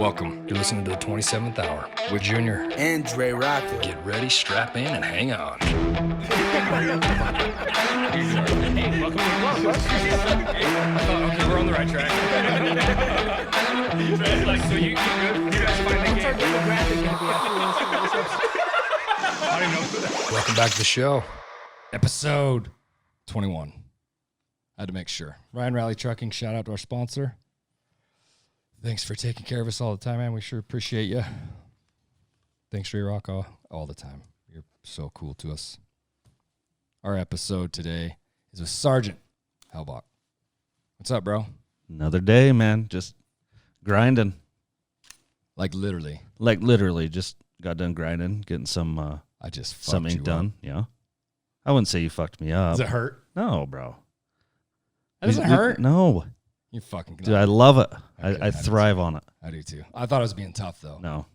Welcome. You're listening to the 27th Hour with Junior and Dre Rocker. Get ready, strap in, and hang on. Hey, welcome to the vlog, bro. Okay, we're on the right track. Like, so you good? You guys find the game? I don't even know. Welcome back to the show. Episode 21. I had to make sure. Ryan Rally Trucking, shout out to our sponsor. Thanks for taking care of us all the time, man. We sure appreciate you. Thanks, Ray Rock, all the time. You're so cool to us. Our episode today is with Sergeant Helbach. What's up, bro? Another day, man. Just grinding. Like literally. Just got done grinding, getting some I just fucked some ink you done. up. Yeah. I wouldn't say you fucked me up. Does it hurt? No, bro. That doesn't hurt? No. You fucking Dude, I love it. Okay, I thrive on it. I do too. I thought I was being tough though. No.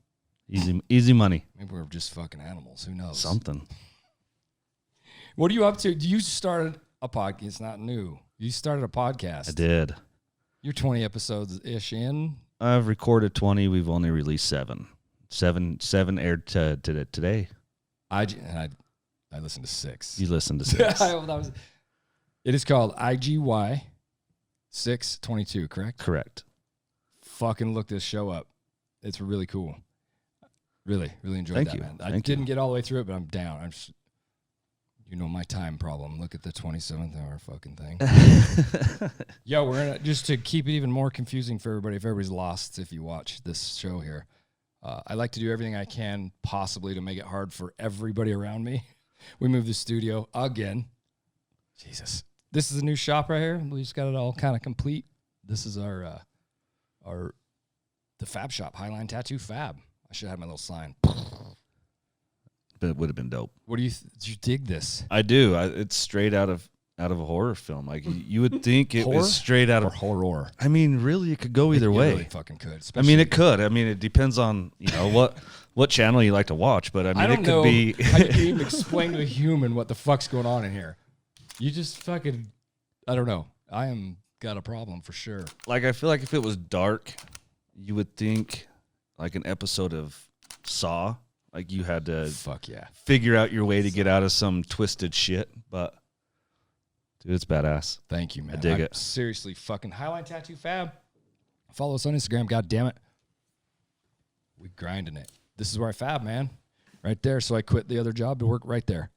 Easy money. Maybe we're just fucking animals. Who knows? Something. What are you up to? You started a podcast. It's not new. You started a podcast. I did. You're 20 episodes-ish in. I've recorded 20. We've only released 7. Seven aired today. I listened to 6. You listened to 6. It is called IGY 622, correct? Correct. Fucking look this show up. It's really cool. Really enjoyed Thank that, you. man. I Thank didn't you. get all the way through it, but I'm down. I'm just, my time problem. Look at the 27th hour fucking thing. Yo, we're in just to keep it even more confusing for everybody, if everybody's lost, if you watch this show here. I like to do everything I can possibly to make it hard for everybody around me. We moved the studio again. Jesus. This is a new shop right here. We just got it all kind of complete. This is the Fab Shop, Highline Tattoo Fab. I should have my little sign. But it would have been dope. What do you did you dig this? I do. It's straight out of a horror film. Like you would think it was straight out Or of horror. I mean, really, it could go either way. It really fucking could. I mean, it could. I mean, it depends on what channel you like to watch. But I mean, don't it could know be. how you can even explain to a human what the fuck's going on in here. You just fucking, I don't know. I am got a problem for sure. Like, I feel like if it was dark, you would think like an episode of Saw. Like you had to Fuck yeah. figure out your way to get out of some twisted shit. But dude, it's badass. Thank you, man. I dig it. Seriously, fucking Highline Tattoo Fab. Follow us on Instagram. God damn it. We grinding it. This is where I fab, man. Right there. So I quit the other job to work right there.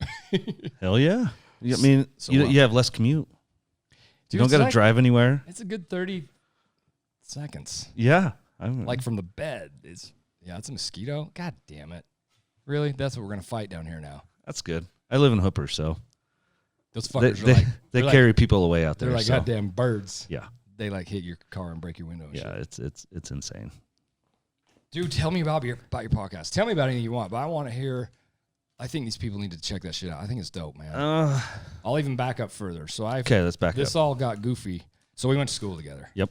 Hell yeah. I mean, So you have less commute. Dude, You don't got to drive anywhere. It's a good 30 seconds. Yeah. Like from the bed. It's a mosquito. God damn it. Really? That's what we're going to fight down here now. That's good. I live in Hooper, so Those fuckers are like... they they're carry people away out there. They're like so. goddamn birds. Yeah. They like hit your car and break your window and Yeah, shit. it's insane. Dude, tell me about your podcast. Tell me about anything you want, but I want to hear... I think these people need to check that shit out. I think it's dope, man. I'll even back up further. So Okay, let's back This up. all got goofy. So we went to school together. Yep.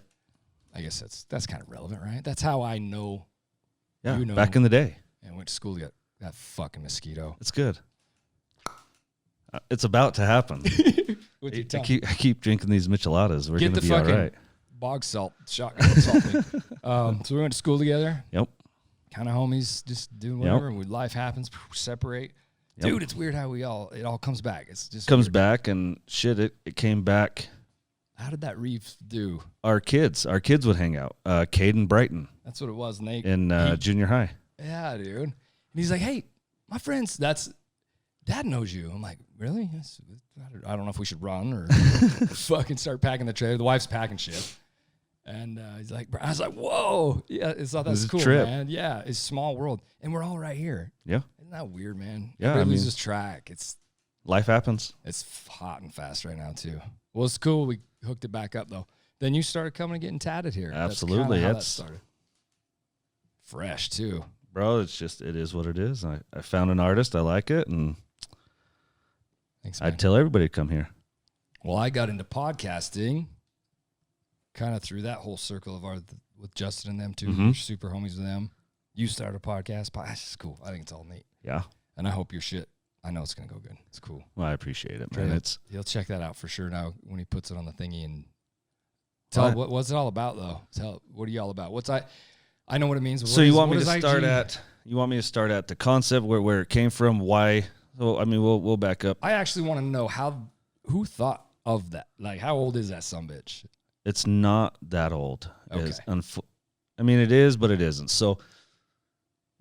I guess that's kind of relevant, right? That's how I know. Yeah, you know, back in the day. and went to school together. That fucking mosquito. It's good. It's about to happen. With your I tongue. keep drinking these micheladas. We're Get going to the be all fucking right. bog salt, shotgun salt thing. So we went to school together. Yep. Kind of homies, just doing whatever. And life happens, separate. Yep. Dude, it's weird how it all comes back. It's just Comes weird. back and shit, it came back. How did that Reeve do? Our kids would hang out. Caden Brighton That's what it was. And they, in junior high. yeah, dude. And he's like, hey, my friends, Dad knows you. I'm like, really? Yes. I don't know if we should run or fucking start packing the trailer. The wife's packing shit. And he's like, I was like, whoa. Yeah, I thought that's It was a cool, trip. man. Yeah, it's a small world. And we're all right here. Yeah. Isn't that weird, man? Yeah, Everybody I mean- loses track. Life happens. It's hot and fast right now, too. Well, it's cool. We hooked it back up, though. Then you started coming and getting tatted here. Absolutely. That's kinda how that That's- started. Fresh, too. Bro, it is what it is. I found an artist. I like it. And Thanks, man. I'd tell everybody to come here. Well, I got into podcasting kind of through that whole circle of with Justin and them, too. Mhm. We're super homies with them. You started a podcast. That's just cool. I think it's all neat. Yeah. And I hope your shit, I know it's going to go good. It's cool. Well, I appreciate it, man. He'll check that out for sure now when he puts it on the thingy. And tell what's it all about, though? What are you all about? I know what it means. But So you want me to start IG? at? You want me to start at the concept where it came from? Why? Well, I mean, we'll back up. I actually want to know who thought of that. Like, how old is that sumbitch? It's not that old. Okay. I mean, it is, but it isn't. So,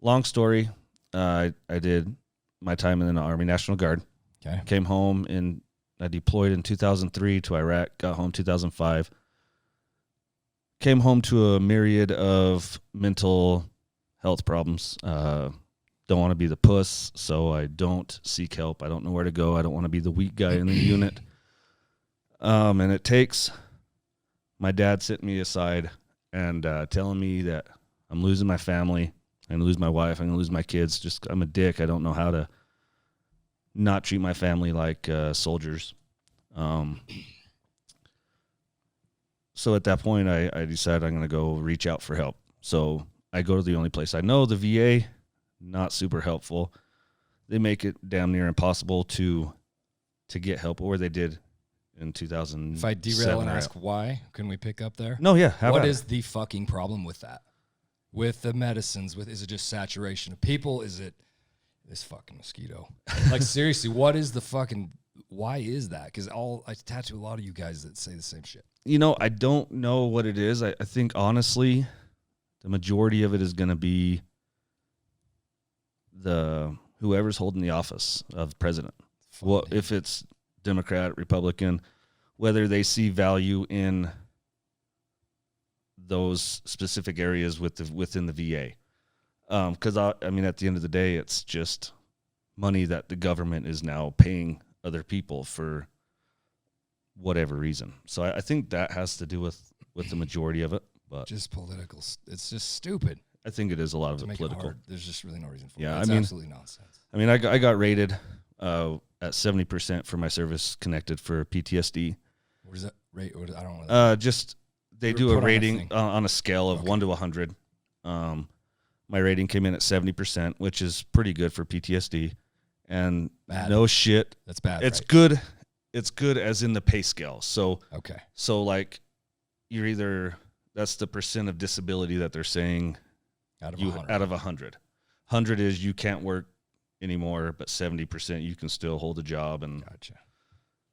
long story. I did my time in the Army National Guard. Okay. Came home I deployed in 2003 to Iraq. Got home 2005. Came home to a myriad of mental health problems. Don't want to be the puss, so I don't seek help. I don't know where to go. I don't want to be the weak guy in the unit. And it takes my dad sitting me aside and telling me that I'm losing my family. I'm going to lose my wife. I'm going to lose my kids. Just I'm a dick. I don't know how to not treat my family like soldiers. So at that point, I decided I'm going to go reach out for help. So I go to the only place I know, the VA. Not super helpful. They make it damn near impossible to get help, or they did in 2000. If I derail and ask why, can we pick up there? No, yeah. What is the fucking problem with that? With the medicines, is it just saturation of people? Is it this fucking mosquito? Like, seriously, what is the fucking, why is that? Because I tattoo a lot of you guys that say the same shit. You know, I don't know what it is. I think, honestly, the majority of it is going to be whoever's holding the office of president. Well, if it's Democrat, Republican, whether they see value in those specific areas within the VA. Because, I mean, at the end of the day, it's just money that the government is now paying other people for whatever reason. So I think that has to do with the majority of it. But just political. It's just stupid. I think it is a lot of it political. There's just really no reason for it. Yeah, It's absolutely nonsense. I mean, I got rated at 70% for my service connected for PTSD. What does that rate? I don't know. Just they do a rating on a scale of 1 to 100. My rating came in at 70%, which is pretty good for PTSD. And bad. No shit, That's bad. It's right? good. It's good as in the pay scale. So okay. So like, you're either that's the percent of disability that they're saying Out of 100. Out of 100. 100 is you can't work anymore, but 70% you can still hold a job. And gotcha.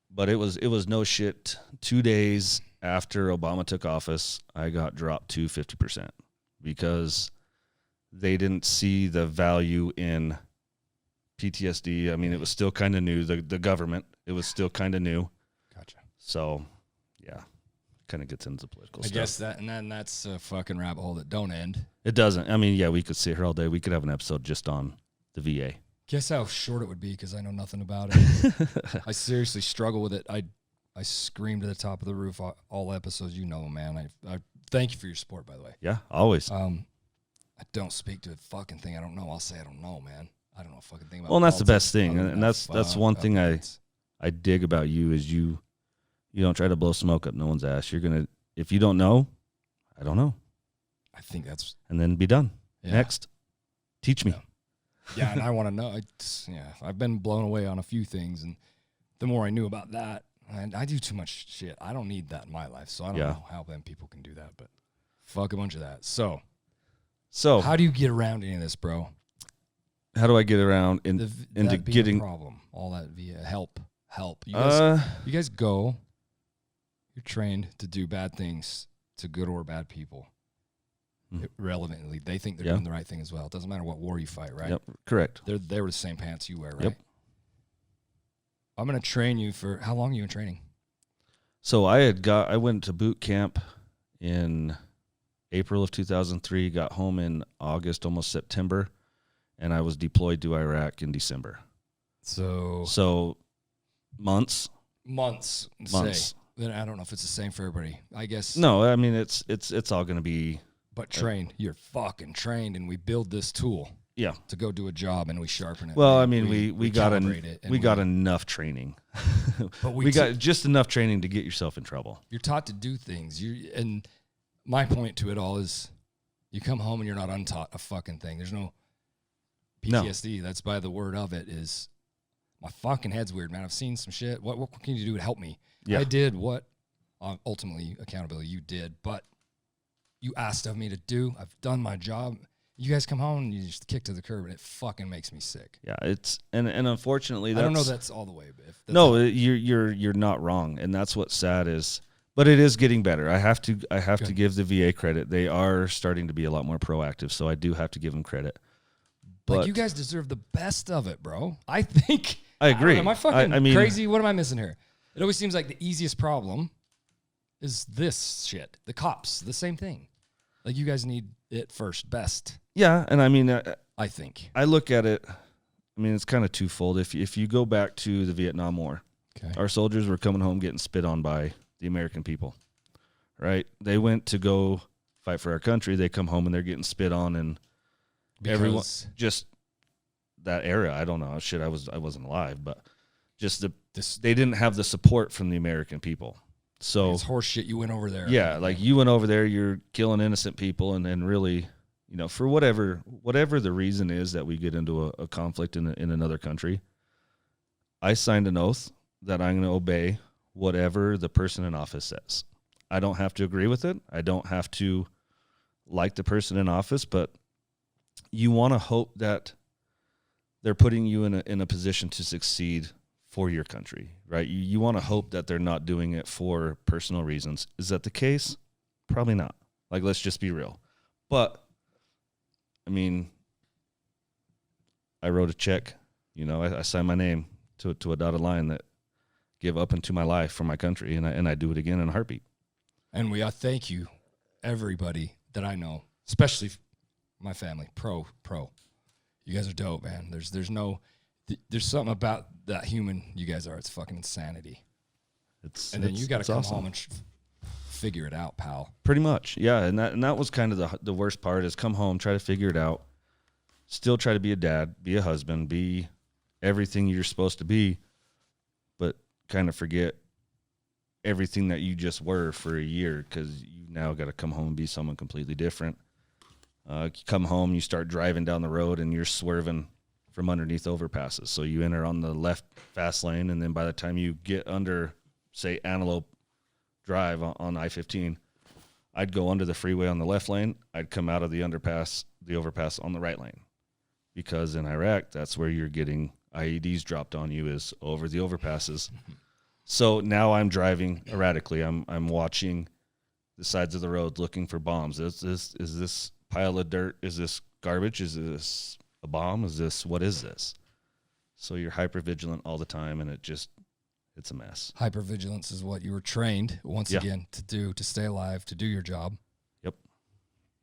But it was no shit. 2 days after Obama took office, I got dropped to 50% because they didn't see the value in PTSD. I mean, it was still kind of new. The government, it was still kind of new. Gotcha. So, yeah, kind of gets into political stuff. I guess that's a fucking rabbit hole that don't end. It doesn't. I mean, yeah, we could sit here all day. We could have an episode just on the VA. Guess how short it would be because I know nothing about it. I seriously struggle with it. I screamed at the top of the roof all episodes. You know, man. I thank you for your support, by the way. Yeah, always. I don't speak to a fucking thing I don't know. I'll say I don't know, man. I don't know a fucking thing about. Well, and that's the politics best thing, other and than that's one thing I dig about you is you don't try to blow smoke up no one's ass. You're gonna, if you don't know, I don't know. I think that's and then be done. Yeah. Next, teach me. Yeah. Yeah, and I want to know. I've been blown away on a few things, and the more I knew about that, and I do too much shit. I don't need that in my life, so I don't know how then people can do that. But fuck a bunch of that. So how do you get around any of this, bro? How do I get around into getting problem? All that via help. You guys go. You're trained to do bad things to good or bad people. Relevantly, they think they're doing the right thing as well. It doesn't matter what war you fight, right? Yep, correct. They were the same pants you wear, right? Yep. I'm gonna train you for how long are you in training? So I went to boot camp in April of 2003. Got home in August, almost September, and I was deployed to Iraq in December. So months. Say. Then I don't know if it's the same for everybody. I guess no. I mean, it's all going to be. But trained, you're fucking trained, and we build this tool. Yeah. To go do a job, and we sharpen it. Well, I mean, we got enough training. But we got just enough training to get yourself in trouble. You're taught to do things. And my point to it all is, you come home and you're not untaught a fucking thing. There's no PTSD. No. That's by the word of it. Is my fucking head's weird, man. I've seen some shit. What can you do to help me? Yeah. I did what ultimately accountability you did, but you asked of me to do. I've done my job. You guys come home and you just kick to the curb, and it fucking makes me sick. Yeah, it's and unfortunately, I don't know that's all the way, but if that's no, you're not wrong, and that's what's sad is. But it is getting better. I have to give the VA credit. They are starting to be a lot more proactive, so I do have to give them credit. But like you guys deserve the best of it, bro. I think. I agree. Am I fucking I mean, crazy? What am I missing here? It always seems like the easiest problem is this shit. The cops, the same thing. Like you guys need it first, best. Yeah, and I mean, I think. I look at it. I mean, it's kind of twofold. If you go back to the Vietnam War, Okay. our soldiers were coming home getting spit on by the American people, right? They went to go fight for our country. They come home and they're getting spit on, and everyone just that era. I don't know. Shit, I wasn't alive, but just they didn't have the support from the American people. So it's horse shit. You went over there. Yeah, like you went over there, you're killing innocent people, and then really, you know, for whatever the reason is that we get into a conflict in another country, I signed an oath that I'm going to obey whatever the person in office says. I don't have to agree with it. I don't have to like the person in office, but you want to hope that they're putting you in a position to succeed for your country, right? You want to hope that they're not doing it for personal reasons. Is that the case? Probably not. Like, let's just be real. But, I mean, I wrote a check, you know, I signed my name to a dotted line that give up into my life for my country, and I do it again in a heartbeat. And we thank you, everybody that I know, especially my family. Pro. You guys are dope, man. There's something about that human you guys are. It's fucking insanity. And then you got to come awesome. home and figure it out, pal. Pretty much, yeah. And that was kind of the worst part is come home, try to figure it out, still try to be a dad, be a husband, be everything you're supposed to be, but kind of forget everything that you just were for a year because you now got to come home and be someone completely different. You come home, you start driving down the road, and you're swerving from underneath overpasses. So you enter on the left fast lane, and then by the time you get under, say, Antelope Drive on I-15, I'd go under the freeway on the left lane. I'd come out of the overpass on the right lane. Because in Iraq, that's where you're getting IEDs dropped on you, is over the overpasses. So now I'm driving erratically. I'm watching the sides of the road looking for bombs. Is this pile of dirt? Is this garbage? Is this a bomb? What is this? So you're hyper vigilant all the time, and it's a mess. Hypervigilance is what you were trained again to do, to stay alive, to do your job. Yep.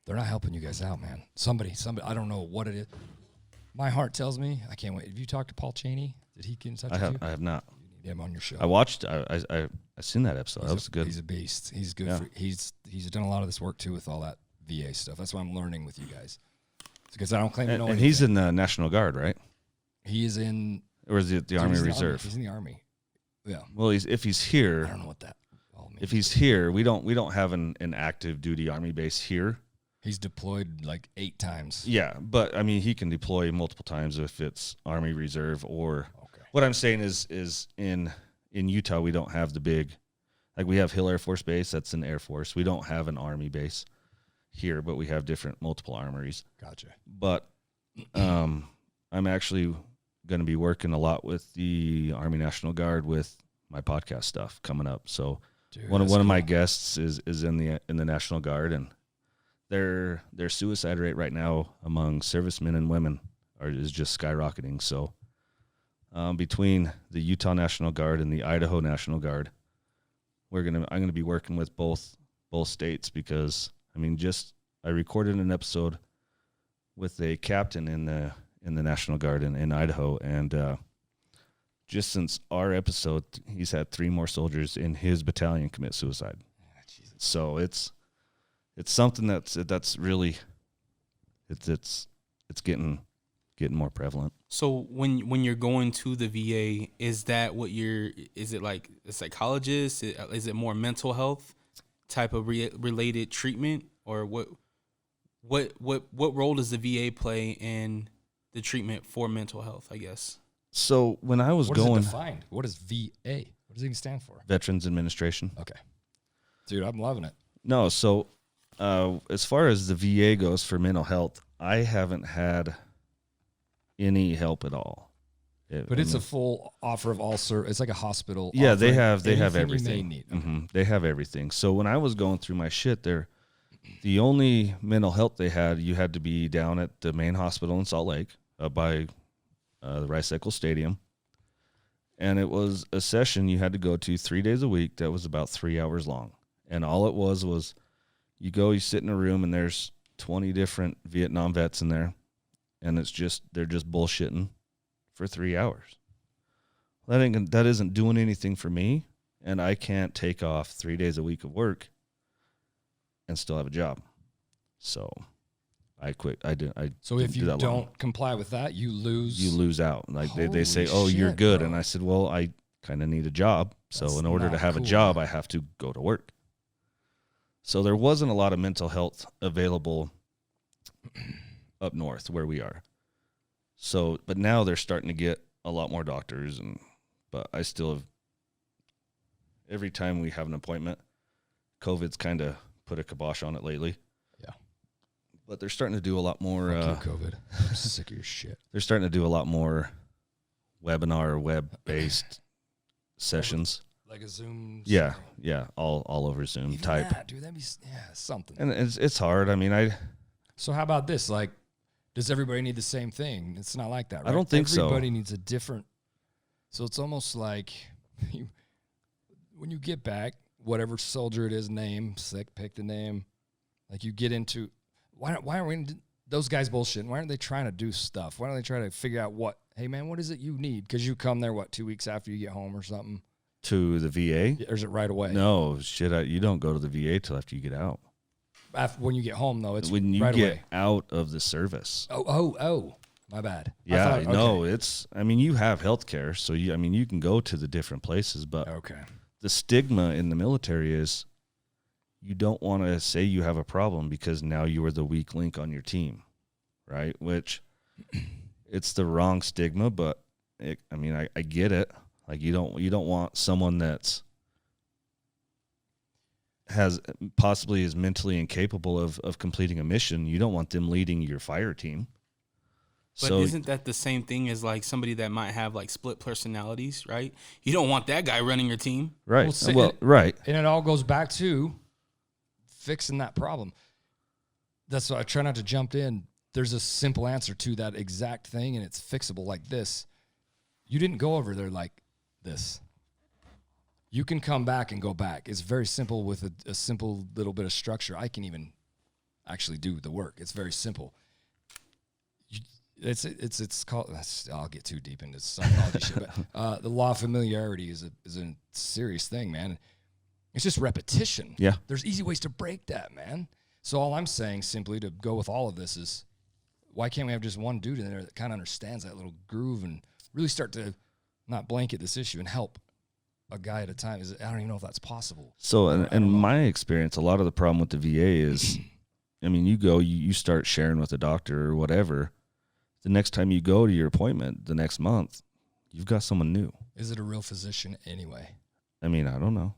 They're not helping you guys out, man. Somebody, I don't know what it is. My heart tells me, I can't wait. Have you talked to Paul Cheney? Did he get in touch with you? I have not. You need him on your show. I watched. I seen that episode. That was good. He's a beast. He's good. Yeah. He's done a lot of this work too with all that VA stuff. That's why I'm learning with you guys. Because I don't claim to know. And he's in the National Guard, right? He is in. Or is it the Army Reserve? He's in the Army. Yeah. Well, if he's here, I don't know what that all means. If he's here, we don't have an active duty Army base here. He's deployed like 8 times. Yeah, but I mean, he can deploy multiple times if it's Army Reserve or. Okay. What I'm saying is in Utah we don't have the big, like we have Hill Air Force Base. That's an Air Force. We don't have an Army base here, but we have multiple armories. Gotcha. But I'm actually going to be working a lot with the Army National Guard with my podcast stuff coming up. So one of my guests is in the National Guard, and their suicide rate right now among servicemen and women is just skyrocketing. So between the Utah National Guard and the Idaho National Guard, I'm gonna be working with both states because I recorded an episode with a captain in the National Guard in Idaho, and just since our episode, he's had 3 more soldiers in his battalion commit suicide. So it's something that's really it's getting more prevalent. So when you're going to the VA, is it like a psychologist? Is it more mental health type of related treatment, or what role does the VA play in the treatment for mental health, I guess? So when I was what going, is it defined? What is VA? What does it even stand for? Veterans Administration. Okay, dude, I'm loving it. No, so as far as the VA goes for mental health, I haven't had any help at all. But it's a full offer of all service. It's like a hospital. Yeah, they have anything everything. You may need. Mm-hmm. They have everything. So when I was going through my shit there, the only mental health they had, you had to be down at the main hospital in Salt Lake by the Rice Eccles Stadium. And it was a session you had to go to 3 days a week that was about 3 hours long. And all it was you go, you sit in a room, and there's 20 different Vietnam vets in there. And they're just bullshitting for 3 hours. That isn't doing anything for me, and I can't take off 3 days a week of work and still have a job. So I quit. So if you don't comply with that, you lose. You lose out. Like they say, Holy "Oh, you're shit, good," bro. and I said, "Well, I kind of need a job. So That's in order to not have a cool, job, man. I have to go to work." So there wasn't a lot of mental health available up north where we are. So, but now they're starting to get a lot more doctors, but I still have, every time we have an appointment, COVID's kind of put a kibosh on it lately. Yeah. But they're starting to do a lot more. Fuck you, COVID. I'm sick of your shit. They're starting to do a lot more webinar or web-based sessions. Like a Zoom. Yeah, all over Zoom Even type. that, dude, that'd be something. And it's hard. I mean, So how about this? Like, does everybody need the same thing? It's not like that, right? I don't think so. Everybody needs a different. So it's almost like when you get back, whatever soldier it is, pick the name. Like you get into, why aren't we, those guys bullshitting? Why aren't they trying to do stuff? Why don't they try to figure out hey man, what is it you need? Because you come there, 2 weeks after you get home or something? to the VA. Or is it right away? No, shit. You don't go to the VA till after you get out. When you get home, though, it's When you right get away. out of the service. Oh, my bad. Yeah, I thought, no, you have health care, so you can go to the different places, but Okay. the stigma in the military is you don't want to say you have a problem because now you are the weak link on your team, right? Which it's the wrong stigma, but I get it. Like you don't want someone that's possibly is mentally incapable of completing a mission. You don't want them leading your fire team. But isn't that the same thing as like somebody that might have like split personalities, right? You don't want that guy running your team. Right. Well, Right. And it all goes back to fixing that problem. That's why I try not to jump in. There's a simple answer to that exact thing, and it's fixable like this. You didn't go over there like this. You can come back and go back. It's very simple with a simple little bit of structure. I can even actually do the work. It's very simple. It's called. I'll get too deep into psychology shit, but the law of familiarity is a serious thing, man. It's just repetition. Yeah. There's easy ways to break that, man. So all I'm saying, simply to go with all of this, is why can't we have just one dude in there that kind of understands that little groove and really start to not blanket this issue and help a guy at a time? I don't even know if that's possible. So, in my experience, a lot of the problem with the VA is, you start sharing with a doctor or whatever. The next time you go to your appointment, the next month, you've got someone new. Is it a real physician anyway? I don't know.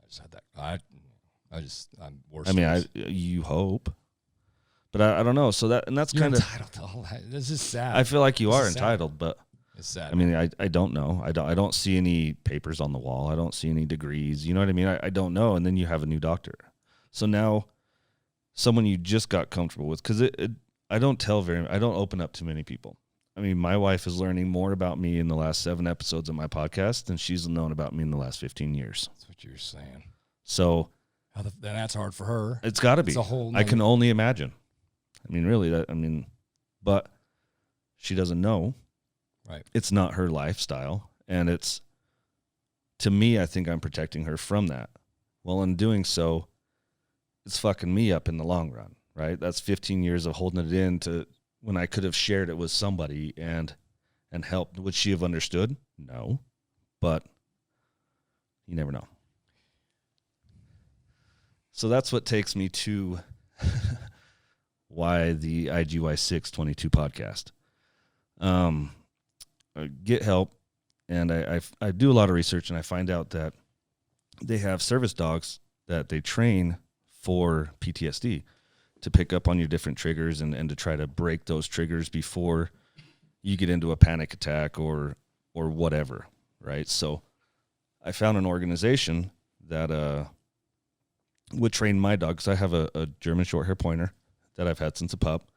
I just had that. I'm worse. You hope, but I don't know. So that's You're kind of entitled to all that. This is sad. I feel like you This are is sad. entitled, but It's sad. I don't know. I don't see any papers on the wall. I don't see any degrees. You know what I mean? I don't know. And then you have a new doctor. So now someone you just got comfortable with, because I don't open up to many people. My wife is learning more about me in the last 7 episodes of my podcast than she's known about me in the last 15 years. That's what you're saying. So Then that's hard for her. it's got to be. It's a whole I can only imagine. But she doesn't know. Right. It's not her lifestyle. And to me, I think I'm protecting her from that. Well, in doing so, it's fucking me up in the long run, right? That's 15 years of holding it in to when I could have shared it with somebody and helped. Would she have understood? No. But you never know. So that's what takes me to why the IGY 622 podcast. I get help, and I do a lot of research, and I find out that they have service dogs that they train for PTSD, to pick up on your different triggers and to try to break those triggers before you get into a panic attack or whatever, right? So I found an organization that would train my dog, because I have a German short hair pointer that I've had since a pup,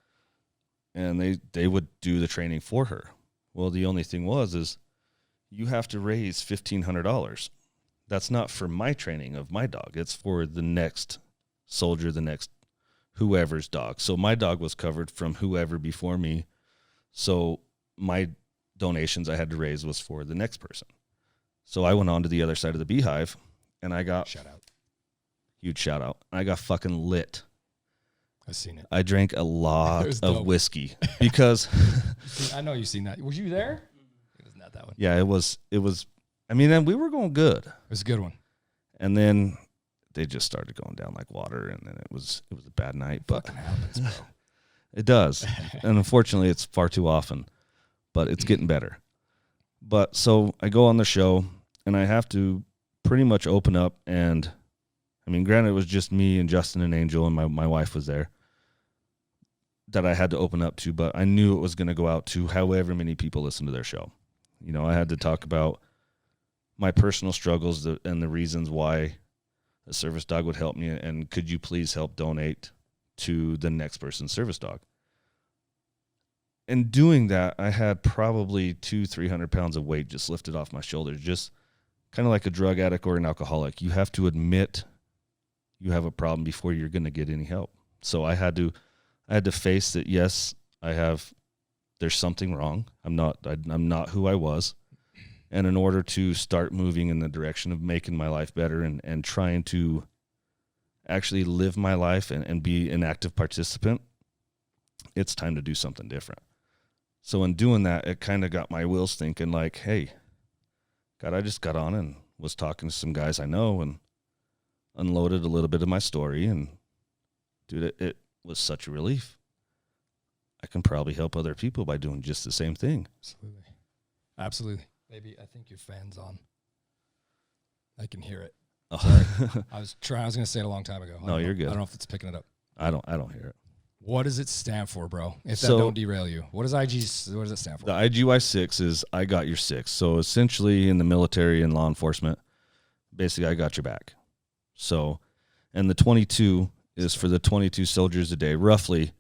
and they would do the training for her. Well, the only thing is you have to raise $1,500. That's not for my training of my dog. It's for the next soldier, the next whoever's dog. So my dog was covered from whoever before me. So my donations I had to raise was for the next person. So I went on to the other side of the beehive, and I got huge shout out. I got fucking lit. I've seen it. I drank a lot of dope. whiskey because I know you've seen that. Was you there? It was not that one. yeah, it was. I mean, and we were going good. It was a good one. And then they just started going down like water, and then it was a bad night. But Fucking happens, bro. it does, and unfortunately, it's far too often. But it's getting better. But so I go on the show, and I have to pretty much open up, and I mean, granted, it was just me and Justin and Angel, and my wife was there, that I had to open up to, but I knew it was going to go out to however many people listen to their show. You know, I had to talk about my personal struggles and the reasons why a service dog would help me, and could you please help donate to the next person's service dog. In doing that, I had probably 200-300 pounds of weight just lifted off my shoulders, just kind of like a drug addict or an alcoholic. You have to admit you have a problem before you're going to get any help. So I had to face that. Yes, there's something wrong. I'm not who I was. And in order to start moving in the direction of making my life better and trying to actually live my life and be an active participant, it's time to do something different. So in doing that, it kind of got my wheels thinking like, hey, God, I just got on and was talking to some guys I know and unloaded a little bit of my story. And dude, it was such a relief. I can probably help other people by doing just the same thing. Absolutely. Maybe I think your fan's on. I can hear it. Oh. Sorry. I was going to say it a long time ago. No, you're good. I don't know if it's picking it up. I don't hear it. What does it stand for, bro? If that So- don't derail you. What does it stand for? The IGY6 is I got your six. So essentially in the military and law enforcement, basically I got your back. So, and the 22 is for the 22 soldiers a day, roughly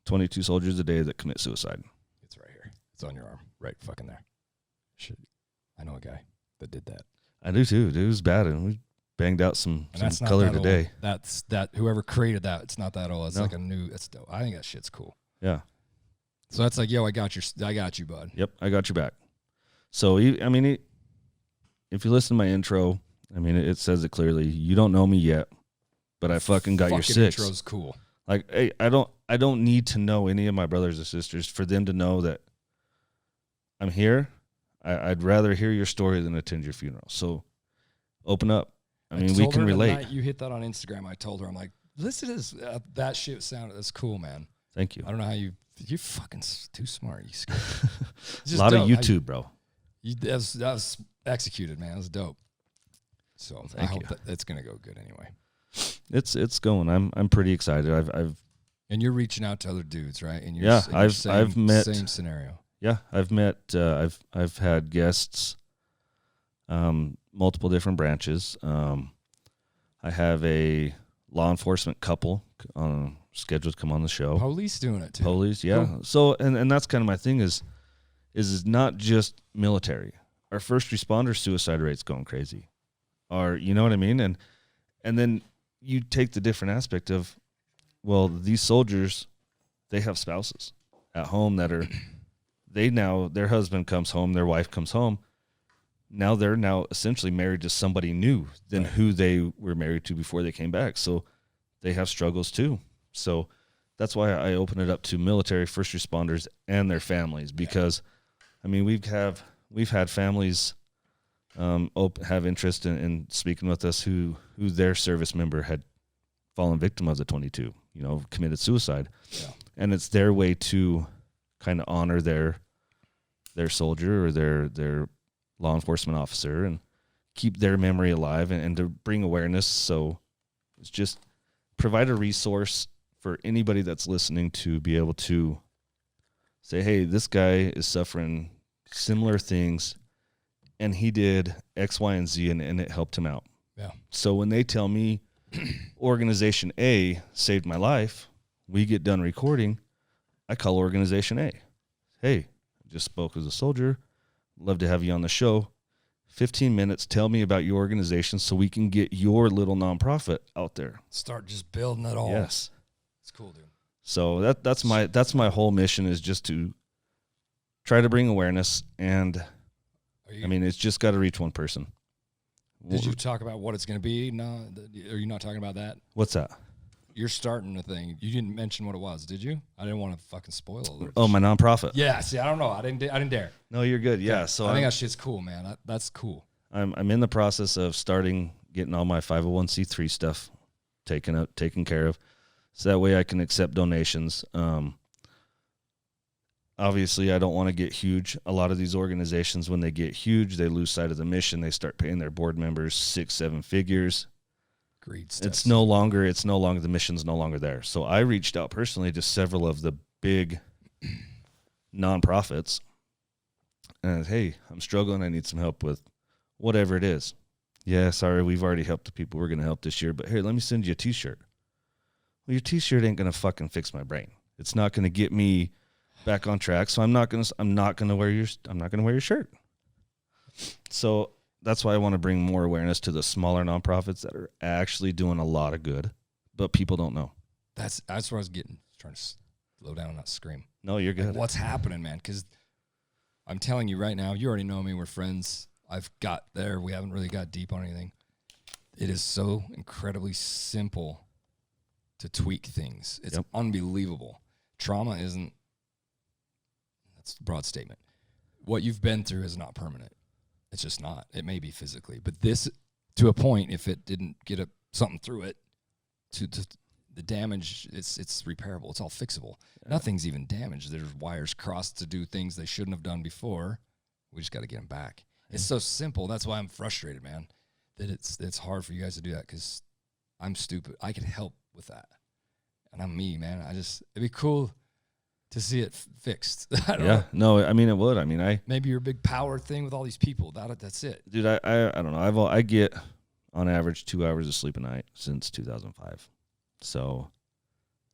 22 soldiers a day that commit suicide. It's right here. It's on your arm. Right fucking there. Shit. I know a guy that did that. I do too. Dude, it was bad. And we banged out some Not color that today. old. That's whoever created that. It's not that old. It's No. like it's dope. I think that shit's cool. Yeah. So that's like, yo, I got you, bud. Yep. I got your back. So, I mean, if you listen to my intro, I mean, it says it clearly. You don't know me yet, but I fucking got your six. Intro's cool. Like, hey, I don't need to know any of my brothers or sisters for them to know that I'm here. I'd rather hear your story than attend your funeral. So open up. I mean, we told can her the relate. night you hit that on Instagram. I told her, I'm like, listen to this. That shit sounded, that's cool, man. Thank you. I don't know how you're fucking too smart. You scared. A lot of YouTube, bro. That was executed, man. It was dope. So I Thank hope you. that it's gonna go good anyway. It's going. I'm pretty excited. I've And you're reaching out to other dudes, right? And Yeah, I've met- same scenario. Yeah, I've met. I've had guests, multiple different branches. I have a law enforcement couple scheduled to come on the show. Police doing it too. Police, yeah. Cool. So and that's kind of my thing is not just military. Our first responder suicide rate's going crazy. Or you know what I mean? And then you take the different aspect of, well, these soldiers, they have spouses at home that are their husband comes home, their wife comes home. Now they're essentially married to somebody new than who they were married to before they came back. So they have struggles too. So that's why I open it up to military, first responders, and their families, because I mean we've had families have interest in speaking with us who their service member had fallen victim of the 22, committed suicide. Yeah. And it's their way to kind of honor their soldier or their law enforcement officer and keep their memory alive and to bring awareness. So it's just provide a resource for anybody that's listening to be able to say, hey, this guy is suffering similar things and he did X, Y, and Z and it helped him out. Yeah. So when they tell me organization A saved my life, we get done recording, I call organization A. Hey, I just spoke as a soldier. Love to have you on the show. 15 minutes, tell me about your organization so we can get your little nonprofit out there. Start just building it all. Yes. It's cool, dude. So that's my whole mission, is just to try to bring awareness, and I mean, it's just got to reach one person. Did you talk about what it's going to be? No, are you not talking about that? What's that? You're starting a thing. You didn't mention what it was, did you? I didn't want to fucking spoil it. Oh, my nonprofit. Yeah. See, I don't know. I didn't dare. No, you're good. Yeah. So I think that shit's cool, man. That's cool. I'm in the process of getting all my 501c3 stuff taken care of, so that way I can accept donations. Obviously, I don't want to get huge. A lot of these organizations, when they get huge, they lose sight of the mission. They start paying their board members 6-7 figures. Greed stuff. It's no longer the mission's no longer there. So I reached out personally to several of the big nonprofits and, hey, I'm struggling. I need some help with whatever it is. Yeah, sorry, we've already helped the people we're going to help this year, but here, let me send you a t-shirt. Well, your t-shirt ain't going to fucking fix my brain. It's not going to get me back on track. So I'm not going to wear your shirt. So that's why I want to bring more awareness to the smaller nonprofits that are actually doing a lot of good, but people don't know. That's where I was trying to slow down and not scream. No, you're good. Like, what's happening, man? Because I'm telling you right now, you already know me. We're friends. I've got there. We haven't really got deep on anything. It is so incredibly simple to tweak things. It's unbelievable. Trauma isn't, that's a broad statement. What you've been through is not permanent. It's just not. It may be physically. But this, to a point, if it didn't get something through it, to the damage, it's repairable. It's all fixable. Yeah. Nothing's even damaged. There's wires crossed to do things they shouldn't have done before. We just got to get them back. It's so simple. That's why I'm frustrated, man, that it's hard for you guys to do that, because I'm stupid. I could help with that. And I'm me, man. It'd be cool to see it fixed. I don't know. No, I mean, it would. I mean, maybe your big power thing with all these people. That's it. Dude, I don't know. I get, on average, 2 hours of sleep a night since 2005. So,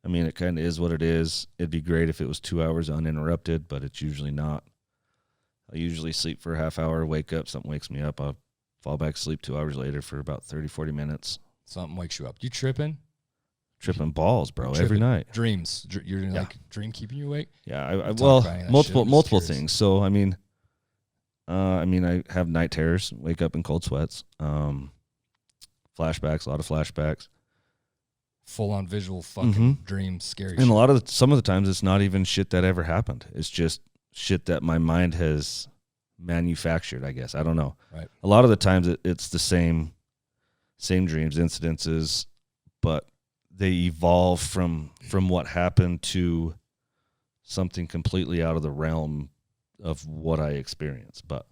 I mean, it kind of is what it is. It'd be great if it was 2 hours uninterrupted, but it's usually not. I usually sleep for a half hour, wake up, something wakes me up. I'll fall back asleep 2 hours later for about 30, 40 minutes. Something wakes you up. You tripping? Tripping balls, bro, every night. Dreams. You're like dream keeping you awake? Yeah, multiple things. So, I mean, I have night terrors, wake up in cold sweats, flashbacks, a lot of flashbacks. Full on visual fucking dreams, scary and shit. Some of the times it's not even shit that ever happened. It's just shit that my mind has manufactured, I guess. I don't know. Right. A lot of the times it's the same dreams, incidences, but they evolve from what happened to something completely out of the realm of what I experienced. But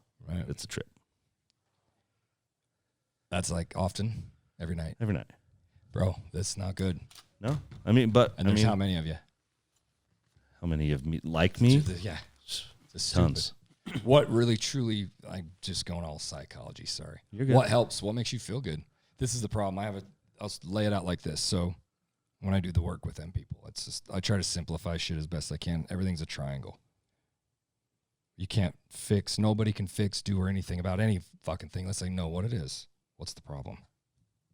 It's a trip. That's like often, every night. Every night. Bro, that's not good. No? I mean, but... And there's how many of you? How many of me like me? Yeah. Tons. What really, truly, I'm just going all psychology, sorry. You're good. What helps? What makes you feel good? This is the problem. I'll lay it out like this. So when I do the work with them people, it's just, I try to simplify shit as best I can. Everything's a triangle. You can't fix, nobody can fix, do, or anything about any fucking thing. Let's say, know what it is. What's the problem?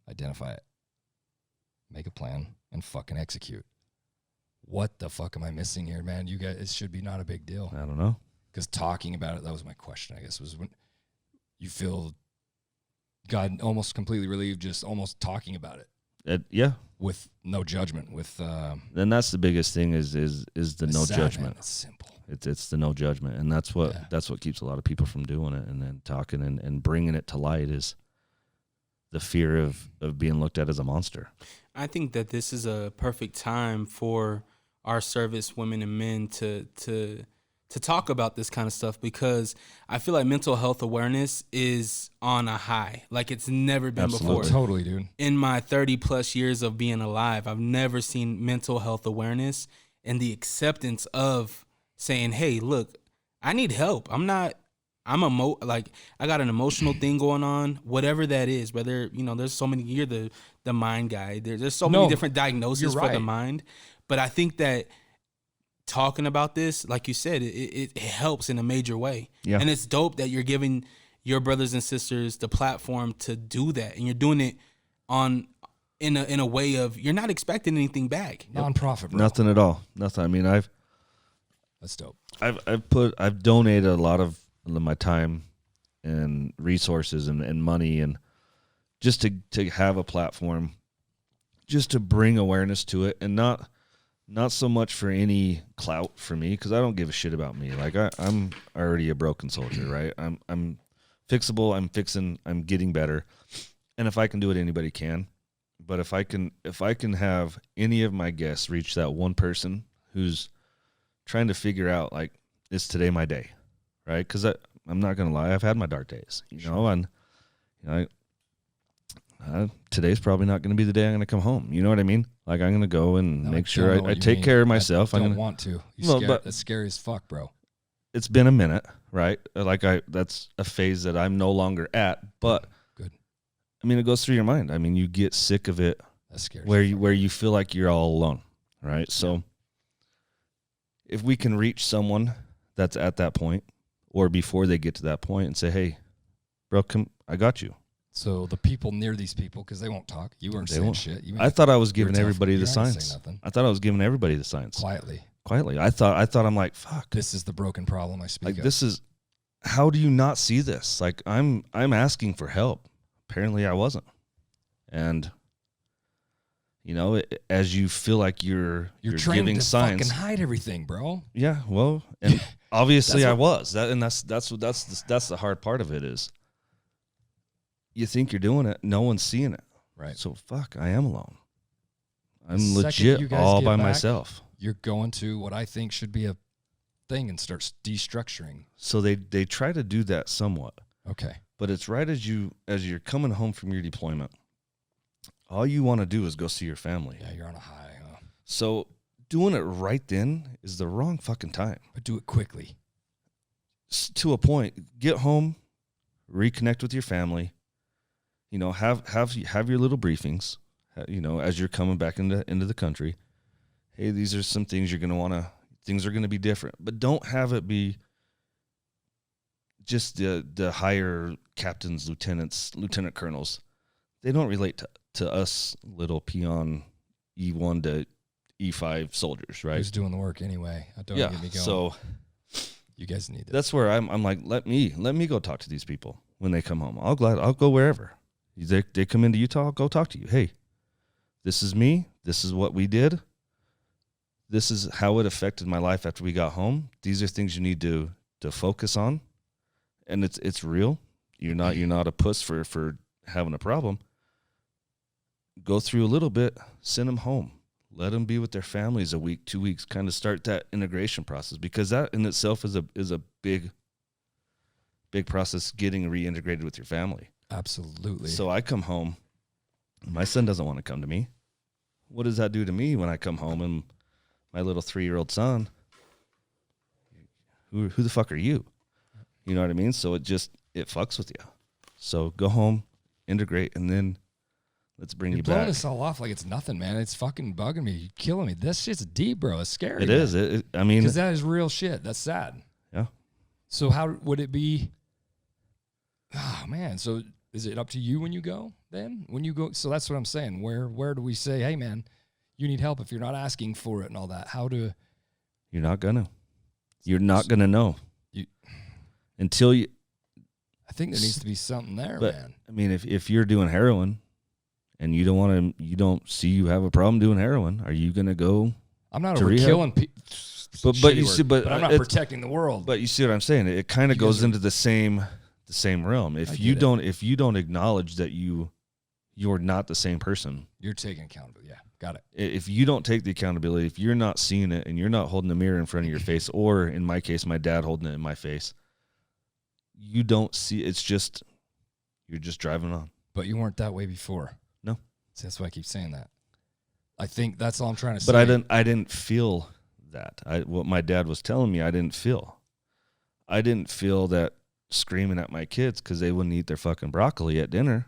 Identify it. Make a plan and fucking execute. What the fuck am I missing here, man? You guys, it should be not a big deal. I don't know. Because talking about it, that was my question, I guess, was when you feel God almost completely relieved just almost talking about it. Yeah. With no judgment. Then that's the biggest thing is the no judgment. Man, it's simple. It's the no judgment. And that's what keeps a lot of people from doing it, and then talking and bringing it to light is the fear of being looked at as a monster. I think that this is a perfect time for our service women and men to to talk about this kind of stuff because I feel like mental health awareness is on a high like it's never been before. Totally, dude. In my 30 plus years of being alive, I've never seen mental health awareness and the acceptance of saying, hey, look, I need help. I got an emotional thing going on, whatever that is, whether, there's so many, you're the mind guy. There's so many different diagnoses for the mind. But I think that talking about this, like you said, it helps in a major way. Yeah. And it's dope that you're giving your brothers and sisters the platform to do that. And you're doing it in a way of you're not expecting anything back. Nonprofit, bro. Nothing at all. Nothing. I mean, That's dope. I've donated a lot of my time and resources and money and just to have a platform, just to bring awareness to it, and not so much for any clout for me, because I don't give a shit about me. Like I'm already a broken soldier, right? I'm fixable. I'm getting better, and if I can do it, anybody can. But if I can have any of my guests reach that one person who's trying to figure out, like, is today my day, right? Because I'm not gonna lie, I've had my dark days, and today's probably not gonna be the day I'm gonna come home. You know what I mean? Like, I'm gonna go and make sure I take care of myself. I don't want to. That's scary as fuck, bro. It's been a minute, right? Like that's a phase that I'm no longer at, but good. I mean, it goes through your mind. I mean, you get sick of it. That's scary. Where you feel like you're all alone, right? So if we can reach someone that's at that point or before they get to that point and say, hey, bro, come, I got you. So the people near these people, because they won't talk. You weren't saying shit. I thought I was giving everybody the signs. I thought I was giving everybody the signs. Quietly. I thought I'm like, fuck. This is the broken problem I speak of. Like, this is, how do you not see this? Like, I'm asking for help. Apparently I wasn't. And as you feel like you're giving to signs, fucking hide everything, bro. Yeah, well, and obviously I was. That's the hard part of it is you think you're doing it, no one's seeing it. Right. So fuck, I am alone. I'm legit all by myself. You're going to what I think should be a thing and start destructuring. So they try to do that somewhat. Okay. But it's right as you're coming home from your deployment. All you want to do is go see your family. Yeah, you're on a high, huh? So doing it right then is the wrong fucking time. But do it quickly. To a point. Get home, reconnect with your family. Have your little briefings. As you're coming back into the country. Hey, these are some things you're gonna things are gonna be different. But don't have it be just the higher captains, lieutenant colonels. They don't relate to us little peon E1 to E5 soldiers, right? Who's doing the work anyway? Don't get me going. So you guys need it. That's where I'm like, let me go talk to these people when they come home. I'll go wherever. They come into Utah, I'll go talk to you. Hey, this is me. This is what we did. This is how it affected my life after we got home. These are things you need to focus on. And it's real. You're not a puss for having a problem. Go through a little bit, send them home. Let them be with their families a week, 2 weeks, kind of start that integration process, because that in itself is a big process, getting reintegrated with your family. Absolutely. So I come home, my son doesn't want to come to me. What does that do to me when I come home and my little 3-year-old son, who the fuck are you? You know what I mean? So it fucks with you. So go home, integrate, and then let's bring you back. You're blowing this all off like it's nothing, man. It's fucking bugging me. You're killing me. This shit's deep, bro. It's scary. It is. I mean, because that is real shit. That's sad. Yeah. So how would it be? Oh man. So is it up to you when you go? Then when you go, so that's what I'm saying. Where do we say, hey man, you need help if you're not asking for it and all that? You're not gonna know until you. I think there needs to be something there, man. I mean, if you're doing heroin and you don't see you have a problem doing heroin, are you gonna go? I'm not over killing people. But I'm not protecting the world. But you see what I'm saying? It kind of goes into the same realm. If you don't acknowledge that you're not the same person, you're taking accountability. Yeah, Got it. If you don't take the accountability, if you're not seeing it and you're not holding the mirror in front of your face, or in my case, my dad holding it in my face, you don't see. It's just you're just driving on. But you weren't that way before. No. See, that's why I keep saying that. I think that's all I'm trying to say. But I didn't feel that. What my dad was telling me, I didn't feel. I didn't feel that screaming at my kids because they wouldn't eat their fucking broccoli at dinner.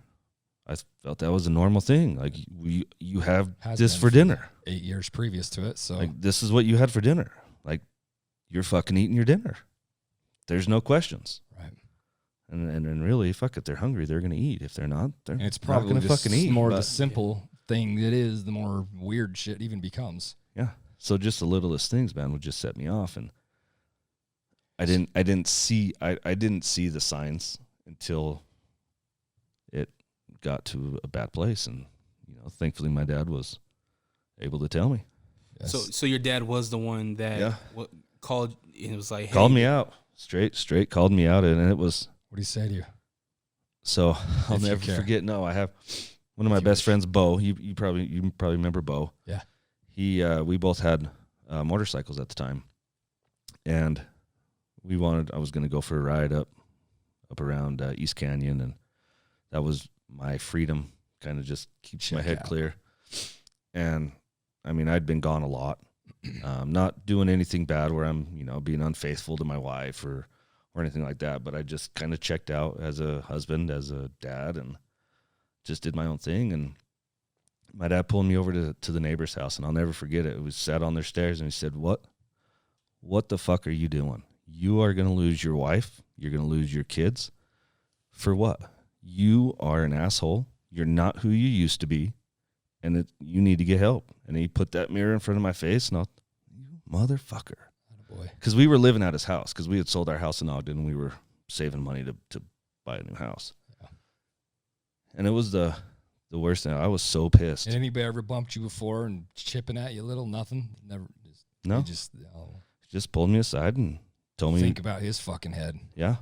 I felt that was a normal thing. Like, you have this for dinner. 8 years previous to it, so. Like, this is what you had for dinner. Like, you're fucking eating your dinner. There's no questions. Right. And really, fuck it, they're hungry, they're going to eat. If they're not, they're it's not probably going to fucking eat. More the simple thing it is, the more weird shit even becomes. Yeah. So just the littlest things, man, would just set me off. And I didn't see the signs until it got to a bad place. And, thankfully my dad was able to tell me. Yes. So your dad was the one that called, and it was like, hey. Called me out. Straight called me out. And it was. What did he say to you? So I'll never forget. No, I have one of my best friends, Bo. You probably remember Bo. Yeah. We both had motorcycles at the time, and I was going to go for a ride up around East Canyon, and that was my freedom, kind of just keeps my head clear. And I mean, I'd been gone a lot, not doing anything bad where I'm, being unfaithful to my wife or anything like that. But I just kind of checked out as a husband, as a dad, and just did my own thing. And my dad pulled me over to the neighbor's house, and I'll never forget it. It was sat on their stairs, and he said, what the fuck are you doing? You are going to lose your wife. You're going to lose your kids. For what? You are an asshole. You're not who you used to be, and you need to get help. And he put that mirror in front of my face, and you motherfucker. Because we were living at his house, because we had sold our house in Ogden, and we were saving money to buy a new house. Yeah. And it was the worst thing. I was so pissed. And anybody ever bumped you before and chipping at you a little? Nothing? Never. No. Just pulled me aside and told me. Think about his fucking head. Yeah.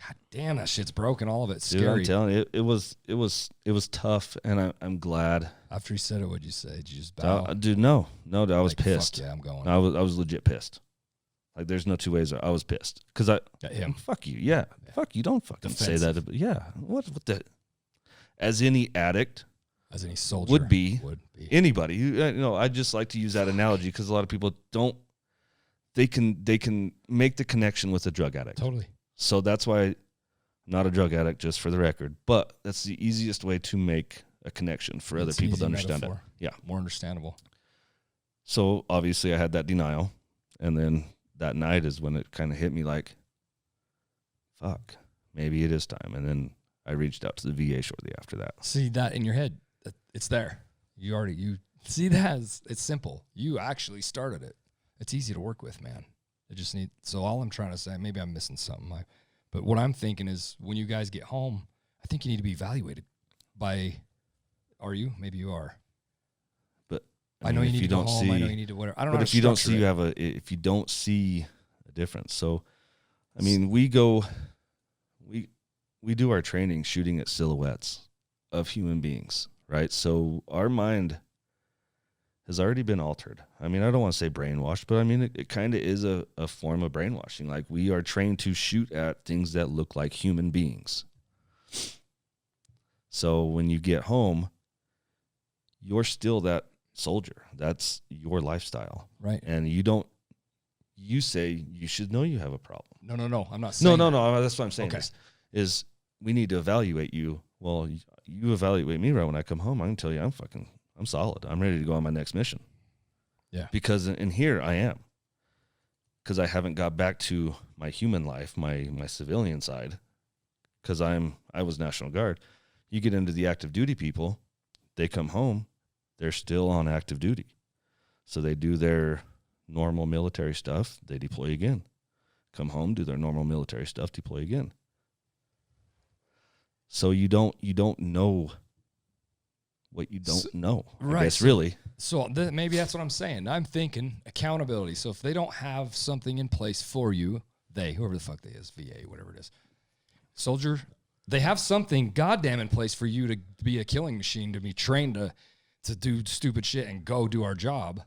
God damn, that shit's broken. All of it's Dude, scary. I'm telling you, it was tough, and I'm glad. After he said it, what'd you say? Did you just bow? Dude, no, I was pissed. Fuck yeah, I'm going. I was legit pissed. Like, there's no two ways. I was pissed because At him. Fuck you. Yeah. Fuck you. Don't fucking say that. Yeah. What the? As any addict, as any soldier would be. Anybody. I just like to use that analogy because a lot of people don't. They can make the connection with a drug addict. Totally. So that's why I'm not a drug addict, just for the record. But that's the easiest way to make a connection for other people to understand it. Yeah. More understandable. So obviously I had that denial, and then that night is when it kind of hit me like, fuck, maybe it is time. And then I reached out to the VA shortly after that. See that in your head. It's there. You see that? It's simple. You actually started it. It's easy to work with, man. So all I'm trying to say, maybe I'm missing something. But what I'm thinking is when you guys get home, I think you need to be evaluated are you? Maybe you are. But I know you need to go home. I know you need to whatever. I don't know. But if you don't see if you don't see a difference. So, I mean, we do our training shooting at silhouettes of human beings, right? So our mind has already been altered. I mean, I don't want to say brainwashed, but I mean, it kind of is a form of brainwashing. Like, we are trained to shoot at things that look like human beings. So when you get home, you're still that soldier. That's your lifestyle. Right. And you say you should know you have a problem. No. I'm not saying No. That's what I'm saying. Okay. Is we need to evaluate you. Well, you evaluate me right when I come home. I can tell you I'm solid. I'm ready to go on my next mission. Yeah. Because in here I am. Because I haven't got back to my human life, my civilian side. Because I was National Guard. You get into the active duty people, they come home, they're still on active duty. So they do their normal military stuff, they deploy again. Come home, do their normal military stuff, deploy again. So you don't know what you don't know. Right. I guess, really. So maybe that's what I'm saying. I'm thinking accountability. So if they don't have something in place for you, whoever the fuck they is, VA, whatever it is, soldier, they have something goddamn in place for you to be a killing machine, to be trained to do stupid shit and go do our job.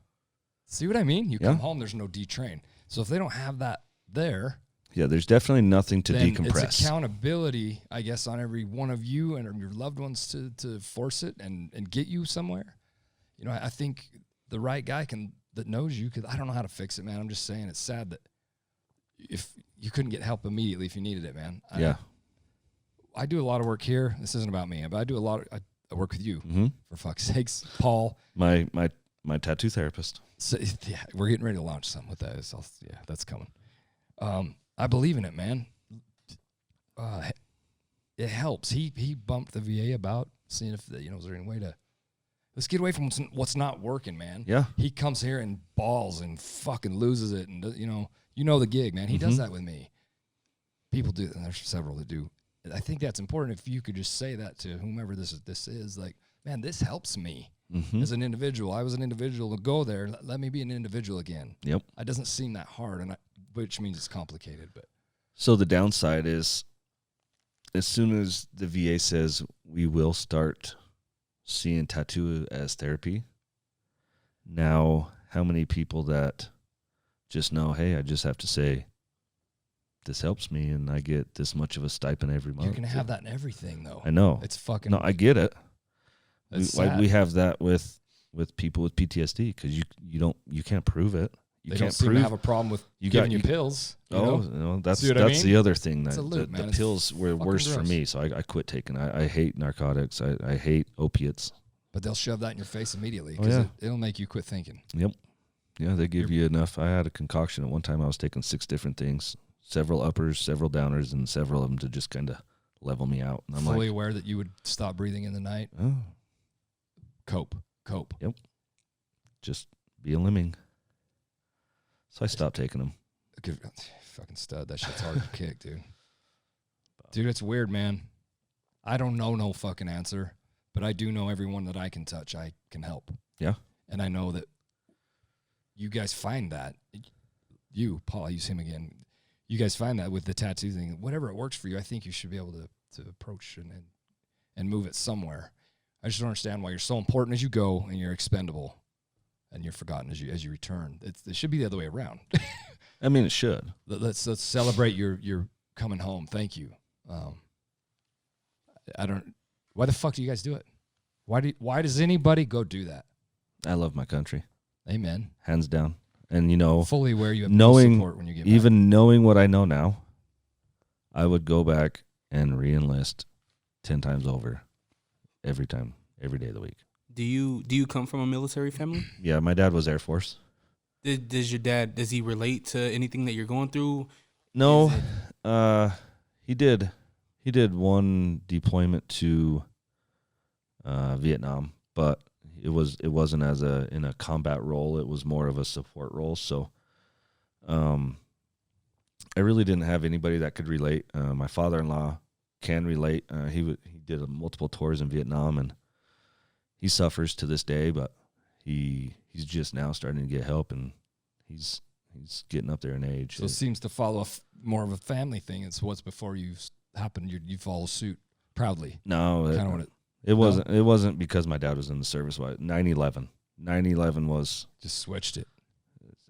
See what I mean? You come home, there's no detrain. So if they don't have that there, yeah, there's definitely nothing to then decompress. It's accountability, I guess, on every one of you and your loved ones to force it and get you somewhere. You know, I think the right guy that knows you, because I don't know how to fix it, man. I'm just saying it's sad that if you couldn't get help immediately if you needed it, man. I do a lot of work here. This isn't about me, but I do a lot. I work with you, for fuck's sakes, Paul. My tattoo therapist. So, yeah, we're getting ready to launch something with that. So, yeah, that's coming. I believe in it, man. It helps. He bumped the VA about seeing if is there any way to let's get away from what's not working, man. Yeah. He comes here and balls and fucking loses it, and you know the gig, man. He does that with me. People do, and there's several that do. I think that's important. If you could just say that to whomever this is, like, man, this helps me as an individual. I was an individual to go there. Let me be an individual again. Yep. It doesn't seem that hard, which means it's complicated. But so the downside is, as soon as the VA says we will start seeing tattoo as therapy, now how many people that just know, hey, I just have to say, this helps me, and I get this much of a stipend every month. You can have that in everything, though. I know. It's fucking. No, I get it. We have that with people with PTSD because you can't prove it. They don't seem to have a problem with giving you pills. That's the other thing. That the pills were worse for me, so I quit taking. I hate narcotics. I hate opiates. But they'll shove that in your face immediately because it'll make you quit thinking. Yep. Yeah, they give you enough. I had a concoction at one time. I was taking 6 different things. Several uppers, several downers, and several of them to just kind of level me out. And I'm fully aware that you would stop breathing in the night. Oh. Cope. Yep. Just be a lemming. So I stopped taking them. Fucking stud. That shit's hard to kick, dude. Dude, it's weird, man. I don't know no fucking answer, but I do know everyone that I can touch, I can help. Yeah. And I know that you guys find that. You, Paul, I use him again. You guys find that with the tattoo thing. Whatever it works for you, I think you should be able to approach and move it somewhere. I just don't understand why you're so important as you go and you're expendable and you're forgotten as you return. It should be the other way around. I mean, it should. Let's celebrate your coming home. Thank you. Why the fuck do you guys do it? Why does anybody go do that? I love my country. Amen. Hands down. And fully aware you have no support when you get back. Even knowing what I know now, I would go back and re-enlist 10 times over every day of the week. Do you come from a military family? Yeah, my dad was Air Force. Does your dad, does he relate to anything that you're going through? No, he did. He did one deployment to Vietnam, but it wasn't in a combat role. It was more of a support role. So, I really didn't have anybody that could relate. My father-in-law can relate. He did multiple tours in Vietnam, and he suffers to this day. But he's just now starting to get help, and he's getting up there in age. So it seems to follow more of a family thing. It's what's before you happen. You follow suit proudly. No, kind of what it wasn't. It wasn't because my dad was in the service. 9/11. 9/11 was just switched it.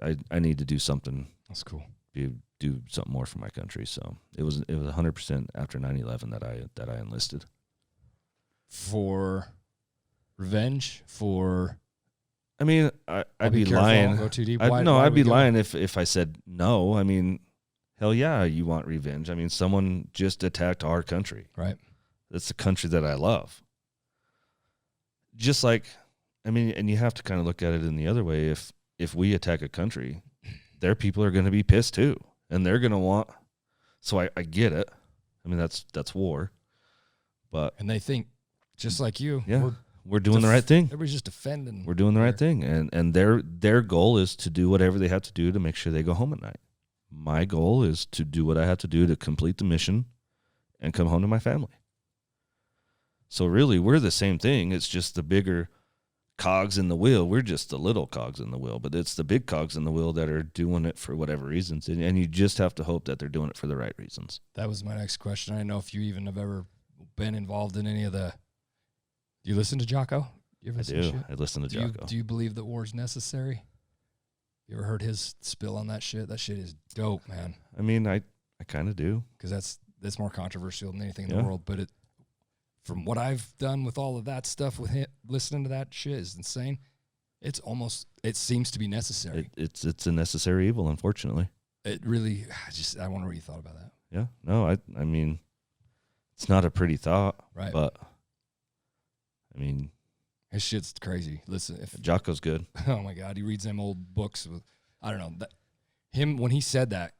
I need to do something. That's cool. Do something more for my country. So it was 100% after 9/11 that I enlisted. For revenge? I mean, I'd be lying. Go too deep. I'd be lying if I said no. I mean, hell yeah, you want revenge. I mean, someone just attacked our country. Right. That's the country that I love. Just like, I mean, and you have to kind of look at it in the other way. If we attack a country, their people are going to be pissed too, and they're going to want. So I get it. I mean, that's war. And they think just like you. Yeah, we're doing the right thing. Everybody's just defending. We're doing the right thing, and their goal is to do whatever they have to do to make sure they go home at night. My goal is to do what I have to do to complete the mission and come home to my family. So really, we're the same thing. It's just the bigger cogs in the wheel. We're just the little cogs in the wheel, but it's the big cogs in the wheel that are doing it for whatever reasons, and you just have to hope that they're doing it for the right reasons. That was my next question. I don't know if you even have ever been involved in any of the. Do you listen to Jocko? You ever I listen to do. shit? I listen to Jocko. Do you believe that war's necessary? You ever heard his spill on that shit? That shit is dope, man. I mean, I kind of do. Because that's more controversial than anything in Yeah. the world. But from what I've done with all of that stuff with him, listening to that shit is insane. It seems to be necessary. It's a necessary evil, unfortunately. It really, I wonder what you thought about that. Yeah. No, I mean, it's not a pretty thought, Right. but I mean, His shit's crazy. Listen, if Jocko's good. oh my God, he reads them old books with, I don't know, him when he said that,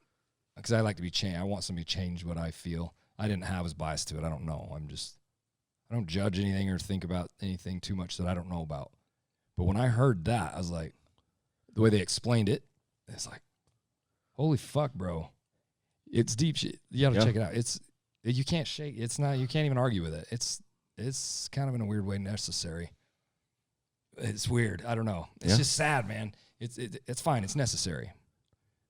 because I like to be changed. I want somebody to change what I feel. I didn't have his bias to it. I don't know. I don't judge anything or think about anything too much that I don't know about. But when I heard that, I was like, the way they explained it, it's like, holy fuck, bro. It's deep shit. You got to check it out. You can't shake. You can't even argue with it. It's kind of in a weird way necessary. It's weird. I don't know. It's just sad, man. It's fine. It's necessary.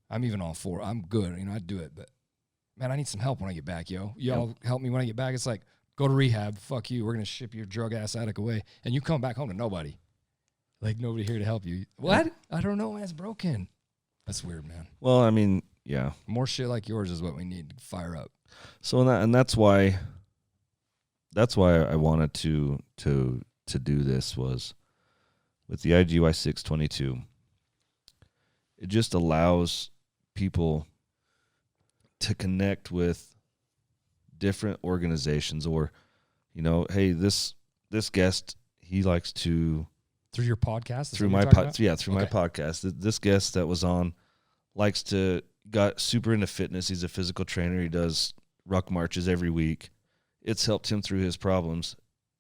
I'm even all for it. I'm good. I'd do it. But, man, I need some help when I get back, yo. Y'all help me when I get back. It's like, go to rehab. Fuck you. We're going to ship your drug-ass addict away. And you come back home to nobody. Like, nobody here to help you. What? I don't know. It's broken. That's weird, man. Well, I mean, yeah. More shit like yours is what we need to fire up. So that's why I wanted to do this was with the IGY 622. It just allows people to connect with different organizations, or hey, this guest, he likes to through your podcast, through my podcast. This guest that was on got super into fitness. He's a physical trainer. He does ruck marches every week. It's helped him through his problems.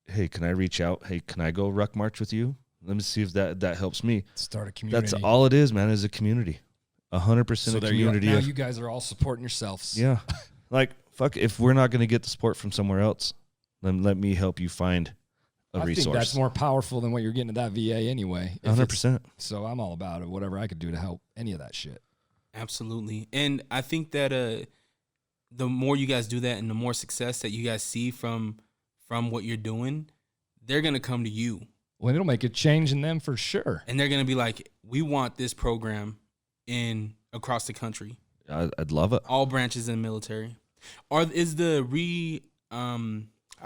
Hey, can I reach out? Hey, can I go ruck march with you? Let me see if that helps me. Start a community. That's all it is, man, is a community. 100% a community. Now you guys are all supporting yourselves. Yeah. Like, fuck, if we're not going to get the support from somewhere else, then let me help you find a resource. I think that's more powerful than what you're getting at that VA anyway. 100%. So I'm all about it. Whatever I could do to help any of that shit. Absolutely. And I think that the more you guys do that and the more success that you guys see from what you're doing, they're going to come to you. Well, it'll make a change in them for sure. And they're going to be like, we want this program across the country. I'd love it. All branches in the military. I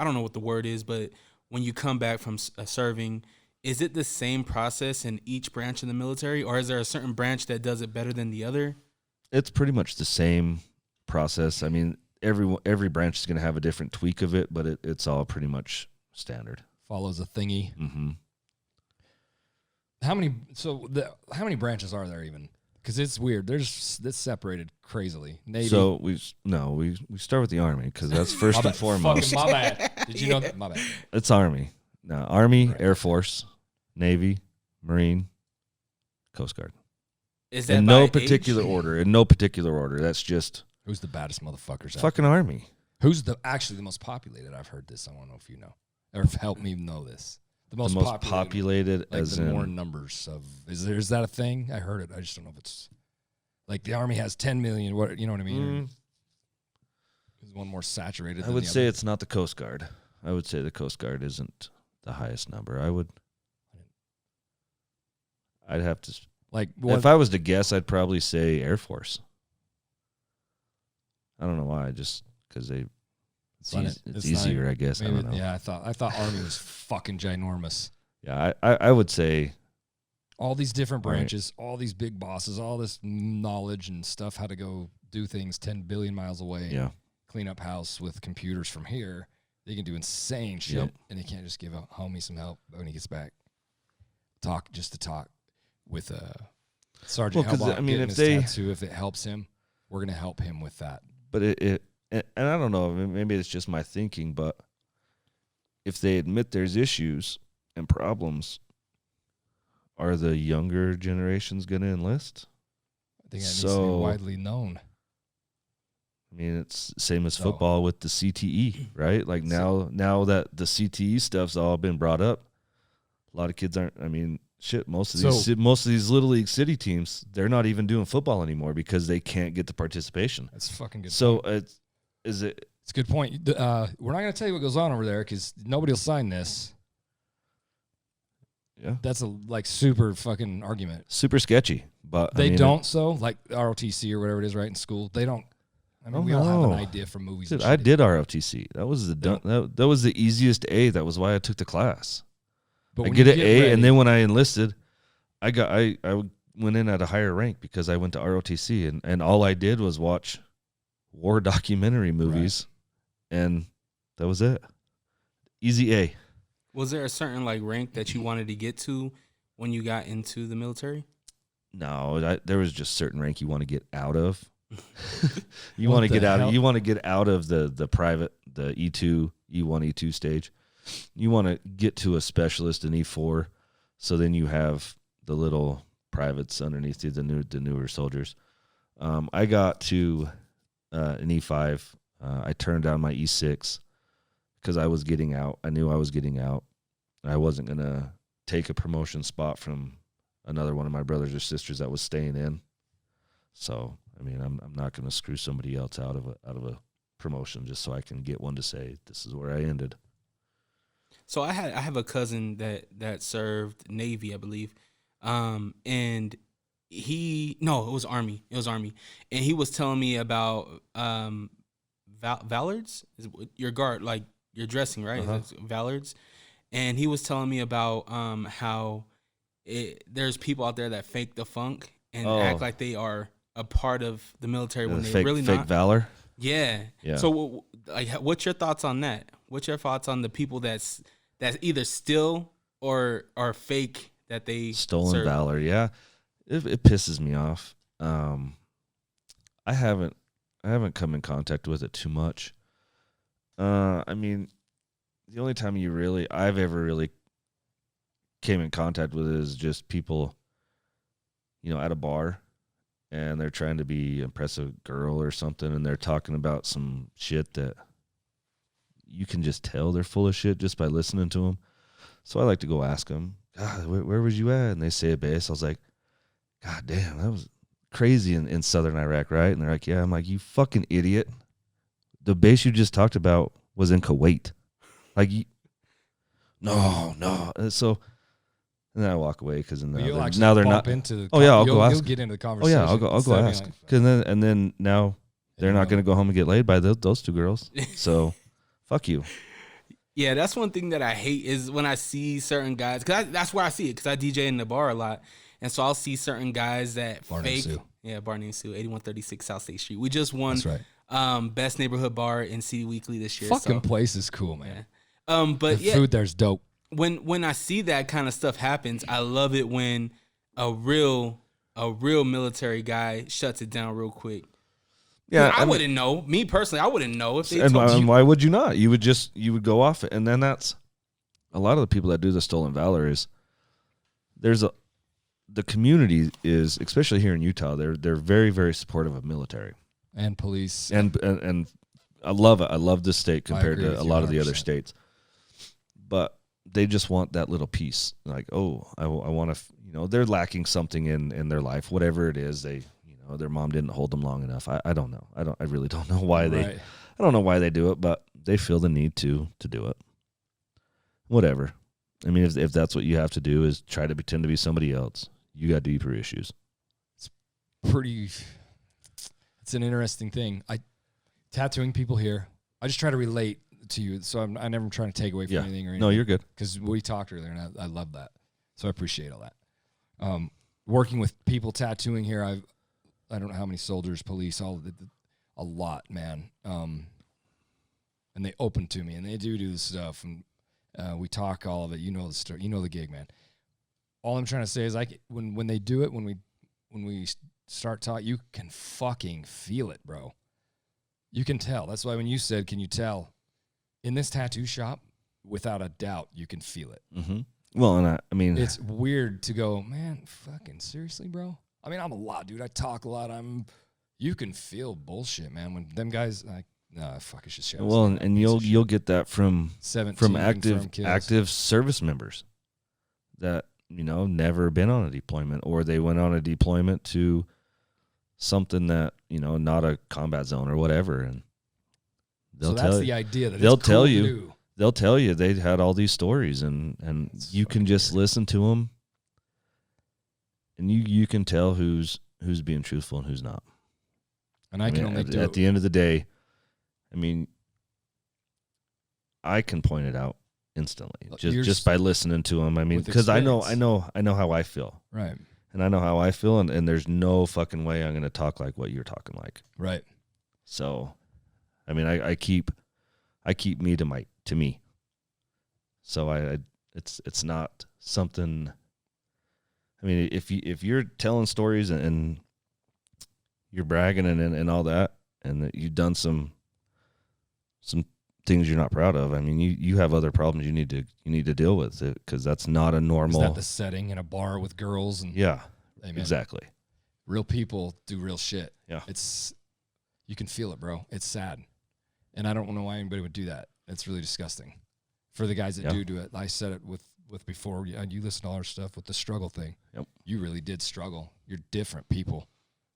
don't know what the word is, but when you come back from serving, is it the same process in each branch in the military, or is there a certain branch that does it better than the other? It's pretty much the same process. I mean, every branch is going to have a different tweak of it, but it's all pretty much standard. Follows a thingy. Mm-hmm. How many branches are there even? Because it's weird. It's separated crazily. Navy. So we start with the Army because that's first and foremost. My bad. Did you know that? My bad. It's Army. No, Army, Right. Air Force, Navy, Marine, Coast Guard. Is that In by no age? particular order. In no particular order. That's just Who's the baddest motherfuckers? fucking Army. Who's actually the most populated? I've heard this. I don't know if you know or help me know this. The most populated like as the in more numbers of is that a thing? I heard it. I just don't know if it's like the Army has 10 million. What you know what I mean? Is one more saturated? I than would the say other? it's not the Coast Guard. I would say the Coast Guard isn't the highest number. I'd have to. Like If I was to guess, I'd probably say Air Force. I don't know why. Just because it's easier, I guess. Maybe, I don't know. yeah, I thought Army was fucking ginormous. Yeah, I would say All these different Right. branches, all these big bosses, all this knowledge and stuff, how to go do things 10 billion miles away. yeah. Clean up house with computers from here. They can do insane shit, Yep. and they can't just give a homie some help when he gets back. Talk with Sergeant Well, 'cause, Helbach. I mean, getting if his they- tattoo, if it helps him, we're gonna help him with that. But and I don't know, maybe it's just my thinking, but if they admit there's issues and problems, are the younger generations going to enlist? I think that needs to be widely known. I mean, it's same as So- football with the CTE, right? Like now that the CTE stuff's all been brought up, a lot of kids aren't. I mean, shit. Most of these little league city teams, they're not even doing football anymore because they can't get the participation. That's fucking good. So point. it's a good point. We're not gonna tell you what goes on over there because nobody will sign this. Yeah. That's a like super fucking argument. Super sketchy. But They don't like ROTC or whatever it is, right, in school. They don't. I mean, we all have an idea from movies. Dude, and shit. I did ROTC. That was that was the easiest A. That was why I took the class. But I get an A, and then when I enlisted, I went in at a higher rank because I went to ROTC, and all I did was watch war documentary movies, and that was it. Easy A. Was there a certain like rank that you wanted to get to when you got into the military? No, there was just certain rank you want to get out of. You want to get out. You want to get out of the private, the E2, E1, E2 stage. You want to get to a specialist in E4, so then you have the little privates underneath you, the newer soldiers. I got to an E5. I turned down my E6 because I was getting out. I knew I was getting out. I wasn't gonna take a promotion spot from another one of my brothers or sisters that was staying in. So I mean, I'm not gonna screw somebody else out of a promotion just so I can get one to say this is where I ended. So I have a cousin that served Navy, I believe, and it was Army. It was Army, and he was telling me about valords. Is your guard, like your dressing, right? Uh-huh. Valords, and he was telling me about how there's people out there that fake the funk and act like they are a part of the military when they're really not. Fake valor. Yeah. So, like, what's your thoughts on that? What's your thoughts on the people that's either still or are fake that they stolen serve? valor? Yeah, it pisses me off. I haven't come in contact with it too much. I mean, the only time I've ever really came in contact with it is just people, at a bar, and they're trying to impress a girl or something, and they're talking about some shit that you can just tell they're full of shit just by listening to them. So I like to go ask them, God, where was you at? And they say a base. I was like, God damn, that was crazy in southern Iraq, right? And they're like, yeah. I'm like, you fucking idiot. The base you just talked about was in Kuwait. Like, no. So, and then I walk away because now they're not. I'll go ask. You'll get into the conversation. I'll go ask. And then now they're not going to go home and get laid by those two girls. So, fuck you. Yeah, that's one thing that I hate is when I see certain guys, because that's where I see it, because I DJ in the bar a lot. And so I'll see certain guys that fake. Yeah, Bar Named Sue, 8136 South State Street. We just won Best Neighborhood Bar in CD Weekly this year. Fucking place is cool, man. Yeah. But the food there's dope. When I see that kind of stuff happens, I love it when a real military guy shuts it down real quick. Yeah, I wouldn't know. Me personally, I wouldn't know if they told you. And why would you not? You would go off it, and then that's a lot of the people that do the stolen valor is the community is, especially here in Utah, they're very, very supportive of military and police, and I love it. I love this state compared to a lot of the other states, but they just want that little piece. Like, I want to, they're lacking something in their life, whatever it is. Their mom didn't hold them long enough. I don't know. I really don't know why I don't know why they do it, but they feel the need to do it. Whatever. I mean, if that's what you have to do is try to pretend to be somebody else, you got deeper issues. It's an interesting thing. Tattooing people here, I just try to relate to you, so I'm never trying to take away from anything or anything. No, you're good. Because we talked earlier, and I love that. So I appreciate all that. Working with people tattooing here, I don't know how many soldiers, police, a lot, man. And they open to me, and they do this stuff, and we talk all of it. You know the story, you know the gig, man. All I'm trying to say is, when they do it, when we start talking, you can fucking feel it, bro. You can tell. That's why when you said, "Can you tell?" In this tattoo shop, without a doubt, you can feel it. Mm-hmm. Well, and I mean, it's weird to go, man. Fucking seriously, bro. I mean, I'm a lot, dude. I talk a lot. You can feel bullshit, man. When them guys like, nah, fuck, it's just shit. Well, and you'll get that from active service members that never been on a deployment, or they went on a deployment to something that not a combat zone or whatever, and that's the idea that they'll it's cool tell you. to do. they'll tell you they had all these stories, and you can just listen to them, and you can tell who's being truthful and who's not. And I can only do at the end of the day, I mean, I can point it out instantly just by listening to them. I mean, because I know how I feel, right? And I know how I feel, and there's no fucking way I'm going to talk like what you're talking like, right? So, I mean, I keep me to me. So it's not something. I mean, if you're telling stories and you're bragging and all that, and that you've done some things you're not proud of, I mean, you have other problems you need to deal with, it because that's not a normal. Is that the setting in a bar with girls? And yeah, amen. Exactly. Real people do real shit. Yeah, you can feel it, bro. It's sad, and I don't know why anybody would do that. It's really disgusting for the guys that do it. I said it with before. You listen to all our stuff with the struggle thing. Yep. You really did struggle. You're different people.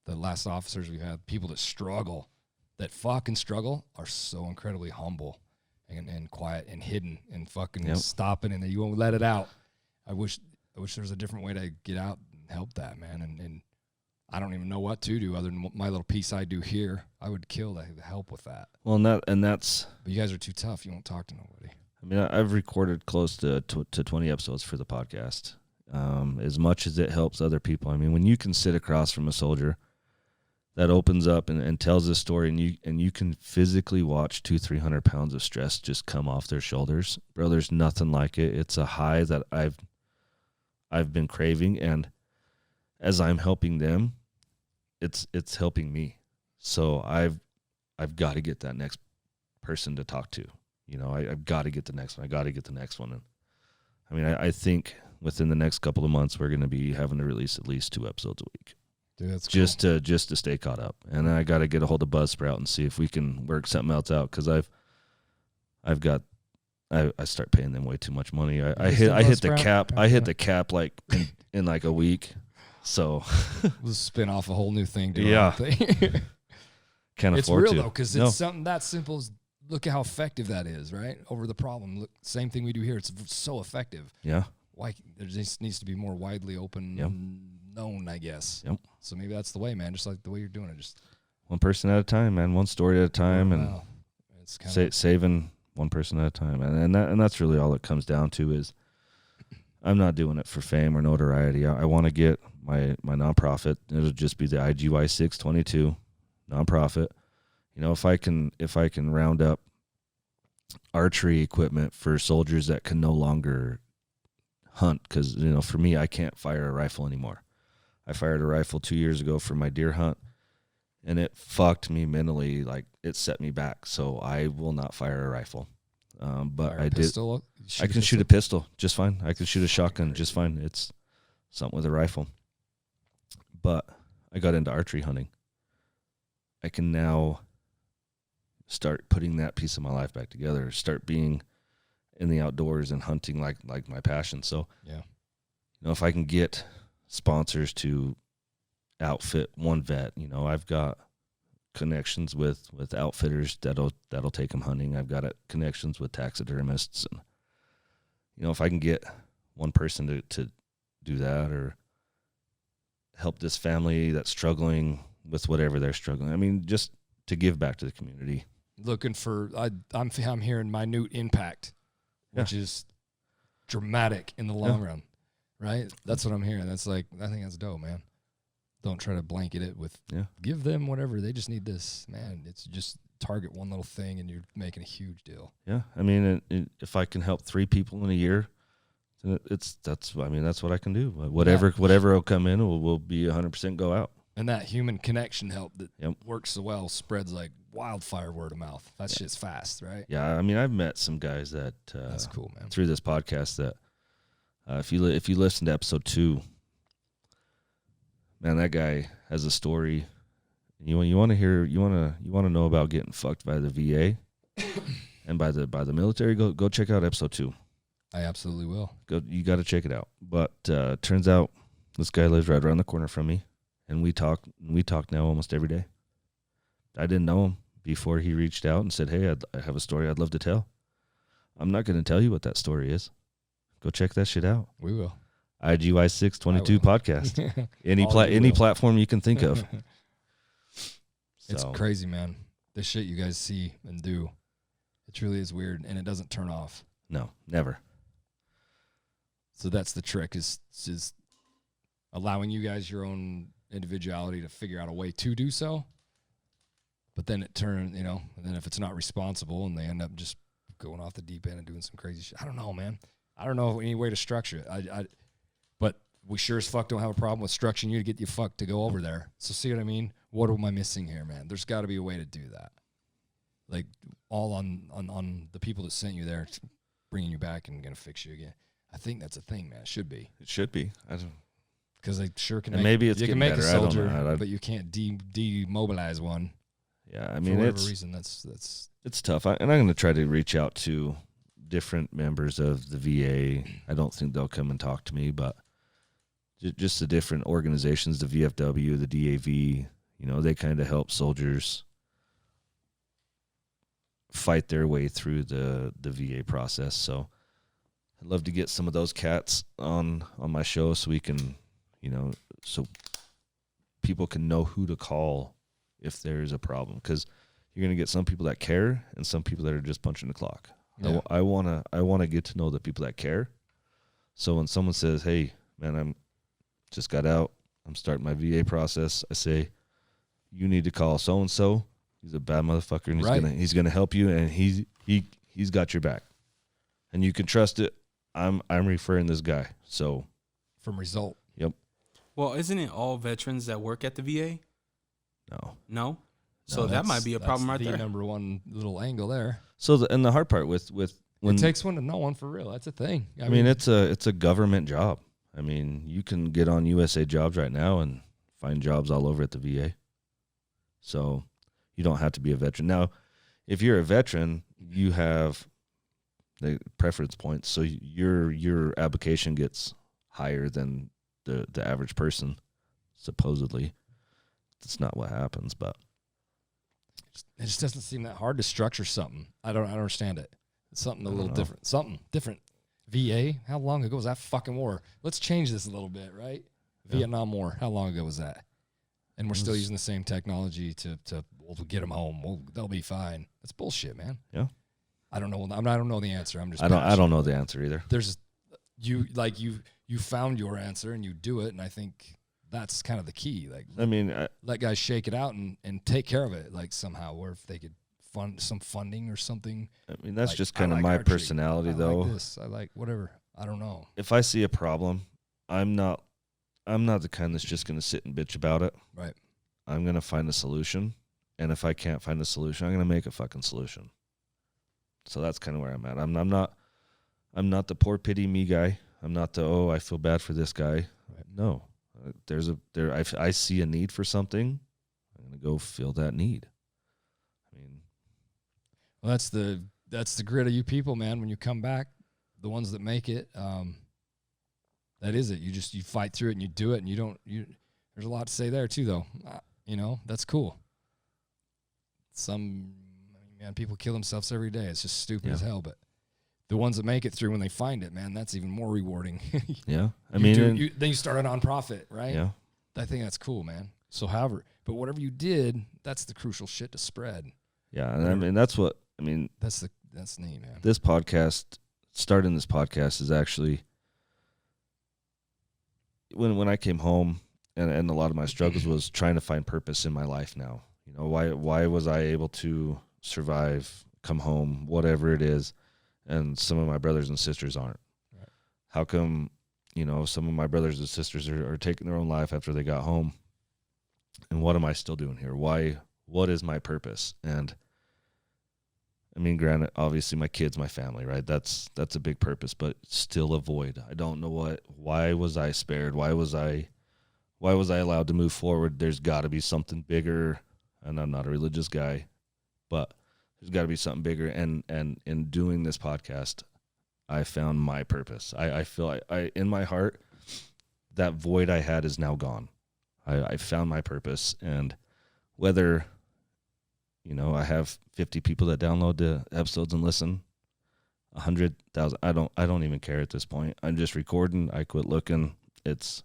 The last officers we've had, people that struggle, that fucking struggle, are so incredibly humble and quiet and hidden and fucking stopping, and you won't let it out. I wish there was a different way to get out and help that, man. And I don't even know what to do other than my little piece I do here. I would kill to help with that. Well, that's. But you guys are too tough. You won't talk to nobody. I mean, I've recorded close to 20 episodes for the podcast. As much as it helps other people. I mean, when you can sit across from a soldier that opens up and tells a story, and you can physically watch 200-300 pounds of stress just come off their shoulders, bro, there's nothing like it. It's a high that I've been craving, and as I'm helping them, it's helping me. So I've got to get that next person to talk to. You know, I've got to get the next one. I got to get the next one. And I mean, I think within the next couple of months, we're going to be having to release at least 2 episodes a week. Dude, that's just to stay caught up. And then I got to get a hold of Buzzsprout and see if we can work something else out, because I start paying them way too much money. I hit the cap. I hit the cap like in like a week. So we'll spin off a whole new thing. Yeah. Can't it's afford real to. though, because it's something that simple as look at how effective that is, right? Over the problem. Look, same thing we do here. It's so effective. Yeah. Why there just needs to be more widely open known, I guess. Yep. So maybe that's the way, man. Just like the way you're doing it, just one person at a time, man. One story at a time, and it's kind of saving one person at a time, and that's really all it comes down to. Is I'm not doing it for fame or notoriety. I want to get my nonprofit. It'll just be the IGY 622 nonprofit. You know, if I can round up archery equipment for soldiers that can no longer hunt, because, you know, for me, I can't fire a rifle anymore. I fired a rifle 2 years ago for my deer hunt, and it fucked me mentally. Like, it set me back. So I will not fire a rifle. But I did. I can shoot a pistol just fine. I can shoot a shotgun just fine. It's something with a rifle. But I got into archery hunting. I can now start putting that piece of my life back together. Start being in the outdoors and hunting like my passion. So, yeah, you know, if I can get sponsors to outfit one vet, you know, I've got connections with outfitters that'll take them hunting. I've got connections with taxidermists, and, you know, if I can get one person to do that, or help this family that's struggling with whatever they're struggling. I mean, just to give back to the community. Looking for, I'm hearing minute impact, which is dramatic in the long run, right? That's what I'm hearing. That's like, I think that's dope, man. Don't try to blanket it with, give them whatever. They just need this, man. It's just target one little thing and you're making a huge deal. Yeah. I mean, if I can help 3 people in a year, that's what I can do. Whatever will come in will be 100% go out. And that human connection help that works so well spreads like wildfire, word of mouth. That shit's fast, right? Yeah, I mean, I've met some guys that that's cool, man. Through this podcast that if you listen to episode 2, man, that guy has a story. You want to know about getting fucked by the VA and by the military? Go check out episode 2. I absolutely will. You got to check it out. But turns out this guy lives right around the corner from me. And we talk now almost every day. I didn't know him before he reached out and said, "Hey, I have a story I'd love to tell." I'm not going to tell you what that story is. Go check that shit out. We will. IGY622 podcast. Any platform you can think of. It's crazy, man. The shit you guys see and do. It truly is weird, and it doesn't turn off. No, never. So that's the trick, is allowing you guys your own individuality to figure out a way to do so. But then it turns, and then if it's not responsible and they end up just going off the deep end and doing some crazy shit. I don't know, man. I don't know any way to structure it. But we sure as fuck don't have a problem with structuring you to get you fucked to go over there. So see what I mean? What am I missing here, man? There's got to be a way to do that. Like all on the people that sent you there, bringing you back and gonna fix you again. I think that's a thing, man. It should be. It should be. Because they sure can. Maybe it's you getting can make better. a soldier, I don't know. but you can't demobilize one. Yeah, I mean, for whatever reason, that's tough. And I'm going to try to reach out to different members of the VA. I don't think they'll come and talk to me, but just the different organizations, the VFW, the DAV, they kind of help soldiers fight their way through the VA process. So I'd love to get some of those cats on my show so we can, so people can know who to call if there's a problem, because you're going to get some people that care and some people that are just punching the clock. Yeah. I want to get to know the people that care. So when someone says, "Hey, man, I'm just got out, I'm starting my VA process," I say, "You need to call so and so. He's a bad motherfucker, and he's gonna help you, and he's got your back, and you can trust it. I'm referring this guy." So from result. Yep. Well, isn't it all veterans that work at the VA? No. So that might be a problem right there. Number one little angle there. So the hard part with when it takes one to know one for real. That's a thing. I mean, it's a government job. I mean, you can get on USA Jobs right now and find jobs all over at the VA. So you don't have to be a veteran. Now, if you're a veteran, you have the preference points, so your application gets higher than the average person, supposedly. That's not what happens, but it just doesn't seem that hard to structure something. I don't understand it. It's something a little different. Something different. VA? How long ago was that fucking war? Let's change this a little bit, right? Yeah. Vietnam War. How long ago was that? And we're still using the same technology to we'll get them home. They'll be fine. That's bullshit, man. Yeah. I don't know. I don't know the answer. I'm just. I don't know the answer either. There's you found your answer and you do it, and I think that's kind of the key. Like, I mean, let guys shake it out and take care of it, like somehow, or if they could fund some funding or something. I mean, that's just kind of my personality, though. I like this. I like whatever. I don't know. If I see a problem, I'm not the kind that's just going to sit and bitch about it. Right. I'm going to find a solution, and if I can't find a solution, I'm going to make a fucking solution. So that's kind of where I'm at. I'm not the poor pity me guy. I'm not the I feel bad for this guy. Right. No. I see a need for something. I'm going to go fill that need. I mean, well, that's the grit of you people, man. When you come back, the ones that make it, that is it. You fight through it and you do it, and there's a lot to say there too, though. That's cool. People kill themselves every day. It's just stupid as hell, but the ones that make it through when they find it, man, that's even more rewarding. Yeah. Then you start a nonprofit, right? Yeah. I think that's cool, man. So but whatever you did, that's the crucial shit to spread. Yeah. And I mean, that's neat, man. Starting this podcast is actually when I came home and a lot of my struggles was trying to find purpose in my life now. Why was I able to survive, come home, whatever it is, and some of my brothers and sisters aren't? Right. How come, some of my brothers and sisters are taking their own life after they got home? And what am I still doing here? What is my purpose? And I mean, granted, obviously my kids, my family, right? That's a big purpose, but still a void. I don't know why was I spared? Why was I allowed to move forward? There's got to be something bigger. And I'm not a religious guy, but there's got to be something bigger. And in doing this podcast, I found my purpose. I feel in my heart, that void I had is now gone. I found my purpose. And whether, I have 50 people that download the episodes and listen, 100,000. I don't even care at this point. I'm just recording. I quit looking. It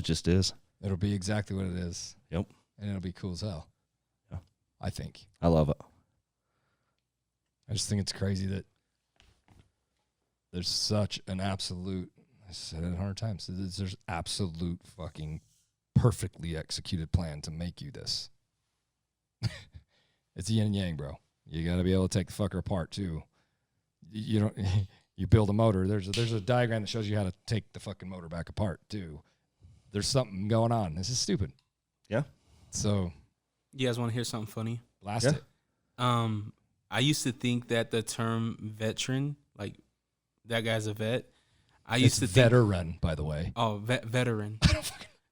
just is. It'll be exactly what it is. Yep. And it'll be cool as hell. Yeah. I think. I love it. I just think it's crazy that there's such an absolute, I said it 100 times, there's absolute fucking perfectly executed plan to make you this. It's yin and yang, bro. You got to be able to take the fucker apart too. You don't. You build a motor. There's a diagram that shows you how to take the fucking motor back apart too. There's something going on. This is stupid. Yeah. So, You guys want to hear something funny? blast Yeah. it. I used to think that the term veteran, like that guy's a vet. I used to think, veteran, by the way. oh, veteran.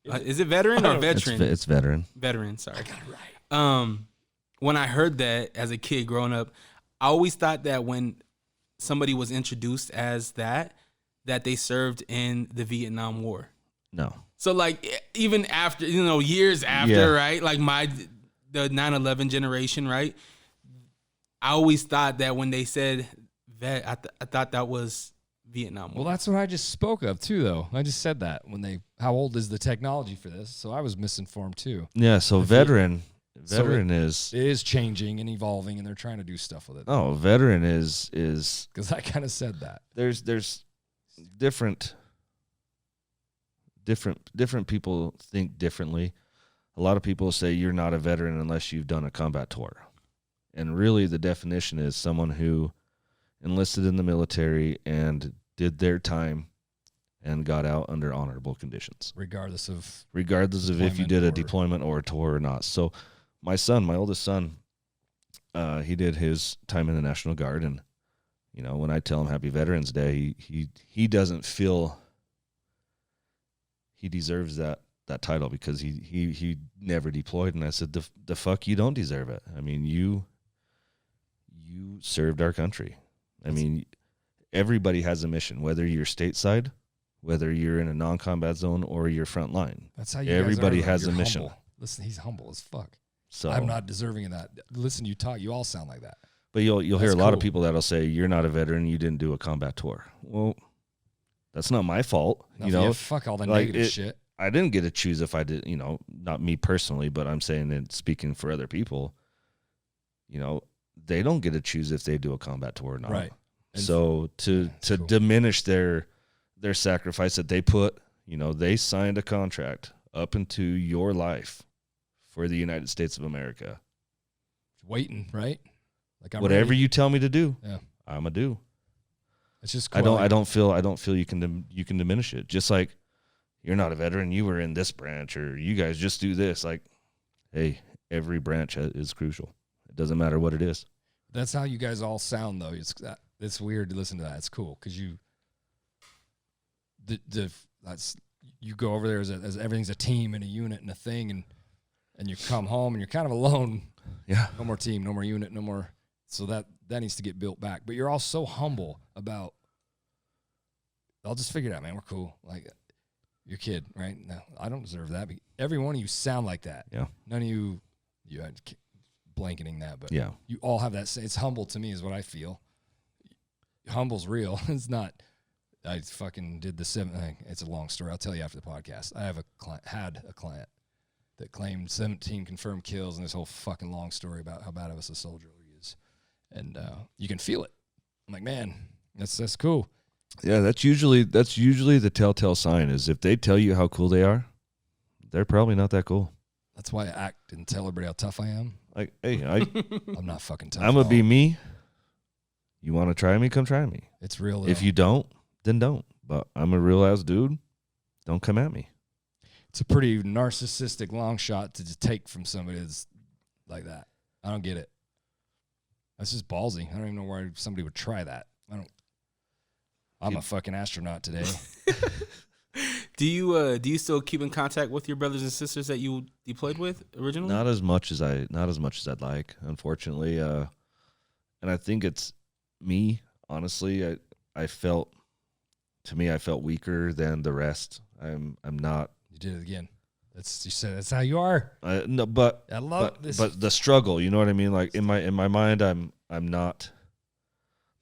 Is it veteran or veteran? It's veteran. Veteran, sorry. I got it right. When I heard that as a kid growing up, I always thought that when somebody was introduced as that they served in the Vietnam War. No. So like even after, years after, right? Like the 9/11 generation, right? I always thought that when they said vet, I thought that was Vietnam War. Well, that's what I just spoke of too, though. I just said that how old is the technology for this? So I was misinformed too. Yeah. So veteran is. It is changing and evolving, and they're trying to do stuff with it. Oh, veteran is Because I kind of said that. there's different people think differently. A lot of people say you're not a veteran unless you've done a combat tour. And really the definition is someone who enlisted in the military and did their time and got out under honorable conditions. Regardless of if you did a deployment or a tour or not. So my oldest son, he did his time in the National Guard, and when I tell him Happy Veterans Day, he doesn't feel he deserves that title because he never deployed. And I said, the fuck, you don't deserve it. I mean, you served our country. I mean, everybody has a mission, whether you're stateside, whether you're in a non-combat zone or you're front line. That's how everybody guys are, has you're a mission. Humble. Listen, he's humble as fuck. So I'm not deserving of that. Listen, you talk, you all sound like that. But you'll hear a lot cool. of people that'll say you're not a veteran, you didn't do a combat tour. Well, that's not my fault. Fuck all the like negative shit. I didn't get to choose if I did. Not me personally, but I'm saying and speaking for other people. They don't get to choose if they do a combat tour or not. Right. So to cool. diminish their sacrifice that they put, they signed a contract up into your life for the United States of America. Waiting, right? Like Whatever ready. you tell me to do, Yeah. I'm a do. It's just cool. I don't feel you can diminish it. Just like you're not a veteran, you were in this branch, or you guys just do this. Like, hey, every branch is crucial. It doesn't matter what it is. That's how you guys all sound, though. It's weird to listen to that. It's cool because you go over there as everything's a team and a unit and a thing, and you come home and you're kind of alone. Yeah. No more team, no more unit, no more. So that needs to get built back. But you're all so humble about, I'll just figure it out, man. We're cool. Like, your kid, right? No, I don't deserve that. But every one of you sound like that. Yeah. None of you had blanketing that, but Yeah. you all have that. It's humble to me is what I feel. Humble's real. It's not, I fucking did the 7 thing. It's a long story. I'll tell you after the podcast. I have had a client that claimed 17 confirmed kills and this whole fucking long story about how bad of a soldier he is. And you can feel it. I'm like, man, that's cool. Yeah, that's usually the telltale sign is if they tell you how cool they are, they're probably not that cool. That's why I act and tell everybody how tough I am. Like, hey, I'm not fucking tough. I'm gonna be me. You want to try me? Come try me. It's real. Though. If you don't, then don't. But I'm a real ass dude. Don't come at me. It's a pretty narcissistic long shot to just take from somebody that's like that. I don't get it. That's just ballsy. I don't even know why somebody would try that. I'm a fucking astronaut today. Do you still keep in contact with your brothers and sisters that you deployed with originally? Not as much as I'd like, unfortunately. And I think it's me. Honestly, I felt weaker than the rest. I'm not. You did it again. You said that's how you are. No, but I love this. But the struggle, you know what I mean? Like in my mind, I'm not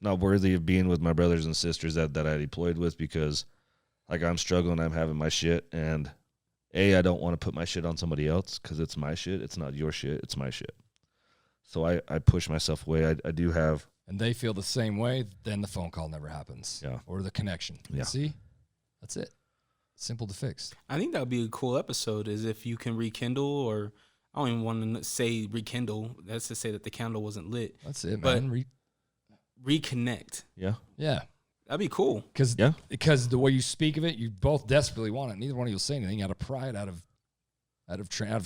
not worthy of being with my brothers and sisters that I deployed with, because like I'm struggling, I'm having my shit, and I don't want to put my shit on somebody else because it's my shit. It's not your shit. It's my shit. So I push myself away. I do have. And they feel the same way, then the phone call never happens. Yeah. Or the connection. Yeah. See? That's it. Simple to fix. I think that would be a cool episode, is if you can rekindle, or I don't even want to say rekindle. That's to say that the candle wasn't lit. That's it, But man. reconnect. Yeah. Yeah. That'd be cool. Because the way you speak of it, you both desperately want it. Neither one of you will say anything out of pride, out of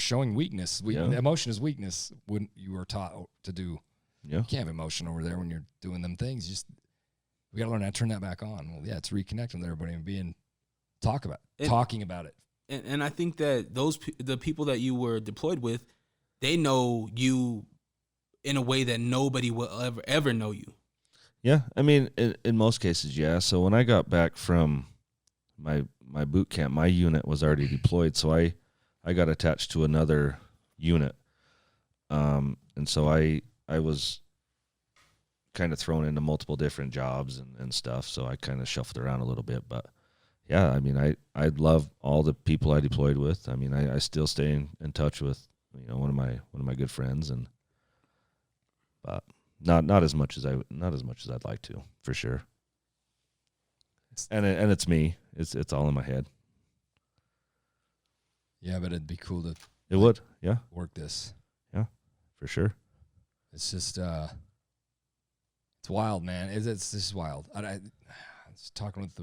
showing weakness. Emotion is weakness when you were taught to do. Yeah. You can't have emotion over there when you're doing them things. We got to learn how to turn that back on. Well, yeah, it's reconnecting with everybody and talking about it. And I think that the people that you were deployed with, they know you in a way that nobody will ever know you. Yeah. I mean, in most cases, yeah. So when I got back from my boot camp, my unit was already deployed. So I got attached to another unit. And so I was kind of thrown into multiple different jobs and stuff. So I kind of shuffled around a little bit, but yeah, I mean, I love all the people I deployed with. I mean, I still stay in touch with, one of my good friends, but not as much as I'd like to, for sure. And it's me. It's all in my head. Yeah, but it'd be cool to It would. Yeah. work this. Yeah. For sure. It's just it's wild, man. It's just wild. I was talking with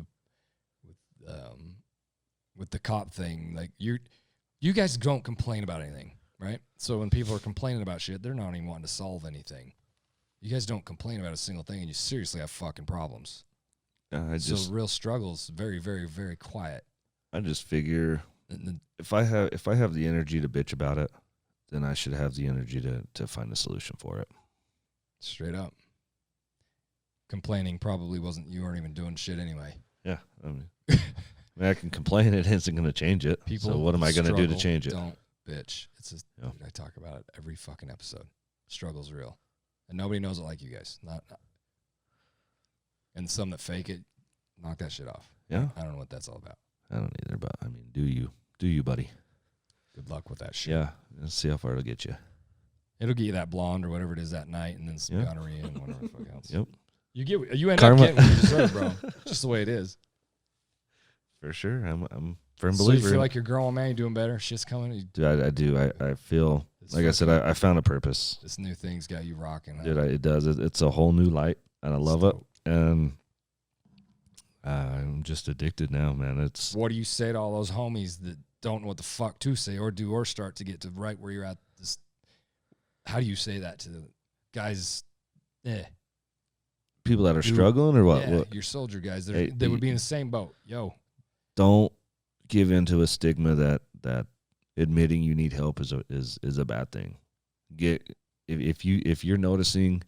the cop thing. Like you guys don't complain about anything, right? So when people are complaining about shit, they're not even wanting to solve anything. You guys don't complain about a single thing, and you seriously have fucking problems. So real struggles, very, very, very quiet. I just figure if I have the energy to bitch about it, then I should have the energy to find a solution for it. Straight up. Complaining probably wasn't, you weren't even doing shit anyway. Yeah. I mean, I can complain, it isn't going to change it. So what am I going to do to change it? Don't bitch. It's just, dude, I talk about it every fucking episode. Struggle's real. And nobody knows it like you guys. Not. And some that fake it, knock that shit off. Yeah. I don't know what that's all about. I don't either, but I mean, do you, buddy? Good luck with that shit. Yeah. Let's see how far it'll get you. It'll get you that blonde or whatever it is that night, and then some gonorrhea and whatever the fuck else. Yep. You end Karma. up getting what you deserve, bro. Just the way it is. For sure. I'm a firm So believer. you feel like you're growing, man. You're doing better. Shit's coming. Dude, I do. I feel, like I said, I found a purpose. This new thing's got you rocking. Huh? Dude, it does. It's a whole new light, and I love it. And I'm just addicted now, man. It's. What do you say to all those homies that don't know what the fuck to say or do or start to get to right where you're at? How do you say that to the guys? People that are struggling or what? Yeah, what? your soldier guys. Hey, They would be in the same boat. Yo. Don't give into a stigma that admitting you need help is a bad thing. If you're noticing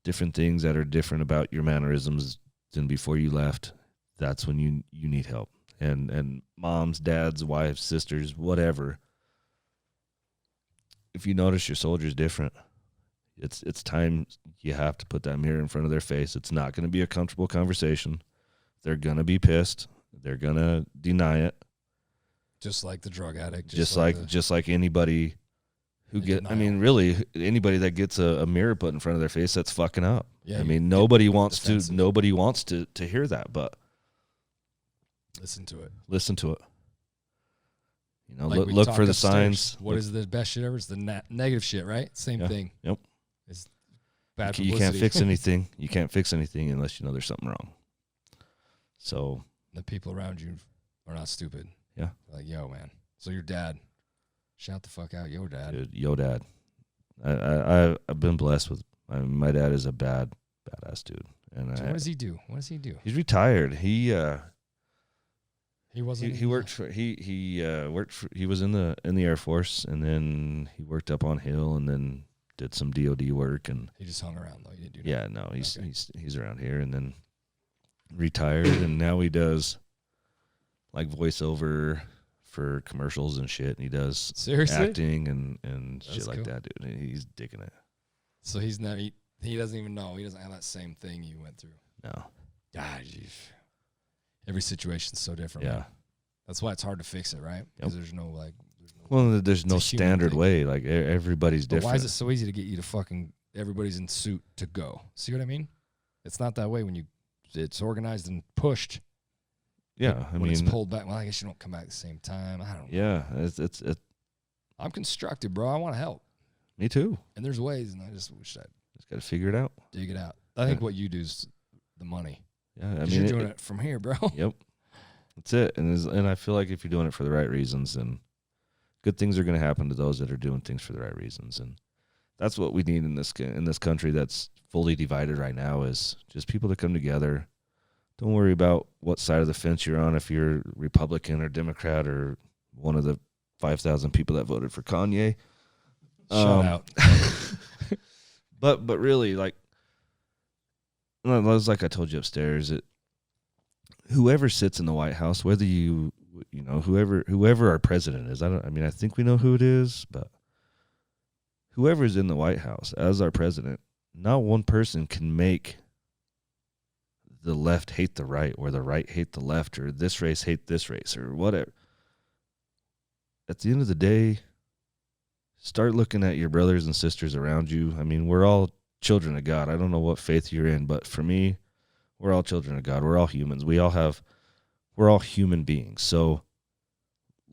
different things that are different about your mannerisms than before you left, that's when you need help. And moms, dads, wives, sisters, whatever. If you notice your soldier's different, it's time you have to put that mirror in front of their face. It's not going to be a comfortable conversation. They're going to be pissed. They're going to deny it. Just like the drug addict. Just like anybody who really anybody that gets a mirror put in front of their face, that's fucking up. Yeah, I mean, nobody wants to hear that, but listen to it. Like look for the signs. What is the best shit ever? It's the negative shit, right? Same thing. Yep. It's bad You can't fix anything. You can't fix anything unless you know there's something wrong. So the people around you are not stupid. Yeah. Like, yo, man. So your dad, shout the fuck out, yo, dad. Dude, yo, dad. I've been blessed with. My dad is a badass dude. And so what does he do? He's retired. He wasn't. He worked for. He was in the Air Force, and then he worked up on Hill, and then did some DoD work, and he just hung around though. You didn't do yeah, no, he's around here, and then retired, and now he does like voiceover for commercials and shit, and he does seriously acting and shit like cool. that, dude. He's digging it. So he's not. He doesn't even know. He doesn't have that same thing you went through. No. God, every situation's so different. Yeah. Man. That's why it's hard to fix it, right? Because there's no there's no standard way. Like everybody's different. But why is it so easy to get you to fucking everybody's in suit to go? See what I mean? It's not that way when it's organized and pushed. Yeah, when it's pulled back. Well, I guess you don't come back at the same time. I don't know. Yeah, it's I'm constructive, bro. I want to help. Me too. And there's ways, and I just wish I'd just got to figure it out. Dig it out. I think what you do is the money. Yeah, I mean, you're doing it from here, bro. Yep, that's it. And I feel like if you're doing it for the right reasons, then good things are going to happen to those that are doing things for the right reasons. And that's what we need in this country that's fully divided right now, is just people to come together. Don't worry about what side of the fence you're on, if you're Republican or Democrat or one of the 5,000 people that voted for Kanye. Shout out. But really, like I told you upstairs, whoever sits in the White House, whether whoever our president is, I think we know who it is, but whoever's in the White House as our president, not one person can make the left hate the right, or the right hate the left, or this race hate this race, or whatever. At the end of the day, start looking at your brothers and sisters around you. I mean, we're all children of God. I don't know what faith you're in, but for me, we're all children of God. We're all humans. We're all human beings. So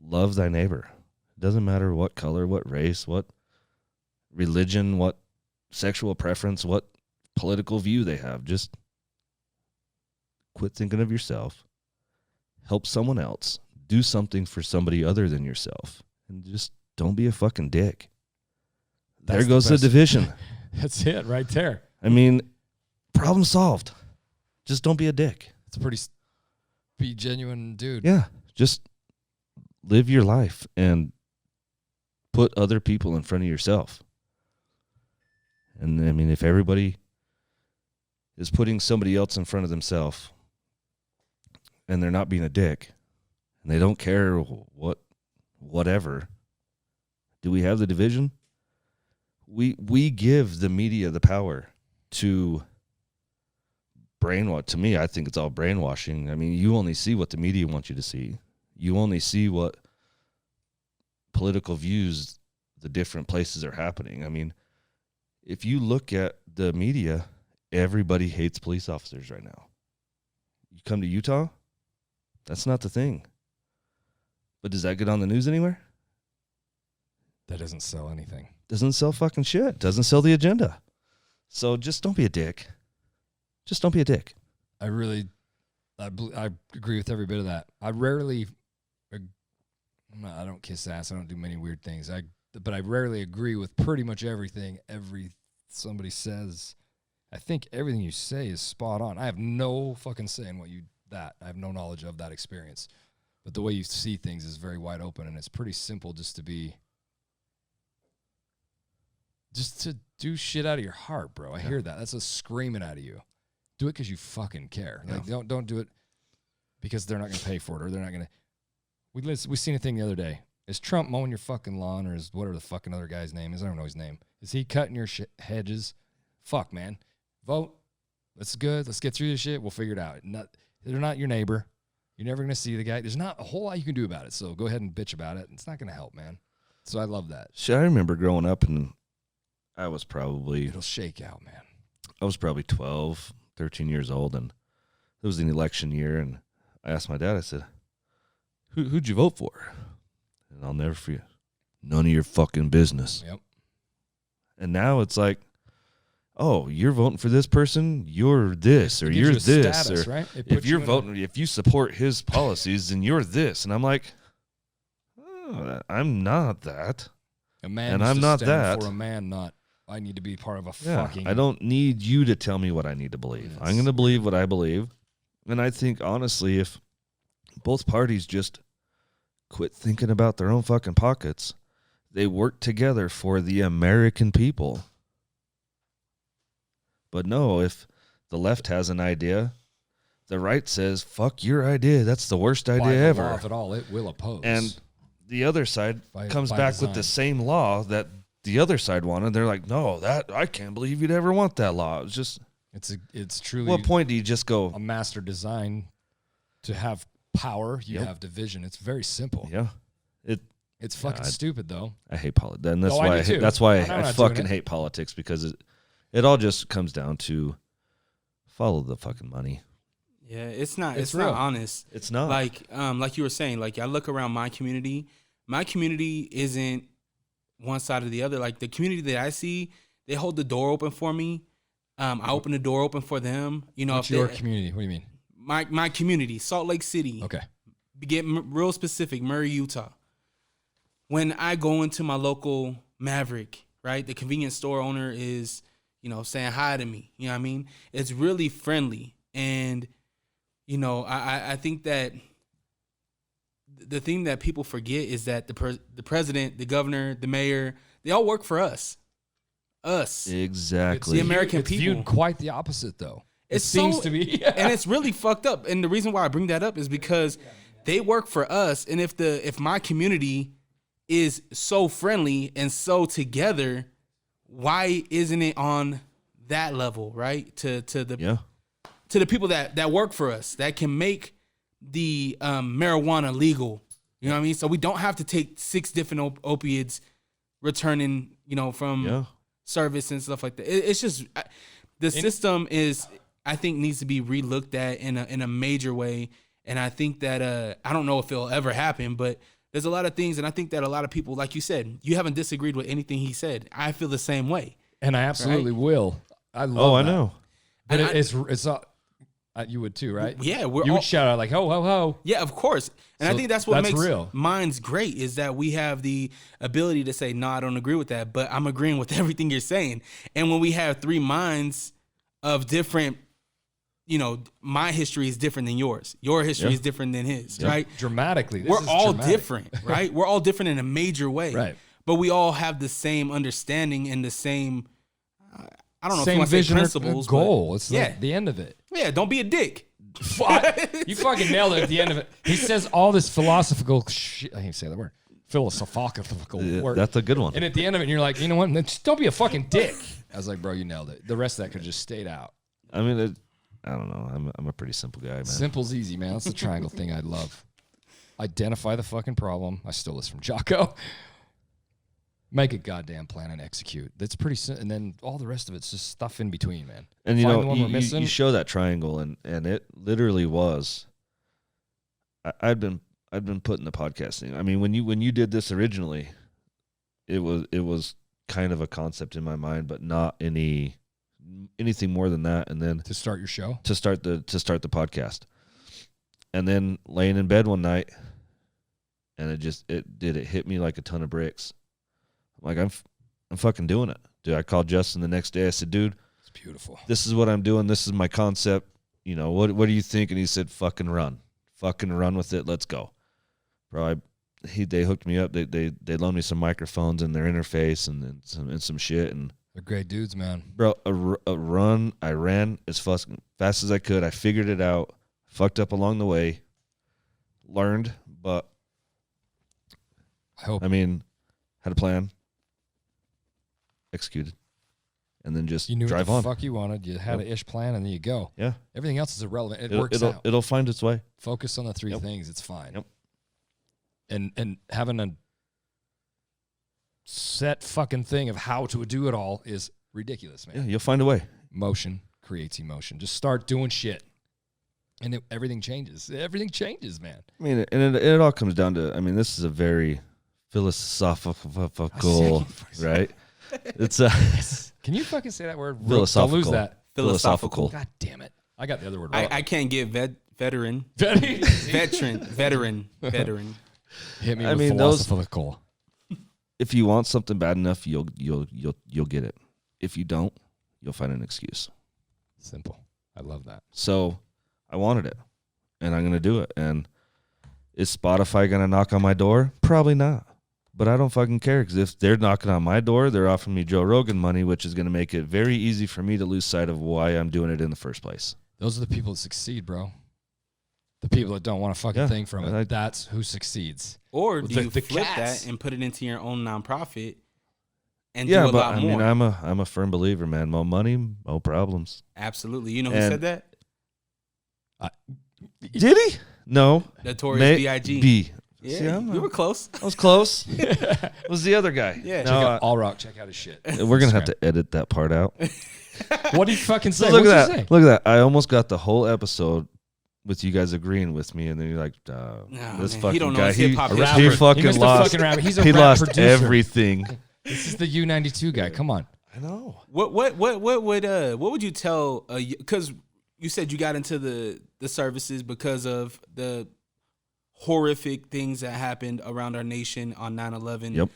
love thy neighbor. It doesn't matter what color, what race, what religion, what sexual preference, what political view they have. Just quit thinking of yourself. Help someone else. Do something for somebody other than yourself. And just don't be a fucking dick. There goes the division. That's it right there. I mean, problem solved. Just don't be a dick. It's be genuine, dude. Yeah. Just live your life and put other people in front of yourself. And I mean, if everybody is putting somebody else in front of themselves and they're not being a dick and they don't care whatever, do we have the division? We give the media the power to brainwash. To me, I think it's all brainwashing. I mean, you only see what the media wants you to see. You only see what political views the different places are happening. I mean, if you look at the media, everybody hates police officers right now. You come to Utah, that's not the thing. But does that get on the news anywhere? That doesn't sell anything. Doesn't sell fucking shit. Doesn't sell the agenda. So just don't be a dick. Just don't be a dick. I agree with every bit of that. I don't kiss ass. I don't do many weird things. But I rarely agree with pretty much everything somebody says. I think everything you say is spot on. I have no fucking say in I have no knowledge of that experience. But the way you see things is very wide open, and it's pretty simple just to do shit out of your heart, bro. I hear that. That's a screaming out of you. Do it because you fucking care. Yeah. Like, don't do it because they're not going to pay for it, or they're not going to. We seen a thing the other day. Is Trump mowing your fucking lawn, or is whatever the fucking other guy's name is? I don't know his name. Is he cutting your hedges? Fuck, man. Vote. That's good. Let's get through this shit. We'll figure it out. They're not your neighbor. You're never going to see the guy. There's not a whole lot you can do about it. So go ahead and bitch about it. It's not going to help, man. So I love that. Shit, I remember growing up, and I was probably... It'll shake out, man. I was probably 12, 13 years old, and it was an election year, and I asked my dad, I said, who'd you vote for? And I'll never forget, none of your fucking business. Yep. And now it's like, oh, you're voting for this person, you're this, or you're this, status, or right? if you're voting, if you support his policies, then you're this. And I'm like, oh, I'm not that. A man, and I'm not that. For a man, not I need to be part of a fucking. I don't need you to tell me what I need to believe. I'm going to believe what I believe. And I think, honestly, if both parties just quit thinking about their own fucking pockets, they work together for the American people. But no, if the left has an idea, the right says, fuck your idea. That's the worst idea the ever. Law of it all, it will oppose. And the other side comes back with the same law that the other side wanted. They're like, no, that I can't believe you'd ever want that law. It's just it's truly. What point do you just go a master design to have power? You Yep. have division. It's very simple. Yeah, It's fucking stupid though. I hate politics. And that's Oh, why I do too. that's why I'm I not doing fucking it. hate politics, because it all just comes down to follow the fucking money. Yeah, it's not real. honest. It's not. Like you were saying, like I look around my community isn't one side or the other. Like the community that I see, they hold the door open for me. I open the door open for them. You know, What's your community? What do you mean? My community, Salt Lake City. Okay. Get real specific, Murray, Utah. When I go into my local Maverick, right, the convenience store owner is, saying hi to me. You know what I mean? It's really friendly. And, I think that the thing that people forget is that the president, the governor, the mayor, they all work for us. Exactly. The American it's people. viewed quite the opposite though. It It's seems so- to be. And it's really fucked up. And the reason why I bring that up is because they work for us. And if my community is so friendly and so together, why isn't it on that level, right? To the people that work for us, that can make the marijuana legal. You know what I mean? So we don't have to take 6 different opiates returning, from service and stuff like that. It's just the system is, I think, needs to be relooked at in a major way. And I think that I don't know if it'll ever happen, but there's a lot of things, and I think that a lot of people, like you said, you haven't disagreed with anything he said. I feel the same way. And I absolutely will. I love Oh, I that. know. But And it's you would too, right? Yeah, you all, would shout out like ho ho ho. Yeah, of course. And I So think that's what that's makes real. minds great, is that we have the ability to say, no, I don't agree with that, but I'm agreeing with everything you're saying. And when we have 3 minds of different, my history is different than yours. Your history is different than his, right? Dramatically. We're all different, right? We're all different in a major way. Right. But we all have the same understanding and the same, I don't know if you Same want to say vision or principles. goal. It's yeah. like the end of it. Yeah, don't be a dick. You fucking nailed it at the end of it. He says all this philosophical shit. I can't say that word. Philosophical word. That's a good one. And at the end of it, you're like, you know what? Just don't be a fucking dick. I was like, bro, you nailed it. The rest of that could have just stayed out. I mean, I don't know. I'm a pretty simple guy, man. Simple's easy, man. That's the triangle thing I love. Identify the fucking problem. I stole this from Jocko. Make a goddamn plan and execute. That's pretty simple. And then all the rest of it's just stuff in between, man. And Find the one we're missing. you show that triangle, and it literally was. I'd been put in the podcasting. I mean, when you did this originally, it was kind of a concept in my mind, but not anything more than that. And then To start your show? to start the podcast, and then laying in bed one night, and it hit me like a ton of bricks. I'm like, I'm fucking doing it, dude. I called Justin the next day. I said, dude, It's beautiful. this is what I'm doing. This is my concept. What do you think? And he said, fucking run with it. Let's go, bro. They hooked me up. They loaned me some microphones and their interface and some shit. And They're great dudes, man. bro, a run. I ran as fast as I could. I figured it out. Fucked up along the way. Learned, but I hope. I mean, had a plan. Executed. And then just You knew drive what the on. fuck you wanted. You had an ish plan, and then you go. Yeah. Everything else is irrelevant. It works out. It'll find its way. Focus on the 3 Yep. things. It's fine. Yep. And having a set fucking thing of how to do it all is ridiculous, man. Yeah, you'll find a way. Motion creates emotion. Just start doing shit, and everything changes. Everything changes, man. I mean, and it all comes down to, I mean, this is a very philosophical, right? It's a Can you fucking say that word? Philosophical. Don't lose that. Philosophical. God damn it! I got the other word. Right. I can't get veteran. Hit me I with mean, those- philosophical. if you want something bad enough, you'll get it. If you don't, you'll find an excuse. Simple. I love that. So I wanted it, and I'm going to do it. And is Spotify going to knock on my door? Probably not. But I don't fucking care, because if they're knocking on my door, they're offering me Joe Rogan money, which is going to make it very easy for me to lose sight of why I'm doing it in the first place. Those are the people that succeed, bro. The people that don't want a fucking Yeah. thing from it. That's who succeeds. Or do The- you the flip cats. that and put it into your own nonprofit and do a lot more. I mean, I'm a firm believer, man. More money, more problems. Absolutely. You know who said that? Did he? No. Notorious B.I.G. B. Yeah, See, you were close. I was close. Was the other guy? Yeah. No, All Rock, check out his shit. we're gonna have to edit that part out. What did you fucking say? Look What'd at you that. say? Look at that. I almost got the whole episode with you guys agreeing with me, and then you're like, this man. fucking He don't know guy. his He hip-hop history. he He fucking missed a lost. fucking rapper. He's a He rap lost producer. everything. This is the U92 guy. Come on. I know. What would you tell? Because you said you got into the services because of the horrific things that happened around our nation on 9/11. Yep.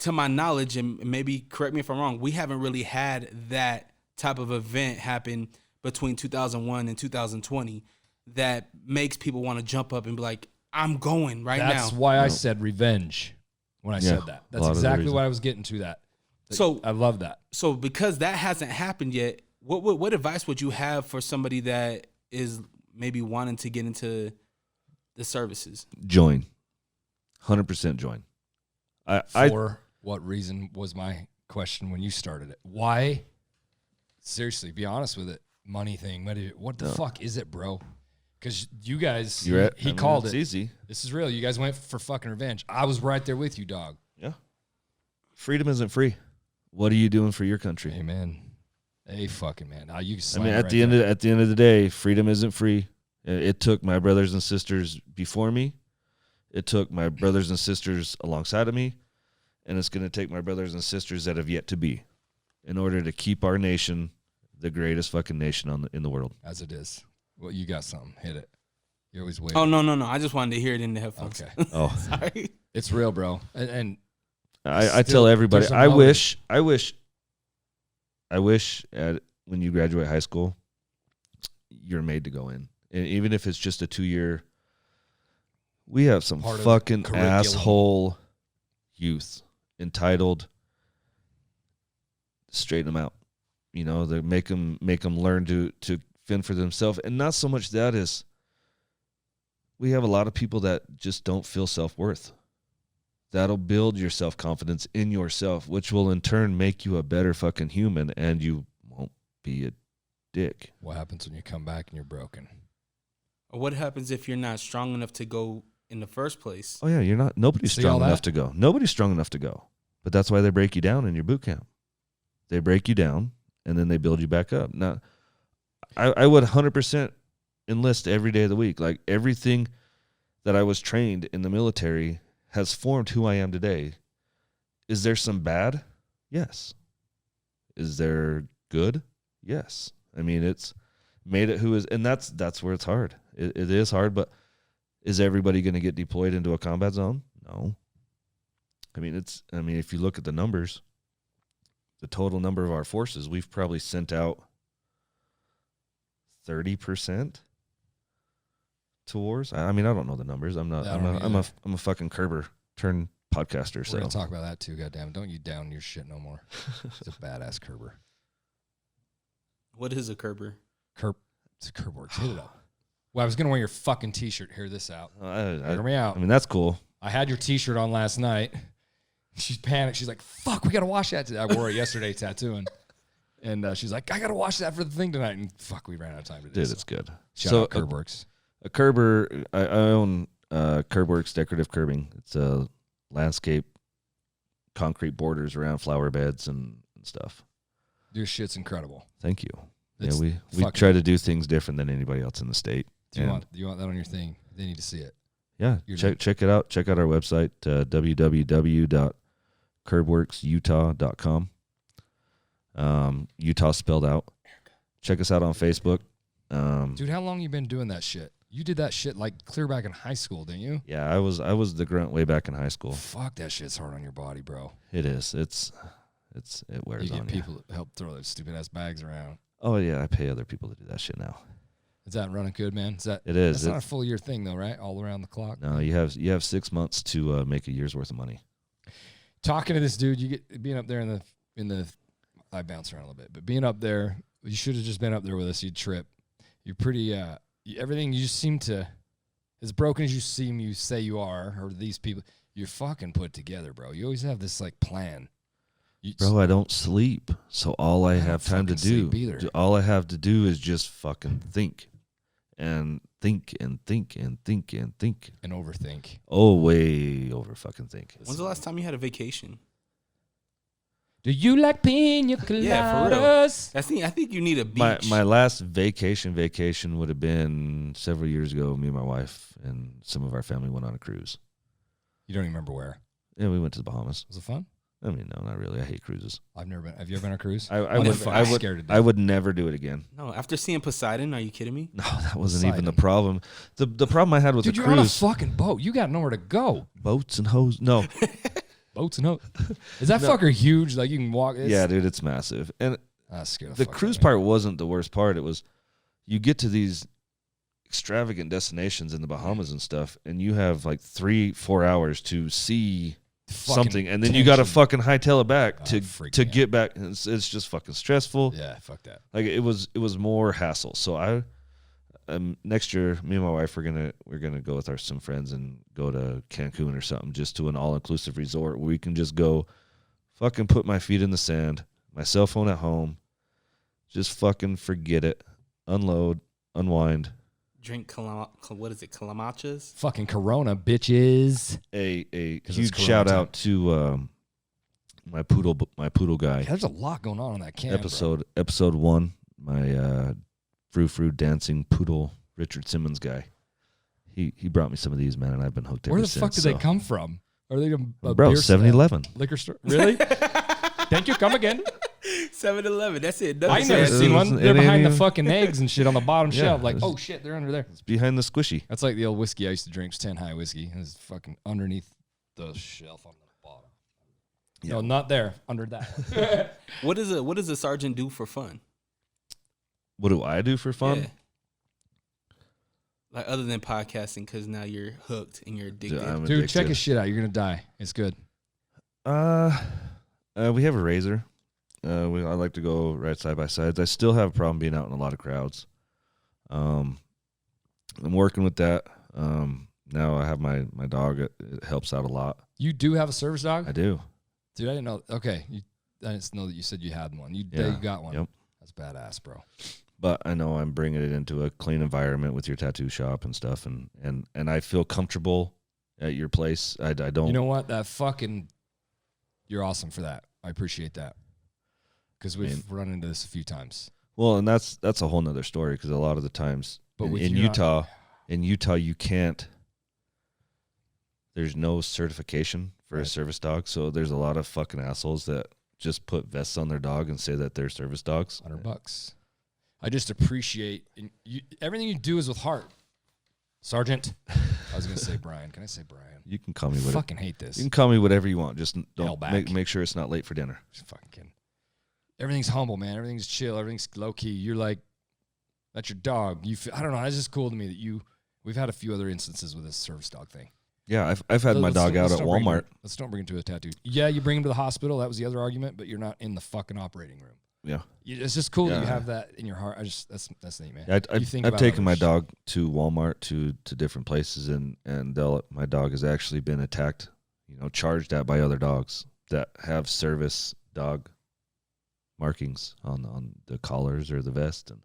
To my knowledge, and maybe correct me if I'm wrong, we haven't really had that type of event happen between 2001 and 2020 that makes people want to jump up and be like, I'm going right now. That's why I said revenge when I said that. That's exactly what I was getting to that. So I love that. So because that hasn't happened yet, what advice would you have for somebody that is maybe wanting to get into the services? Join. 100% join. For what reason was my question when you started it? Why? Seriously, be honest with it. Money thing. What the fuck is it, bro? Because you guys, he called it. It's easy. This is real. You guys went for fucking revenge. I was right there with you, dog. Yeah. Freedom isn't free. What are you doing for your country? Amen. Hey, fucking man. You at the end of the day, freedom isn't free. It took my brothers and sisters before me. It took my brothers and sisters alongside of me, and it's going to take my brothers and sisters that have yet to be, in order to keep our nation the greatest fucking nation in the world. As it is. Well, you got something. Hit it. You always wait. Oh, no. I just wanted to hear it in the headphones. Okay. Oh, sorry. It's real, bro. And I tell everybody, there's a I motive. wish when you graduate high school, you're made to go in. And even if it's just a 2-year, we have some Part of fucking curriculum. asshole youth entitled, straighten them out. You know, they make them learn to fend for themselves. And not so much that is, we have a lot of people that just don't feel self-worth. That'll build your self-confidence in yourself, which will in turn make you a better fucking human, and you won't be a dick. what happens when you come back and you're broken? Or what happens if you're not strong enough to go in the first place? Oh yeah, nobody's See strong all enough that? to go. Nobody's strong enough to go. But that's why they break you down in your boot camp. They break you down and then they build you back up. Now, I would 100% enlist every day of the week. Like, everything that I was trained in the military has formed who I am today. Is there some bad? Yes. Is there good? Yes. I mean, it's made it who is, and that's where it's hard. It is hard, but is everybody going to get deployed into a combat zone? No. I mean, if you look at the numbers, the total number of our forces, we've probably sent out 30% to wars. I mean, I don't know the numbers. I'm a fucking Kerber turned podcaster. So We're gonna talk about that too. Goddamn, don't you down your shit no more. It's a badass Kerber. What is a Kerber? It's a Kerber works. Hit it up. Well, I was gonna wear your fucking T-shirt. Hear this out. Hear me out. I mean, that's cool. I had your T-shirt on last night. She's panicked. She's like, "Fuck, we gotta wash that today." I wore it yesterday tattooing, and she's like, "I gotta wash that for the thing tonight." And fuck, we ran out of time today. Dude, it's good. Shout So out Kerbworks. a Kerber, I own Kerbworks Decorative Curbing. It's a landscape concrete borders around flower beds and stuff. Your shit's incredible. Thank you. It's we fucking- try to do things different than anybody else in the state. Do you And want that on your thing? They need to see it. yeah, You're check it out. Check out our website, www.curbworksutah.com. Utah spelled out. Check us out on Facebook. Dude, how long you been doing that shit? You did that shit like clear back in high school, didn't you? Yeah, I was the grunt way back in high school. Fuck, that shit's hard on your body, bro. It is. It wears You get on people to help throw those stupid ass bags around. Oh yeah, I pay other people to do that shit now. Is that running good, man? It is. That's not a full year thing though, right? All around the clock. No, you have 6 months to make a year's worth of money. Talking to this dude, you get being up there in the. I bounce around a little bit, but being up there, you should have just been up there with us. You'd trip. You're pretty. Everything you just seem to, as broken as you say you are, or these people, you're fucking put together, bro. You always have this like plan. Bro, I don't sleep. So all I have time to do, all I have to do is just fucking think. And think and think and think and think. And overthink. Oh, way over fucking think. When's the last time you had a vacation? Do you like pina coladas? Yeah, for real. I think you need a beach. My last vacation would have been several years ago. Me and my wife and some of our family went on a cruise. You don't even remember where? Yeah, we went to the Bahamas. Was it fun? I mean, no, not really. I hate cruises. I've never been. Have you ever been on a cruise? I would never do it again. No, after seeing Poseidon, are you kidding me? No, that wasn't even the problem. The problem I had with the cruise. You're on a fucking boat. You got nowhere to go. Boats and hose. No. Boats and hose. Is that fucker huge? Like you can walk? Yeah, dude, it's massive. And the cruise part wasn't the worst part. It was you get to these extravagant destinations in the Bahamas and stuff, and you have like 3-4 hours to see something, and then you got to fucking hightail it back to get back. It's just fucking stressful. Yeah, fuck that. Like it was more hassle. So next year, me and my wife we're gonna go with some friends and go to Cancun or something, just to an all-inclusive resort where we can just go, fucking put my feet in the sand, my cell phone at home, just fucking forget it, unload, unwind. Drink what is it, calamachas? Fucking Corona, bitches. A huge shout out to my poodle guy. Yeah, there's a lot going on that camp. Episode 1, my frou dancing poodle Richard Simmons guy. He brought me some of these, man, and I've been hooked ever since. Where the fuck did they come from? Are they a bro? beer 7-Eleven liquor store? Really? Thank you. Come again. 7-Eleven. That's it. I never seen one. They're behind the fucking eggs and shit on the bottom shelf. Like, oh shit, they're under there. It's behind the squishy. That's like the old whiskey I used to drink, 10 High whiskey. It's fucking underneath the shelf on the bottom. Yeah. No, not there. Under that. What does a sergeant do for fun? What do I do for fun? Yeah. Like other than podcasting, because now you're hooked and you're addicted. Dude, check his shit out. You're gonna die. It's good. We have a razor. I like to go right side by sides. I still have a problem being out in a lot of crowds. I'm working with that. Now I have my dog. It helps out a lot. You do have a service dog? I do. Dude, I didn't know. Okay. I didn't know that you said you had one. You got one. Yep. That's badass, bro. But I know I'm bringing it into a clean environment with your tattoo shop and stuff. And I feel comfortable at your place. I don't. You know what? You're awesome for that. I appreciate that. Because we've run into this a few times. Well, and that's a whole nother story, because a lot of the times in Utah, you can't, there's no certification for a service dog. So there's a lot of fucking assholes that just put vests on their dog and say that they're service dogs. $100. I just appreciate everything you do is with heart. Sergeant. I was going to say Brian. Can I say Brian? You can call me whatever. I fucking hate this. You can call me whatever you want. Just don't Helbach. make sure it's not late for dinner. Just fucking kidding. Everything's humble, man. Everything's chill. Everything's low key. You're like, that's your dog. I don't know. It's just cool to me that we've had a few other instances with this service dog thing. Yeah, I've had my dog out at Walmart. Let's don't bring him to a tattoo. Yeah, you bring him to the hospital. That was the other argument, but you're not in the fucking operating room. Yeah. It's just cool that you have that in your heart. That's neat, man. I've taken my dog to Walmart to different places, and my dog has actually been attacked, charged at by other dogs that have service dog markings on the collars or the vest, and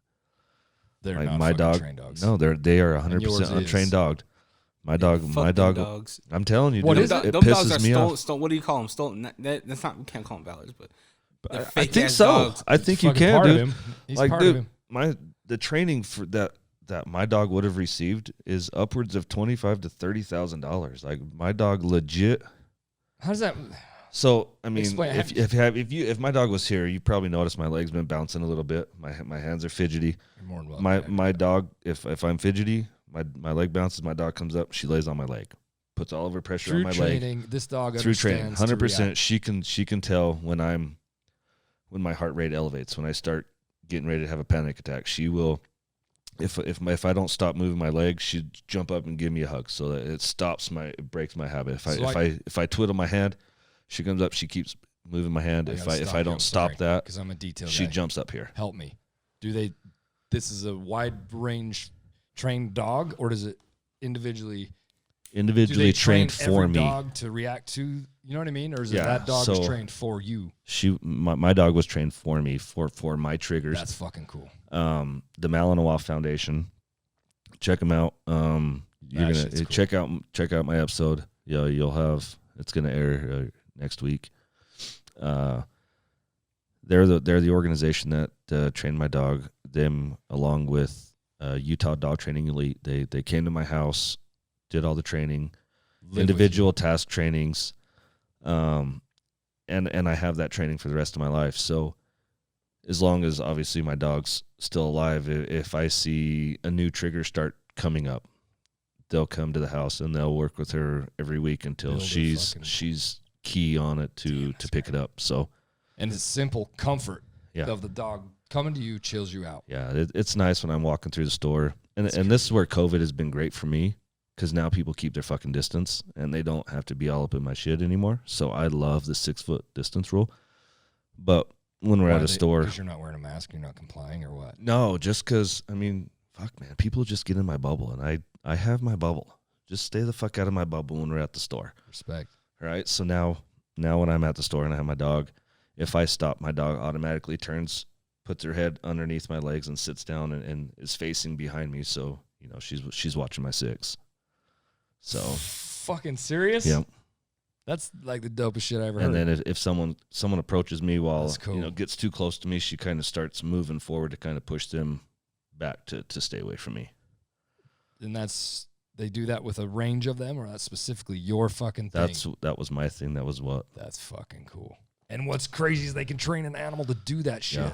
they're not my dog trained dogs. No, they are 100% untrained dog. My dog. Dogs. I'm telling you, what dude, is it? It pisses me off. What do you call them? Stolen. That's not. We can't call them valors, but I think so. Dogs. I think you can, dude. He's part of him. The training for that my dog would have received is upwards of $25,000 to $30,000. Like my dog, legit. How does that? So I mean, if my dog was here, you probably notice my legs been bouncing a little bit. My hands are fidgety. My dog, if I'm fidgety, my leg bounces. My dog comes up, she lays on my leg, puts all of her pressure on my leg. This dog through training, 100%. She can tell when my heart rate elevates, when I start getting ready to have a panic attack. She will. If I don't stop moving my legs, she'd jump up and give me a hug, so that it breaks my habit. If I twiddle my hand, she comes up, she keeps moving my hand. If I don't stop that, because I'm a detail she guy. jumps up here. Help me. This is a wide range trained dog, or does it individually individually Do they train trained for every me. dog to react to, you know what I mean? Or is it that dog was trained for you? My dog was trained for me for my triggers. That's fucking cool. The Malinois Foundation. Check them out. You're gonna cool. check out my episode. Yeah, you'll have it's gonna air next week. They're the organization that trained my dog. Them along with Utah Dog Training Elite. They came to my house, did all the training, individual task trainings, and I have that training for the rest of my life. So as long as obviously my dog's still alive, if I see a new trigger start coming up, they'll come to the house and they'll work with her every week until she's key on it to pick it up. So. And it's simple comfort of the dog coming to you chills you out. Yeah, it's nice when I'm walking through the store. And this is where COVID has been great for me because now people keep their fucking distance and they don't have to be all up in my shit anymore. So I love the 6 foot distance rule. But when we're at a store. Because you're not wearing a mask, you're not complying or what? No, just because, I mean, fuck, man. People just get in my bubble and I have my bubble. Just stay the fuck out of my bubble when we're at the store. Respect. All right. So now when I'm at the store and I have my dog, if I stop, my dog automatically turns, puts her head underneath my legs and sits down and is facing behind me. So, you know, she's watching my 6. So fucking serious? Yeah. That's like the dopest shit I ever heard. And then if someone approaches me while, cool. you know, gets too close to me, she kind of starts moving forward to kind of push them back to stay away from me. And they do that with a range of them, or that's specifically your fucking thing? That was my thing. That was what. That's fucking cool. And what's crazy is they can train an animal to do that shit. Yeah.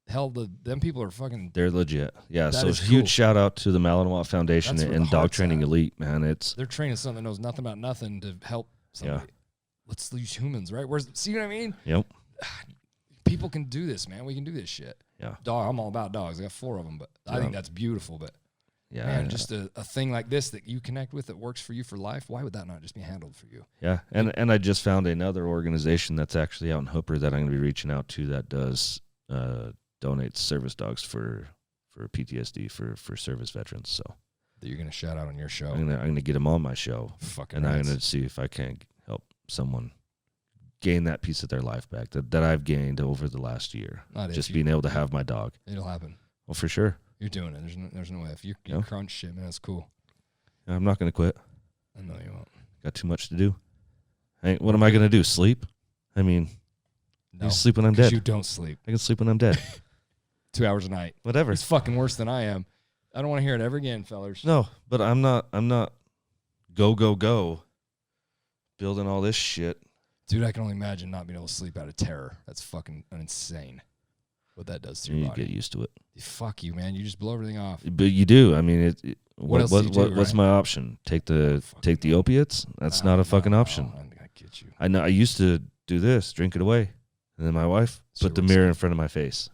Hell, them people are fucking. They're legit. Yeah. That so is huge cool. Shout out to the Malinois Foundation and Dog Training Elite, man. They're training something that knows nothing about nothing to help somebody. Yeah. Let's use humans, right? See what I mean? Yep. People can do this, man. We can do this shit. Yeah. Dog. I'm all about dogs. I got 4 of them, but I think that's beautiful. But yeah, man, just a thing like this that you connect with that works for you for life. Why would that not just be handled for you? Yeah, and I just found another organization that's actually out in Hooper that I'm going to be reaching out to that does donates service dogs for PTSD for service veterans. So that you're going to shout out on your show. I'm going to get them on my show, fucking I'm going to see if I can help someone gain that piece of their life back that I've gained over the last year. Just being able to have my dog. It'll happen. Well, for sure. You're doing it. There's no way. If you crunch shit, man, that's cool. I'm not going to quit. I know you won't. Got too much to do. Hey, what am I going to do? Sleep? I mean, no, you sleep when I'm dead. You don't sleep. I can sleep when I'm dead. 2 hours a night. Whatever. It's fucking worse than I am. I don't want to hear it ever again, fellers. No, but I'm not go building all this shit. Dude, I can only imagine not being able to sleep out of terror. That's fucking insane. What that does to your body. You get used to it. Fuck you, man. You just blow everything off. But you do. I mean, what else do you do, what's my option? Take the opiates? That's not a fucking option. I get you. I know. I used to do this, drink it away, and then my wife put the mirror in front of my face.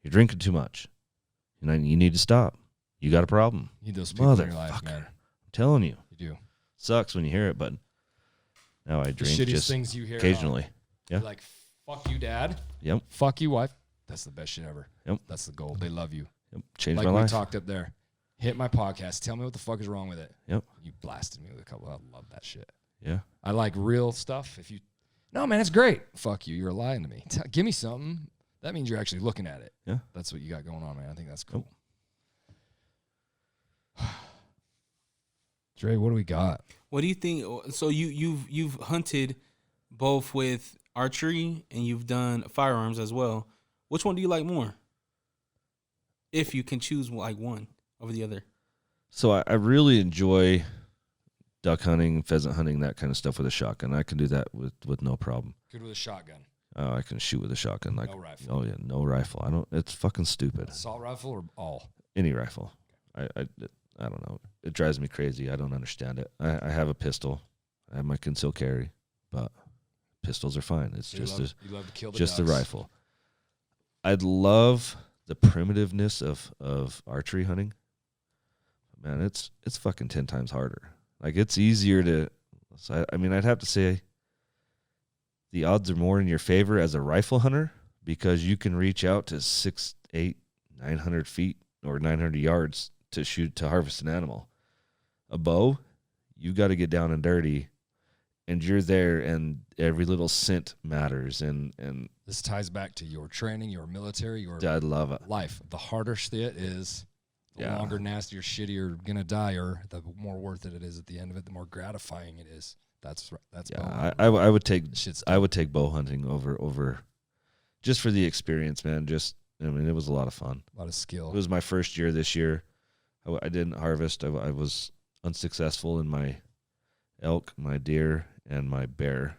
You're drinking too much. You need to stop. You got a problem. You need those people in your life, man. I'm telling you. You do. Sucks when you hear it, but now I drink just things you hear occasionally. Yeah. Like, fuck you, Dad. Yep. Fuck you, wife. That's the best shit ever. Yep. That's the goal. They love you. Yep. Changed like my life. Like we talked up there. Hit my podcast. Tell me what the fuck is wrong with it. Yep. You blasted me with a couple. I love that shit. Yeah. I like real stuff. No, man, it's great. Fuck you. You're lying to me. Give me something. That means you're actually looking at it. Yeah. That's what you got going on, man. I think that's cool. Dre, what do we got? What do you think? So you've hunted both with archery and you've done firearms as well. Which one do you like more? If you can choose like one over the other. So I really enjoy duck hunting, pheasant hunting, that kind of stuff with a shotgun. I can do that with no problem. Good with a shotgun. I can shoot with a shotgun. Like, no rifle. Oh yeah, no rifle. It's fucking stupid. Assault rifle or all? Any rifle. I don't know. It drives me crazy. I don't understand it. I have a pistol. I have my concealed carry, but pistols are fine. It's you love to kill the just a ducks. rifle. I'd love the primitiveness of archery hunting. Man, it's fucking 10 times harder. Like, it's easier to. So I mean, I'd have to say the odds are more in your favor as a rifle hunter because you can reach out to 6, 8, 900 feet or 900 yards to harvest an animal. A bow, you got to get down and dirty, and you're there, and every little cent matters. And this ties back to your training, your military, your I love it. life. The harder shit is, the longer, nastier, shit you're gonna die, or the more worth it is at the end of it. The more gratifying it is. That's yeah. I would take bow hunting over just for the experience, man. I mean, it was a lot of fun. A lot of skill. It was my first year this year. I didn't harvest. I was unsuccessful in my elk, my deer, and my bear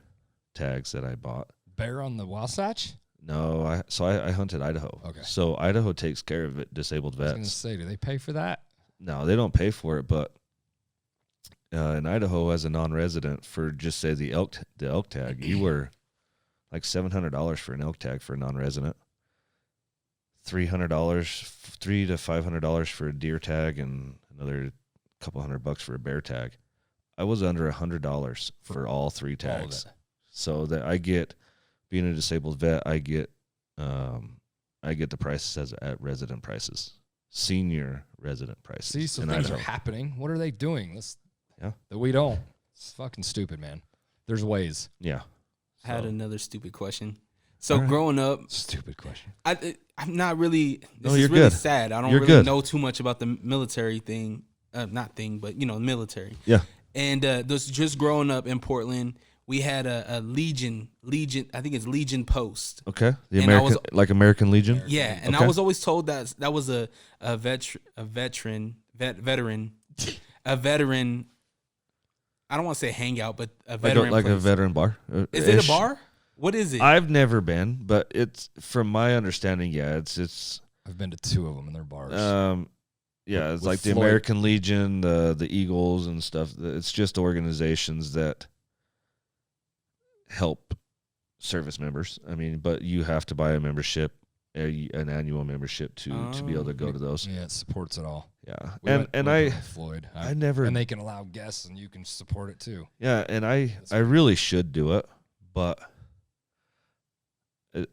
tags that I bought. Bear on the Wasatch? No, I hunted Idaho. Okay. So Idaho takes care of it, disabled vets. I was going to say, do they pay for that? No, they don't pay for it, but in Idaho, as a non-resident, for just say the elk tag, you were like $700 for an elk tag for a non-resident. $300, $300 to $500 for a deer tag, and another couple $100 for a bear tag. I was under $100 for all 3 tags. So that I get, being a disabled vet, I get the prices at resident prices, senior resident prices. See, so things are happening. What are they doing? That we don't. It's fucking stupid, man. There's ways. Yeah. I had another stupid question. So growing up, stupid question. I'm not really. This no, is you're really good. sad. I don't you're really good. know too much about the military thing. Not thing, but military. Yeah. And this just growing up in Portland, we had a Legion. I think it's Legion Post. Okay. The And American, like American Legion. Yeah, and okay. I was always told that was a veteran. I don't want to say hangout, but a veteran. Like a place. veteran bar. Is it a bar? What is it? I've never been, but it's from my understanding. Yeah, it's. I've been to 2 of them, and they're bars. Yeah, it's with like the Floyd. American Legion, the Eagles, and stuff. It's just organizations that help service members. I mean, but you have to buy a membership, an annual membership to be able to go to those. Yeah, it supports it all. Yeah, We went with Floyd. I never, and they can allow guests, and you can support it too. Yeah, and I really should do it, but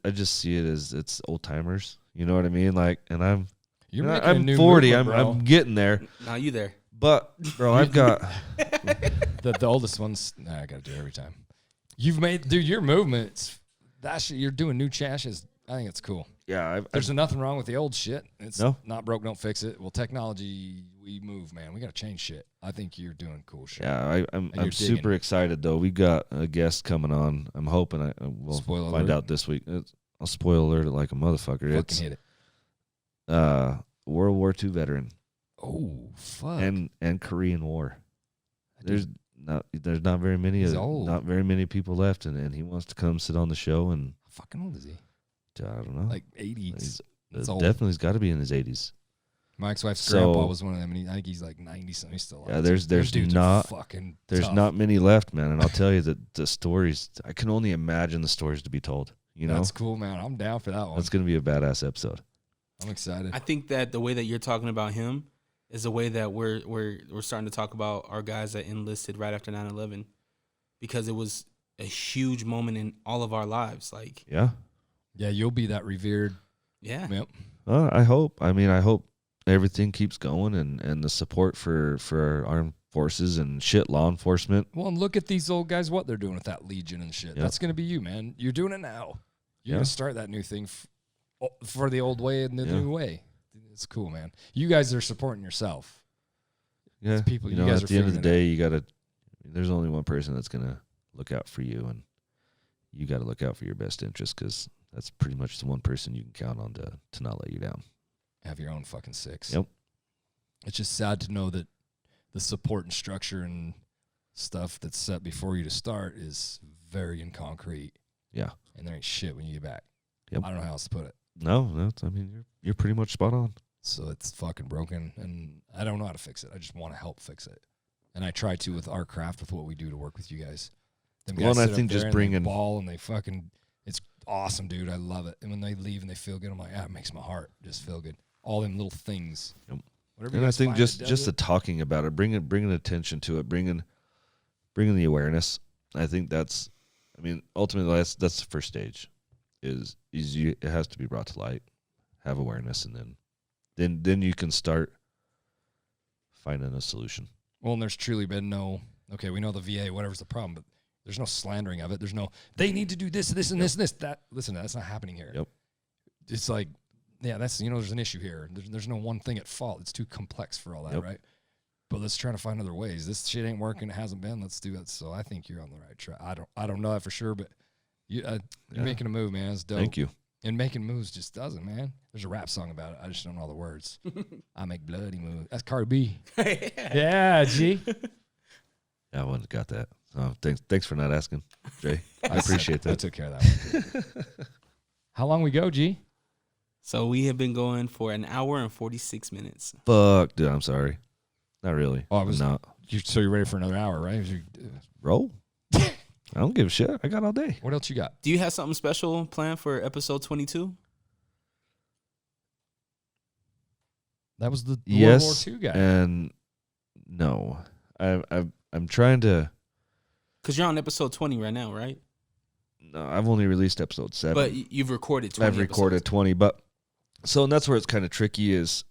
I just see it as it's old timers. You know what I mean? Like, and I'm 40. I'm getting there. Now you there? But bro, I've got the oldest ones. I gotta do it every time. You've made, dude, your movements. That shit you're doing new chassis. I think it's cool. Yeah, there's nothing wrong with the old shit. It's not broke, don't fix it. Well, technology, we move, man. We gotta change shit. I think you're doing cool shit. Yeah, I'm super excited though. We got a guest coming on. I'm hoping we'll find out this week. I'll spoil alert it like a motherfucker. Fucking hit it. World War II veteran. Oh fuck. And Korean War. There's not very many. Not very many people left, and he wants to come sit on the show. And how fucking old is he? I don't know. Like 80s. Definitely, he's got to be in his 80s. My ex-wife's grandpa was one of them, and I think he's like 90 something. He's still alive. Yeah, there's not many left, man. And I'll tell you that the stories. I can only imagine the stories to be told. You know, that's cool, man. I'm down for that one. That's gonna be a badass episode. I'm excited. I think that the way that you're talking about him is the way that we're starting to talk about our guys that enlisted right after 9/11, because it was a huge moment in all of our lives. Like, yeah, you'll be that revered. Yeah. Yep. I hope. I mean, I hope everything keeps going, and the support for our armed forces and law enforcement. Well, and look at these old guys, what they're doing with that Legion and shit. Yep. That's gonna be you, man. You're doing it now. You're gonna start that new thing for the old way and the new way. It's cool, man. You guys are supporting yourself. Yeah, it's people. You at guys are the end of the day, you gotta. There's only one person that's gonna look out for you, and you got to look out for your best interest, because that's pretty much the one person you can count on to not let you down. Have your own fucking 6. Yep. It's just sad to know that the support and structure and stuff that's set before you to start is very in concrete. Yeah. And there ain't shit when you get back. Yep. I don't know how else to put it. No, I mean, you're pretty much spot on. So it's fucking broken, and I don't know how to fix it. I just want to help fix it. And I try to with our craft, with what we do to work with you guys. Them guys and I think just bringing ball, and they fucking, it's awesome, dude. I love it. And when they leave and they feel good, I'm like, it makes my heart just feel good. All them little things. Yep. And I think just the talking about it, bringing attention to it, bringing the awareness. I think that's, I mean, ultimately that's the first stage. It has to be brought to light, have awareness, and then you can start finding a solution. Well, and there's truly been no Okay, we know the VA, whatever's the problem, but there's no slandering of it. There's no, they need to do this, this, and this, and this. Listen, that's not happening here. Yep. It's like, yeah, that's, there's an issue here. There's no one thing at fault. It's too complex for all that, right? But let's try to find other ways. This shit ain't working. It hasn't been. Let's do it. So I think you're on the right track. I don't know that for sure, but you're making a move, man. It's dope. Thank you. And making moves just doesn't, man. There's a rap song about it. I just don't know all the words. I make bloody moves. That's Cardi B. Yeah, G. Yeah, I wouldn't have got that. So thanks for not asking, Jay. I appreciate that. I took care of that one. How long we go, G? So we have been going for an hour and 46 minutes. Fuck, dude. I'm sorry. Not really. Oh, I was not. So you're ready for another hour, right? Roll. I don't give a shit. I got all day. What else you got? Do you have something special planned for episode 22? That was the yes, World War II guy. And no. I'm trying to. Because you're on episode 20 right now, right? No, I've only released episode 7. But you've recorded 20 I've recorded 20, but so and that's where it's kind of tricky is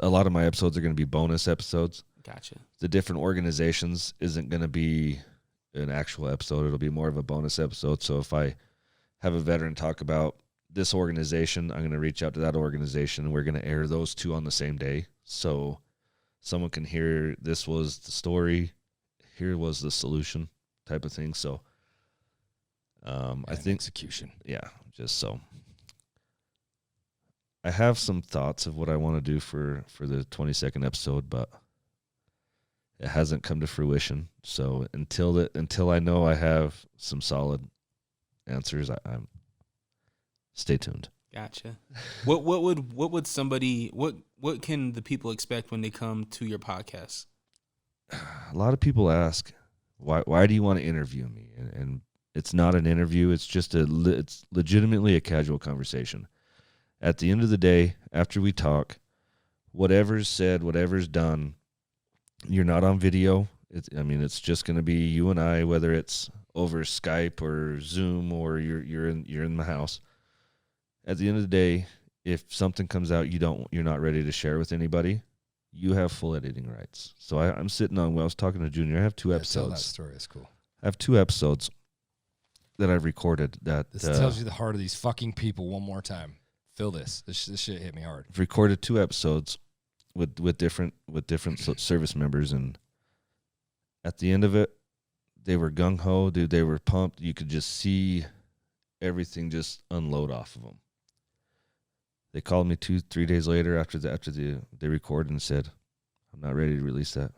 a lot of my episodes are going to be bonus episodes. Gotcha. The different organizations isn't going to be an actual episode. It'll be more of a bonus episode. So if I have a veteran talk about this organization, I'm going to reach out to that organization and we're going to air those two on the same day. So someone can hear this was the story, here was the solution type of thing. So I think execution. Yeah, just so. I have some thoughts of what I want to do for the 22nd episode, but it hasn't come to fruition. So until I know I have some solid answers, I'm stay tuned. Gotcha. What can the people expect when they come to your podcast? A lot of people ask, why do you want to interview me? And it's not an interview. It's just it's legitimately a casual conversation. At the end of the day, after we talk, whatever's said, whatever's done, you're not on video. It's just going to be you and I, whether it's over Skype or Zoom or you're in the house. At the end of the day, if something comes out you're not ready to share with anybody, you have full editing rights. So I'm sitting on, when I was talking to Junior, I have 2 episodes. Tell that story. It's cool. I have 2 episodes that I've recorded that this tells you the heart of these fucking people one more time. Feel this. This shit hit me hard. I've recorded 2 episodes with different service members, and at the end of it, they were gung ho, dude. They were pumped. You could just see everything just unload off of them. They called me 2-3 days later after they recorded and said, "I'm not ready to release that.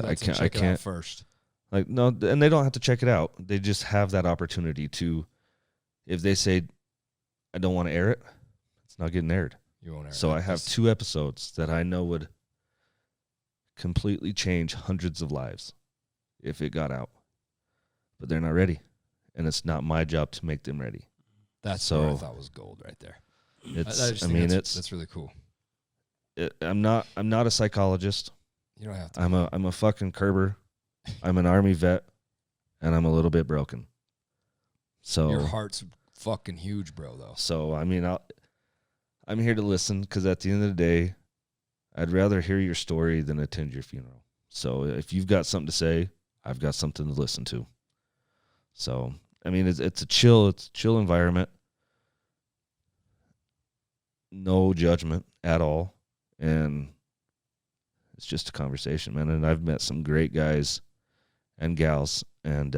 I can't first." Like, no, and they don't have to check it out. They just have that opportunity to, if they say, I don't want to air it, it's not getting aired. You won't air it. So I have 2 episodes that I know would completely change hundreds of lives if it got out. But they're not ready. And it's not my job to make them ready. That's what I thought was gold right there. That's really cool. I'm not a psychologist. You don't have to. I'm a fucking Kerber. I'm an Army vet, and I'm a little bit broken. So your heart's fucking huge, bro. Though. So I'm here to listen because at the end of the day, I'd rather hear your story than attend your funeral. So if you've got something to say, I've got something to listen to. So it's a chill environment. No judgment at all, and it's just a conversation, man. And I've met some great guys and gals, and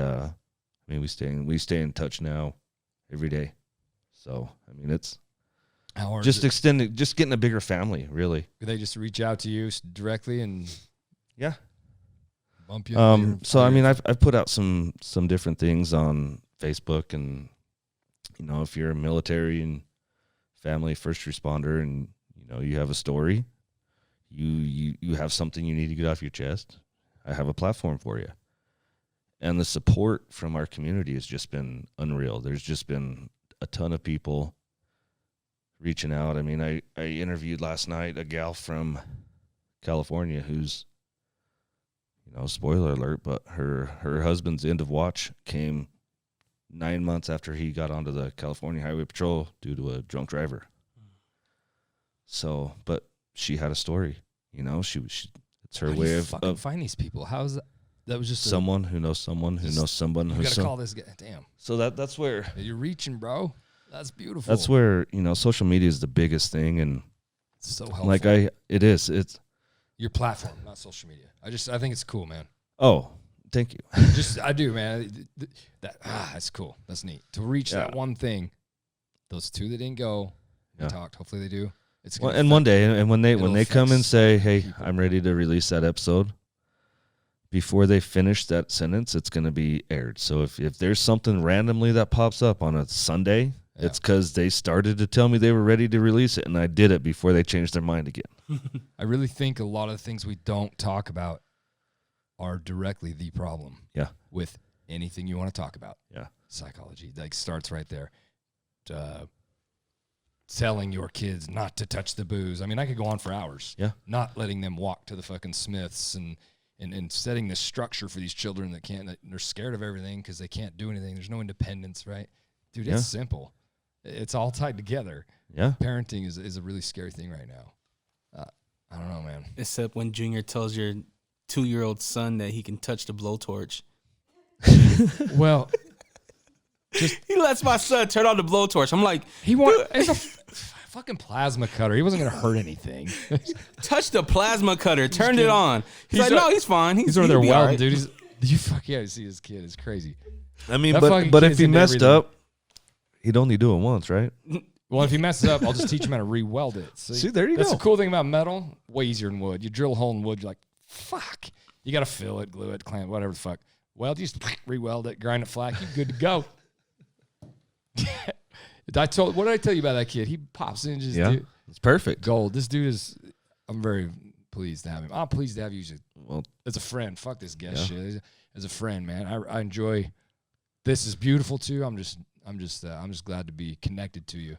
we stay in touch now every day. So it's just getting a bigger family, really. Do they just reach out to you directly and yeah, bump you? So I've put out some different things on Facebook, and if you're a military and family first responder, and you have a story, you have something you need to get off your chest, I have a platform for you. And the support from our community has just been unreal. There's just been a ton of people reaching out. I interviewed last night a gal from California who's, spoiler alert, but her husband's end of watch came 9 months after he got onto the California Highway Patrol due to a drunk driver. So, but she had a story, she it's her way of find these people. How's that? That was just someone who knows someone who knows someone you who gotta call this guy. Damn. So that's where You're reaching, bro. That's beautiful. That's where, social media is the biggest thing, and it's so helpful. like it's your platform, not social media. I think it's cool, man. Oh, thank you. I do, man. That's cool. That's neat to reach that one thing. Those two that didn't go, we talked. Hopefully they do. It's and one day, and when they come and say, "Hey, I'm ready to release that episode," before they finish that sentence, it's going to be aired. So if there's something randomly that pops up on a Sunday, it's because they started to tell me they were ready to release it, and I did it before they changed their mind again. I really think a lot of the things we don't talk about are directly the problem. Yeah. With anything you want to talk about. Yeah. Psychology starts right there. Telling your kids not to touch the booze. I mean, I could go on for hours. Yeah. Not letting them walk to the fucking Smiths and setting this structure for these children that they're scared of everything because they can't do anything. There's no independence, right? Dude, it's simple. It's all tied together. Yeah. Parenting is a really scary thing right now. I don't know, man. Except when Junior tells your 2-year-old son that he can touch the blowtorch. Well, he lets my son turn on the blowtorch. I'm like, it's a fucking plasma cutter. He wasn't gonna hurt anything. Touch the plasma cutter. Turned it on. He's like, no, he's fine. He's over there welding, dude. You see his kid. It's crazy. I mean, but if he messed up, he'd only do it once, right? Well, if he messes up, I'll just teach him how to re-weld it. See, there you go. That's the cool thing about metal. Way easier than wood. You drill a hole in wood, you're like, fuck. You got to fill it, glue it, clamp, whatever the fuck. Well, you just re-weld it, grind it flat, you're good to go. What did I tell you about that kid? He pops in just it's perfect. Gold. This dude I'm very pleased to have him. I'm pleased to have you as a friend. Fuck this guest shit. As a friend, man. I enjoy, this is beautiful too. I'm just glad to be connected to you.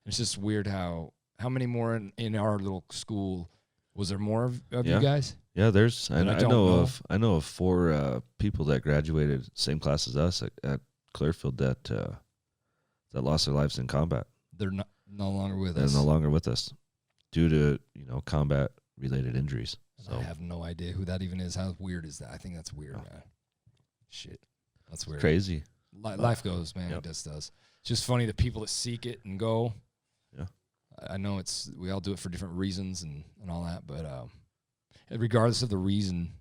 It's just weird how many more in our little school, was there more of you guys? Yeah, I know of 4 people that graduated same class as us at Clearfield that lost their lives in combat. They're no longer with us. They're no longer with us due to combat related injuries. So I have no idea who that even is. How weird is that? I think that's weird, man. Shit, that's weird. Crazy. Life goes, man. It just does. It's just funny the people that seek it and go. Yeah, I know we all do it for different reasons and all that, but regardless of the reason,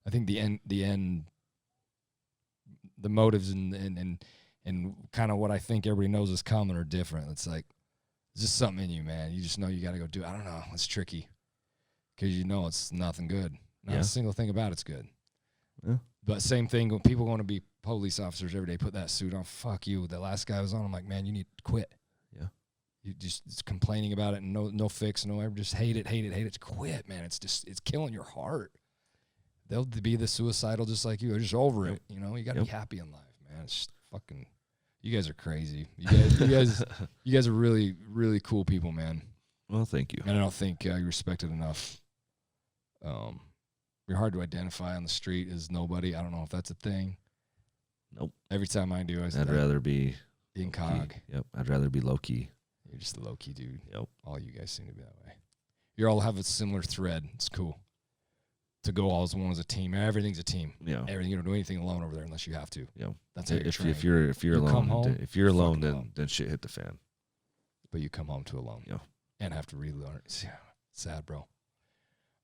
I think the motives and kind of what I think everybody knows is coming are different. It's like it's just something in you, man. You just know you got to go do it. I don't know. It's tricky because it's nothing good. Not a single thing about it's good. Yeah. But same thing when people want to be police officers every day, put that suit on. Fuck you. The last guy was on. I'm like, man, you need to quit. Yeah. You just complaining about it and no fix, just hate it. It's quit, man. It's killing your heart. They'll be the suicidal just like you. They're just over it. You got to be happy in life, man. It's just fucking. You guys are crazy. You guys are really, really cool people, man. Well, thank you. And I don't think you're respected enough. You're hard to identify on the street as nobody. I don't know if that's a thing. Nope. Every time I do, I'd rather be incog. Yep. I'd rather be low key. You're just a low key dude. Yep. All you guys seem to be that way. You all have a similar thread. It's cool to go all as one as a team. Everything's a team. Yeah. Everything. You don't do anything alone over there unless you have to. Yeah. That's how if you're alone. If you're alone, then shit hit the fan. But you come home to alone. Yeah. And have to relearn. It's sad, bro.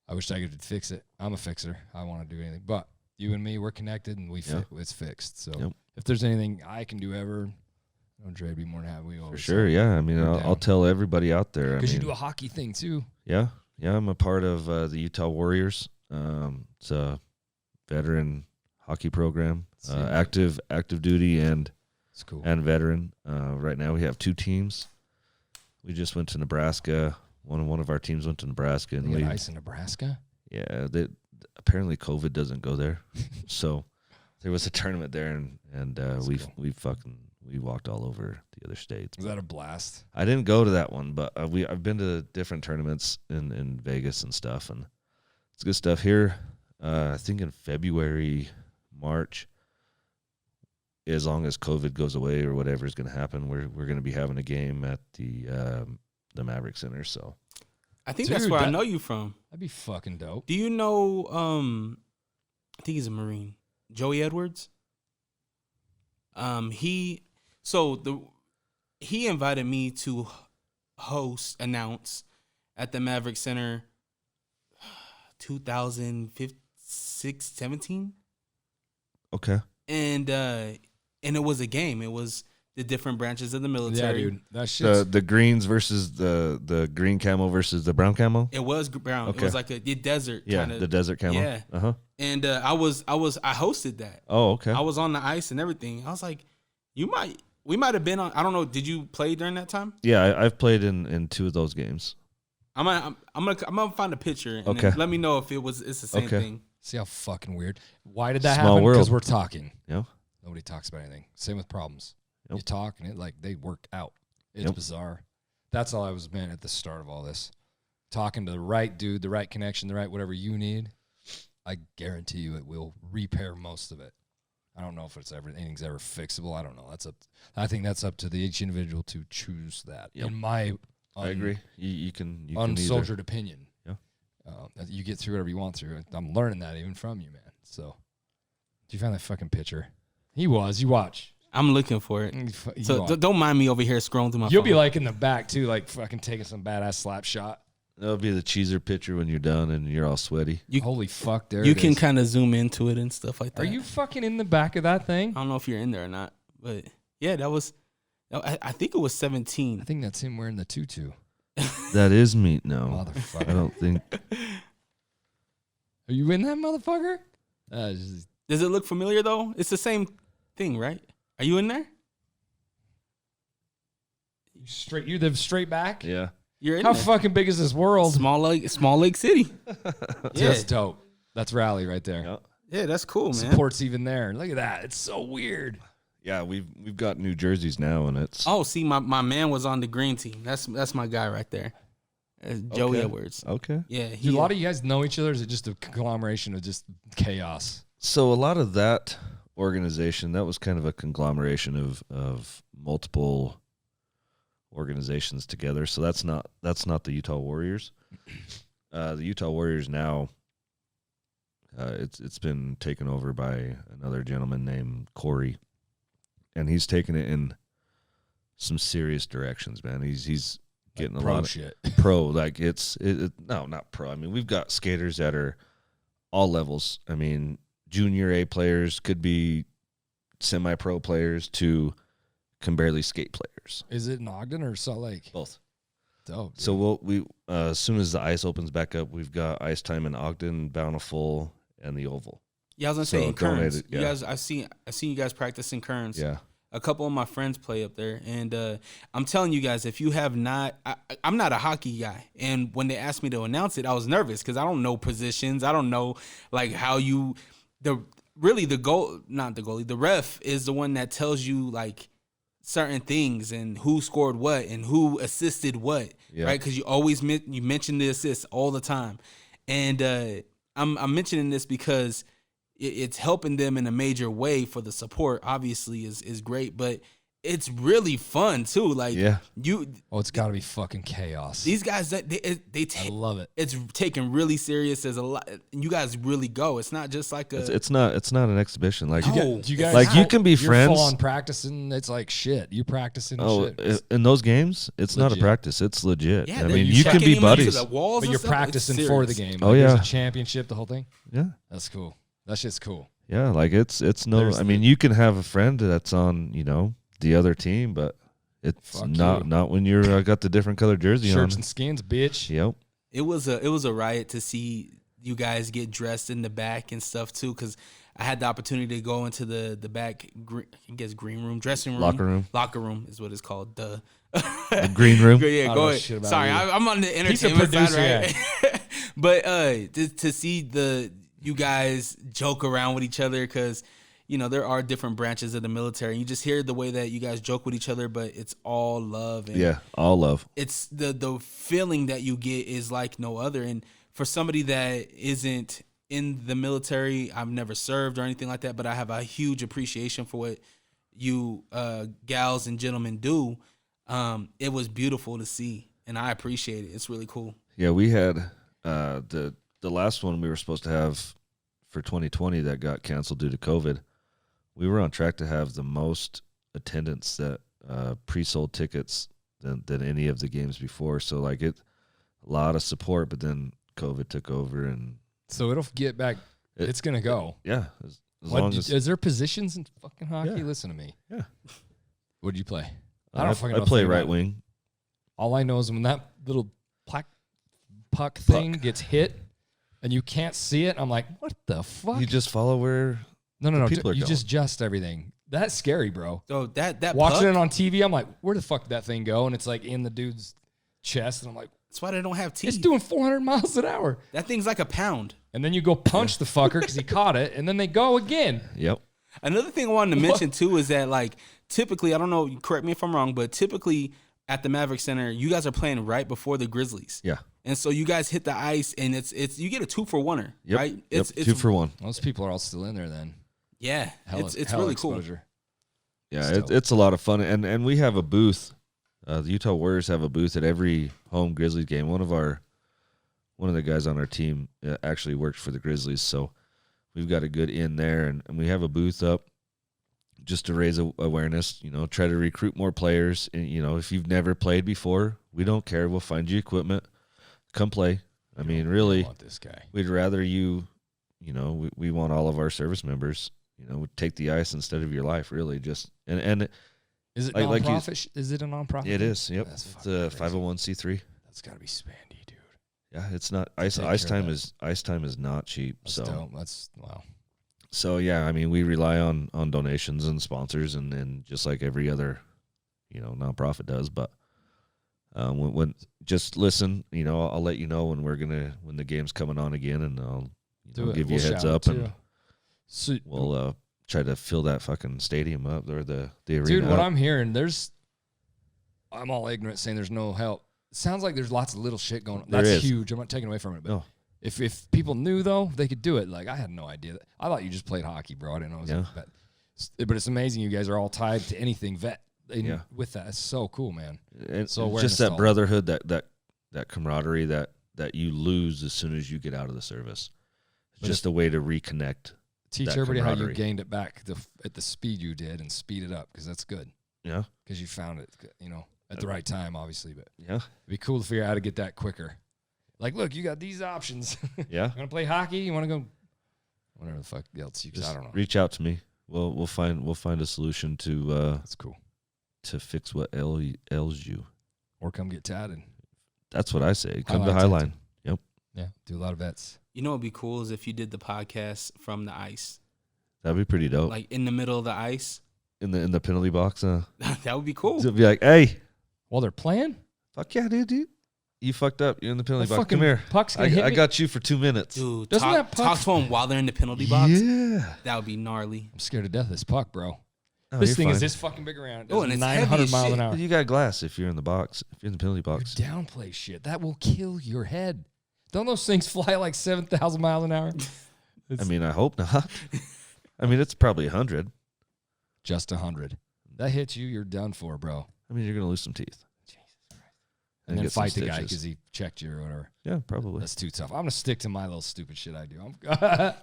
I wish I could fix it. I'm a fixer. I want to do anything. But you and me, we're connected, and it's fixed. So if there's anything I can do ever, Dre would be more than happy. For sure, yeah. I mean, I'll tell everybody out there. Because you do a hockey thing, too. Yeah. Yeah, I'm a part of the Utah Warriors. It's a veteran hockey program, active duty and it's cool. And veteran. Right now we have 2 teams. We just went to Nebraska. One of our teams went to Nebraska, and we got ice in Nebraska. Yeah, apparently COVID doesn't go there, so there was a tournament there, and we walked all over the other states. Was that a blast? I didn't go to that one, but I've been to different tournaments in Vegas and stuff, and it's good stuff here. I think in February, March, as long as COVID goes away or whatever is going to happen, we're going to be having a game at the Maverick Center. So I think that's where I know you from. That'd be fucking dope. Do you know I think he's a Marine. Joey Edwards. He invited me to announce at the Maverick Center 2006, 17. Okay. And it was a game. It was the different branches of the military. Yeah, dude. That shit. The greens versus the green camo versus the brown camo. It was brown. Okay. It was like a desert. Yeah, kinda, the desert camo. Yeah. Uh-huh. And I hosted that. Oh, okay. I was on the ice and everything. I was like, we might have been on. I don't know. Did you play during that time? Yeah, I've played in 2 of those games. I'm gonna find a picture and Okay. then let me know if it's the same Okay. thing. See how fucking weird. Why did that Small happen? world. Because we're talking. Yeah. Nobody talks about anything. Same with problems. Yep. You talk and they work out. It's Yep. bizarre. That's all I was meant at the start of all this. Talking to the right dude, the right connection, the right whatever you need. I guarantee you it will repair most of it. I don't know if anything's ever fixable. I don't know. I think that's up to each individual to choose that. Yep. In my I agree. You can unsoldiered opinion. Yeah. You get through whatever you want through. I'm learning that even from you, man. So, do you find that fucking picture? You watch. I'm looking for it. So don't mind me over here scrolling through my You'll phone. be like in the back too, like fucking taking some badass slap shot. That'll be the cheeser picture when you're done and you're all sweaty. Holy fuck, there You it can is. kind of zoom into it and stuff like that. Are you fucking in the back of that thing? I don't know if you're in there or not, but yeah, that was. I think it was 17. I think that's him wearing the tutu. That is me. No, Motherfucker. I don't think. Are you in that motherfucker? Does it look familiar though? It's the same thing, right? Are you in there? You live straight back? Yeah. You're in How there. fucking big is this world? Small Lake City. Yeah, That's dope. That's Raleigh right there. Yeah. yeah, that's cool, man. Support's even there. Look at that. It's so weird. Yeah, we've got New Jerseys now, and it's Oh, see, my man was on the green team. That's my guy right there. Joey Okay. Edwards. okay. Yeah, Do a lot of you guys know each other? Or is it just a conglomeration of just chaos? So a lot of that organization, that was kind of a conglomeration of multiple organizations together. So that's not the Utah Warriors. The Utah Warriors now, it's been taken over by another gentleman named Corey, and he's taken it in some serious directions, man. He's getting Like a lot of shit. pro. Like no, not pro. I mean, we've got skaters that are all levels. I mean, junior A players could be semi-pro players to can barely skate players. Is it in Ogden or Salt Lake? Both. Dope. So we as soon as the ice opens back up, we've got ice time in Ogden, Bountiful, and the Oval. Yeah, I was gonna say So in Kearns. donated, You yeah. guys, I've seen you guys practice in Kearns. Yeah. A couple of my friends play up there, and I'm telling you guys, if you have not, I'm not a hockey guy, and when they asked me to announce it, I was nervous because I don't know positions, I don't know like how you the ref is the one that tells you like certain things and who scored what and who assisted what, Yeah. right? Because you mention the assists all the time, and I'm mentioning this because it's helping them in a major way for the support. Obviously, is great, but it's really fun too. Like Yeah. It's got to be fucking chaos. these guys, they I take love it. it's taken really serious. There's a lot. You guys really go. It's not just like a. It's not an exhibition. Like No. Do you guys Like, you can be you're friends. full on practicing. It's like shit. You practicing shit. In those games, it's not a Legit. practice. It's legit. Yeah, I they- mean, you you can checking be him into buddies. the walls But and you're stuff. It's practicing for the serious. game. Oh, Like, yeah. There's a championship, the whole thing. Yeah. That's cool. That shit's cool. Yeah, like it's no. There's I mean, you can have a friend that's on, the other team, but it's Fuck not you. not when you're got the different colored jersey Shirts on. and skins, bitch. Yep. It was a riot to see you guys get dressed in the back and stuff too, because I had the opportunity to go into the back, green room, dressing room, locker room is what it's called. The Green room. Yeah, I go know ahead. shit about Sorry, you. I'm on the He's a entertainment side, producer, right? But to see you guys joke around with each other, because there are different branches of the military. You just hear the way that you guys joke with each other, but it's all love. And Yeah, all love. it's the feeling that you get is like no other. And for somebody that isn't in the military, I've never served or anything like that, but I have a huge appreciation for what you gals and gentlemen do. It was beautiful to see, and I appreciate it. It's really cool. Yeah, we had the last one we were supposed to have for 2020 that got canceled due to COVID, we were on track to have the most attendance that pre-sold tickets than any of the games before. So like a lot of support, but then COVID took over, and so it'll get back. It's gonna go. Yeah. As long as is there positions in fucking hockey? Yeah. Listen to me. Yeah. What'd you play? I play right wing. All I know is when that little puck thing gets hit and you can't see it, I'm like, what the fuck? You just follow where no. people are you going. just adjust everything. That's scary, bro. So that watching puck, it on TV, I'm like, where the fuck did that thing go? And it's like in the dude's chest, and I'm like, that's why they don't have teeth. it's doing 400 miles an hour. That thing's like a pound. And then you go punch the fucker because he caught it, and then they go again. Yep. Another thing I wanted to mention too is that like typically, I don't know, correct me if I'm wrong, but typically at the Maverick Center, you guys are playing right before the Grizzlies. Yeah. And so you guys hit the ice, and it's you get a 2-for-1er, Yep. right? It's 2-for-1. Those people are all still in there then. Yeah, it's hella really exposure. cool. Yeah, it's a lot of fun, and we have a booth. The Utah Warriors have a booth at every home Grizzlies game. One of the guys on our team actually worked for the Grizzlies, so we've got a good in there, and we have a booth up just to raise awareness. Try to recruit more players. And, if you've never played before, we don't care. We'll find you equipment. Come play. I mean, really, want this guy. we'd rather you. We want all of our service members. Take the ice instead of your life. Really, just and Is it like nonprofit? Is it a nonprofit? it is. Yep, That's it's a fucking crazy. 501c3. That's got to be spandy, dude. Yeah, it's not ice. Take Ice care of time that. ice time is not cheap. That's so dope. That's wow. So yeah, I mean, we rely on donations and sponsors, and just like every other, nonprofit does. But when just listen, I'll let you know when the game's coming on again, and I'll give you a heads up, and So, we'll try to fill that fucking stadium up or the arena. dude, what up. I'm hearing, I'm all ignorant saying there's no help. It sounds like there's lots of little shit going on. There That's is. huge. I'm not taking away from it, but No. if people knew though, they could do it. Like I had no idea. I thought you just played hockey, bro. I didn't know it was Yeah. a vet. But it's amazing you guys are all tied to anything vet. Yeah. With that, it's so cool, man. And So it's awareness just to that all. brotherhood, that camaraderie that you lose as soon as you get out of the service. It's But just a way to reconnect. Teach that everybody how you camaraderie. gained it back at the speed you did, and speed it up because that's good. Yeah, Because you found it, at the right time, obviously. But yeah, it'd be cool to figure out how to get that quicker. Like, look, you got these options. yeah. You want to play hockey? You want to go? Whatever the fuck else you. Just I don't know. reach out to me. We'll find a solution to That's cool. to fix what ails you. Or come get tatted. That's what I say. Come to Highline Highline. tattoo. Yep. Yeah, do a lot of vets. You know what'd be cool is if you did the podcast from the ice, That'd be pretty dope. like in the middle of the ice. in the penalty box, That would be cool. it'd be like, hey, While they're playing, fuck yeah, dude. You fucked up. You're in the penalty that box. Come fucking here. puck's gonna hit I me. got you for 2 minutes. Dude, Doesn't talk, that puck- talk to them while they're in the penalty box. Yeah. That would be gnarly. I'm scared to death of this puck, bro. Oh, This you're thing fine. is this fucking big around. Oh, and it's 900 heavy as miles shit. an hour. You got glass if you're in the box. If you're in the penalty You box. downplay shit. That will kill your head. Don't those things fly like 7,000 miles an hour? I mean, I hope not. I mean, it's probably 100. Just 100. That hits you, you're done for, bro. I mean, you're gonna lose some teeth. And then get some fight the guy stitches. because he checked you or whatever. Yeah, probably. That's too tough. I'm going to stick to my little stupid shit I do.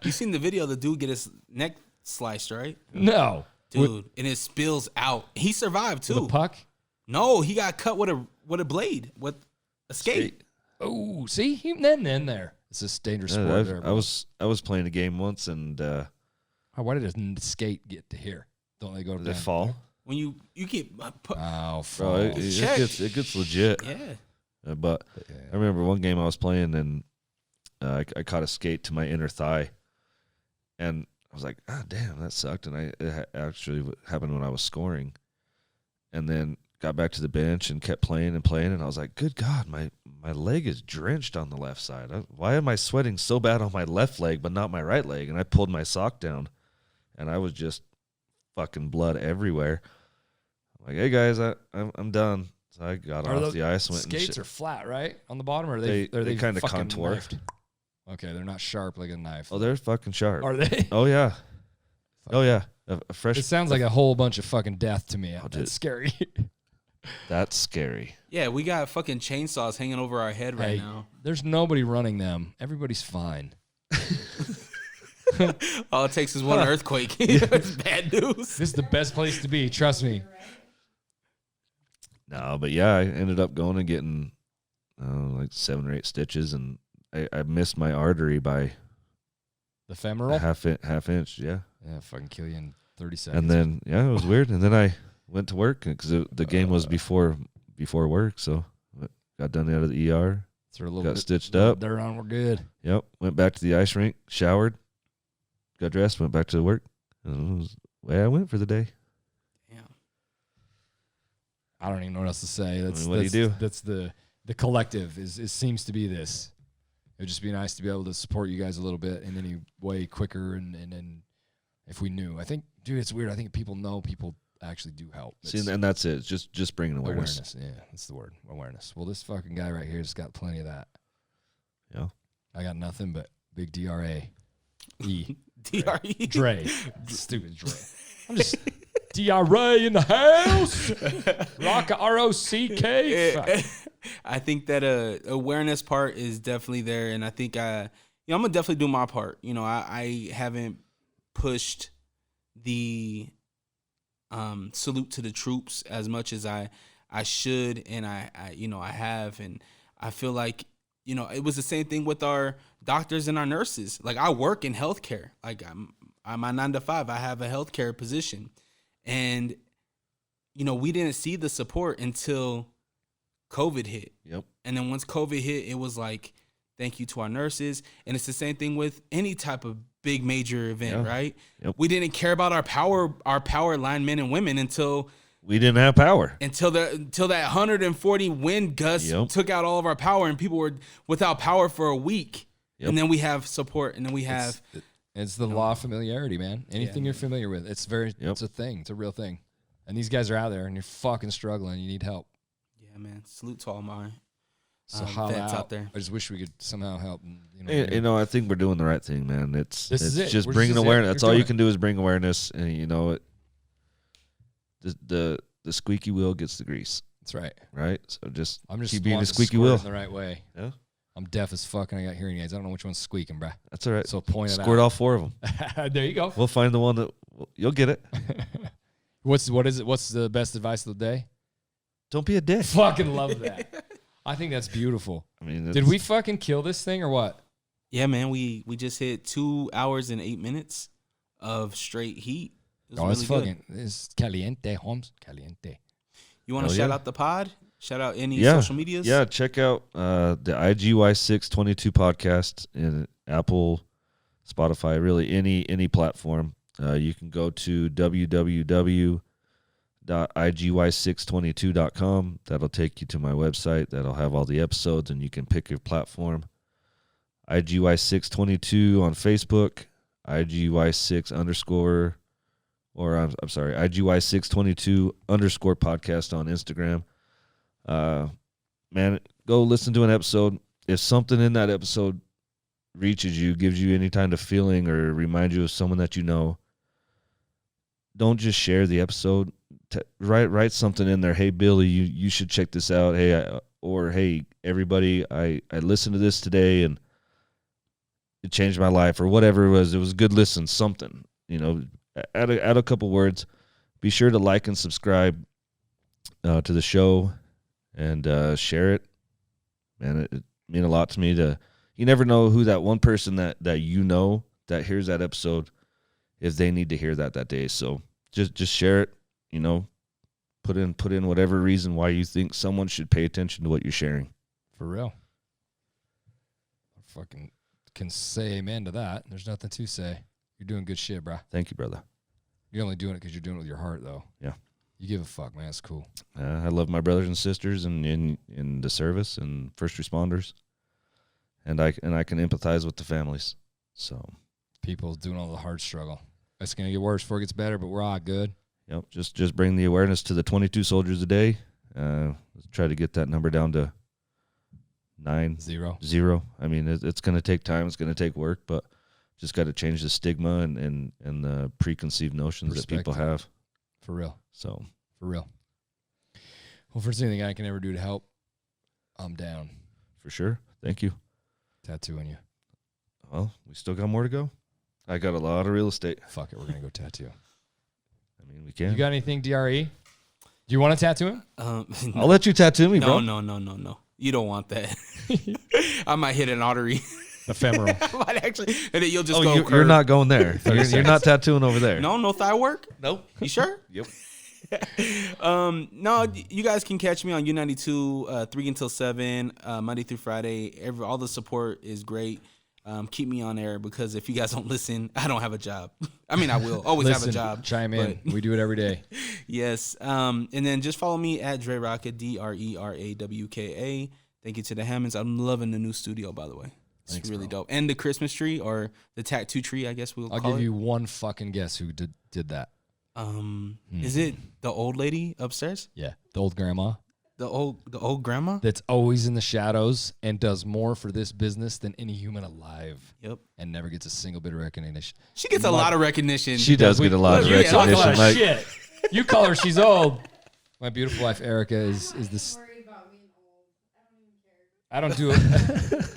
You seen the video of the dude get his neck sliced, right? No. Dude, and it spills out. He survived With too. a puck? No, he got cut with a blade, with a skate. Oh, see? Then there. It's a dangerous Yeah, sport there, I bro. was playing a game once, and Why did a skate get to here? Don't they go to did it fall? When you get put, Oh, Bro, Check. it gets legit. yeah. But I remember one game I was playing, and I caught a skate to my inner thigh, and I was like, "Ah, damn, that sucked." And it actually happened when I was scoring, and then got back to the bench and kept playing, and I was like, "Good God, my leg is drenched on the left side. Why am I sweating so bad on my left leg but not my right leg?" And I pulled my sock down, and I was just fucking blood everywhere. I'm like, "Hey guys, I'm done." So I got off the ice, went skates and are flat, right? On the bottom, or are they kind of fucking contour. knifed? Okay, they're not sharp like a knife. Oh, they're fucking sharp. Are they? Oh yeah. Oh yeah. A fresh. It sounds like a whole bunch of fucking death to me. dude. That's scary. That's scary. Yeah, we got fucking chainsaws hanging over our head right Hey, now. there's nobody running them. Everybody's fine. All it takes is one earthquake. It's bad news. This is the best place to be. Trust me. No, but yeah, I ended up going and getting like 7 or 8 stitches, and I missed my artery by The femoral? half inch. Yeah. Yeah, fucking kill you in 30 seconds. And then it was weird. And then I went to work because the game was before work, so got done out of the ER. Sort of a little got bit, stitched little up. dirt on, we're good. Yep. Went back to the ice rink, showered, got dressed, went back to work. And it was the way I went for the day. Yeah. I don't even know what else to say. That's what do you do? That's the collective. It seems to be this. It would just be nice to be able to support you guys a little bit in any way quicker, and then if we knew. I think, dude, it's weird. I think people know people actually do help. See, and that's it. It's just bringing awareness. Yeah, that's the word. Awareness. Well, this fucking guy right here has got plenty of that. Yeah. I got nothing but big DRA. DRE. Dre. Stupid Dre. I'm just DRA in the house. Rock ROCK. Fuck. I think that awareness part is definitely there, and I think I'm gonna definitely do my part. I haven't pushed the salute to the troops as much as I should, and I have, and I feel like it was the same thing with our doctors and our nurses. Like, I work in healthcare. Like, I'm my 9 to 5. I have a healthcare position, and we didn't see the support until COVID hit. Yep. And then once COVID hit, it was like, thank you to our nurses. And it's the same thing with any type of big major event, right? Yep. We didn't care about our power line men and women until we didn't have power. Until that 140 wind gust took out all of our power, and people were without power for a week. Yep. And then we have support, and then we have it's the law of familiarity, man. Anything you're familiar with, it's a thing. It's a real thing. And these guys are out there, and you're fucking struggling. You need help. Yeah, man. Salute to all my vets out there. I just wish we could somehow help. I think we're doing the right thing, man. It's just we're bringing just awareness. it. That's all you can do is bring awareness, and the squeaky wheel gets the grease. That's right. Right. So I'm just keep being a wanting to squeaky squirt wheel in the right way. Yeah. I'm deaf as fuck, and I got hearing aids. I don't know which one's squeaking, bruh. That's all right. So point it out. Squirt all 4 of them. There you go. We'll find the one that you'll get it. What is it? What's the best advice of the day? Don't be a dick. Fucking love that. I think that's beautiful. I mean, did we fucking kill this thing or what? Yeah, man. We just hit 2 hours and 8 minutes of straight heat. It's fucking it's caliente, Holmes. Caliente. You want to shout out the pod? Shout out any social medias? Yeah, check out the IGY622 podcast in Apple, Spotify, really any platform. You can go to www.igy622.com. That'll take you to my website. That'll have all the episodes, and you can pick your platform. IGY622 on Facebook, IGY6_ or I'm sorry, IGY622_ podcast on Instagram. Man, go listen to an episode. If something in that episode reaches you, gives you any kind of feeling, or reminds you of someone that you know, don't just share the episode. Write something in there. Hey, Billy, you should check this out. Hey, or hey, everybody, I listened to this today and it changed my life, or whatever it was. It was a good listen. Something, add a couple words. Be sure to like and subscribe to the show and share it. Man, it mean a lot to me. You never know who that one person that that hears that episode, if they need to hear that day. So just share it. Put in whatever reason why you think someone should pay attention to what you're sharing. For real. I fucking can say amen to that. There's nothing to say. You're doing good shit, bro. Thank you, brother. You're only doing it because you're doing it with your heart, though. Yeah. You give a fuck, man. It's cool. I love my brothers and sisters in the service and first responders, and I can empathize with the families. So people doing all the hard struggle. It's gonna get worse before it gets better, but we're all good. Yep. Just bring the awareness to the 22 soldiers a day. Let's try to get that number down to 0. I mean, it's going to take time. It's going to take work, but just got to change the stigma and the preconceived notions that people have. For real. So. For real. Well, if there's anything I can ever do to help, I'm down. For sure. Thank you. Tattooing you. Well, we still got more to go. I got a lot of real estate. Fuck it, we're gonna go tattoo. I mean, we can. You got anything, DRE? Do you want to tattoo him? I'll let you tattoo me, bro. No. You don't want that. I might hit an artery. Ephemeral. I might actually, and then you'll just go. You're not going there. You're not tattooing over there. No thigh work. Nope. You sure? Yep. No, you guys can catch me on U92 3 until 7 Monday through Friday. All the support is great. Keep me on air because if you guys don't listen, I don't have a job. I mean, I will always have a job. Chime in. We do it every day. Yes. And then just follow me at Dre Rocka, DRERAWKA. Thank you to the Hammonds. I'm loving the new studio, by the way. It's Thanks, really bro. dope. And the Christmas tree or the tattoo tree, I guess we'll call it. I'll give you one fucking guess who did that. Is it the old lady upstairs? Yeah, the old grandma The old grandma? that's always in the shadows and does more for this business than any human alive. Yep. And never gets a single bit of recognition. She gets a lot of recognition. She does get a lot of You talk a lot recognition. of Like, shit. You call her she's old. My beautiful wife Erica is this. Worried about being old. I don't even care. I don't do it.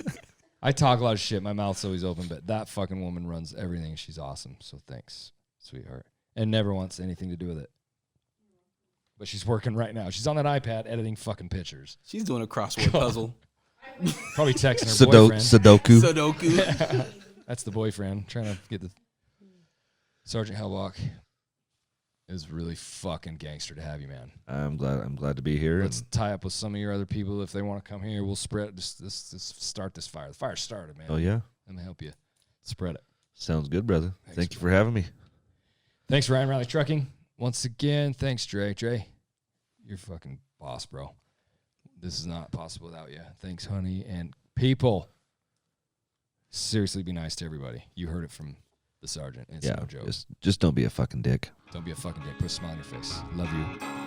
I talk a lot of shit. My mouth's always open, but that fucking woman runs everything. She's awesome. So thanks, sweetheart. And never wants anything to do with it. But she's working right now. She's on that iPad editing fucking pictures. She's doing a crossword puzzle. Probably texting her boyfriend. Sudoku. Sudoku. That's the boyfriend trying to get the Sergeant Helbach. Is really fucking gangster to have you, man. I'm glad to be here. Let's tie up with some of your other people if they want to come here. We'll spread just start this fire. The fire started, man. Oh yeah. Let me help you spread it. Sounds good, brother. Thanks, Thank you bro. for having me. Thanks, Ryan Riley Trucking. Once again, thanks, Dre. Dre, you're fucking boss, bro. This is not possible without you. Thanks, honey. And people, seriously be nice to everybody. You heard it from the sergeant. It's no joke. Just don't be a fucking dick. Don't be a fucking dick. Put a smile on your face. Love you.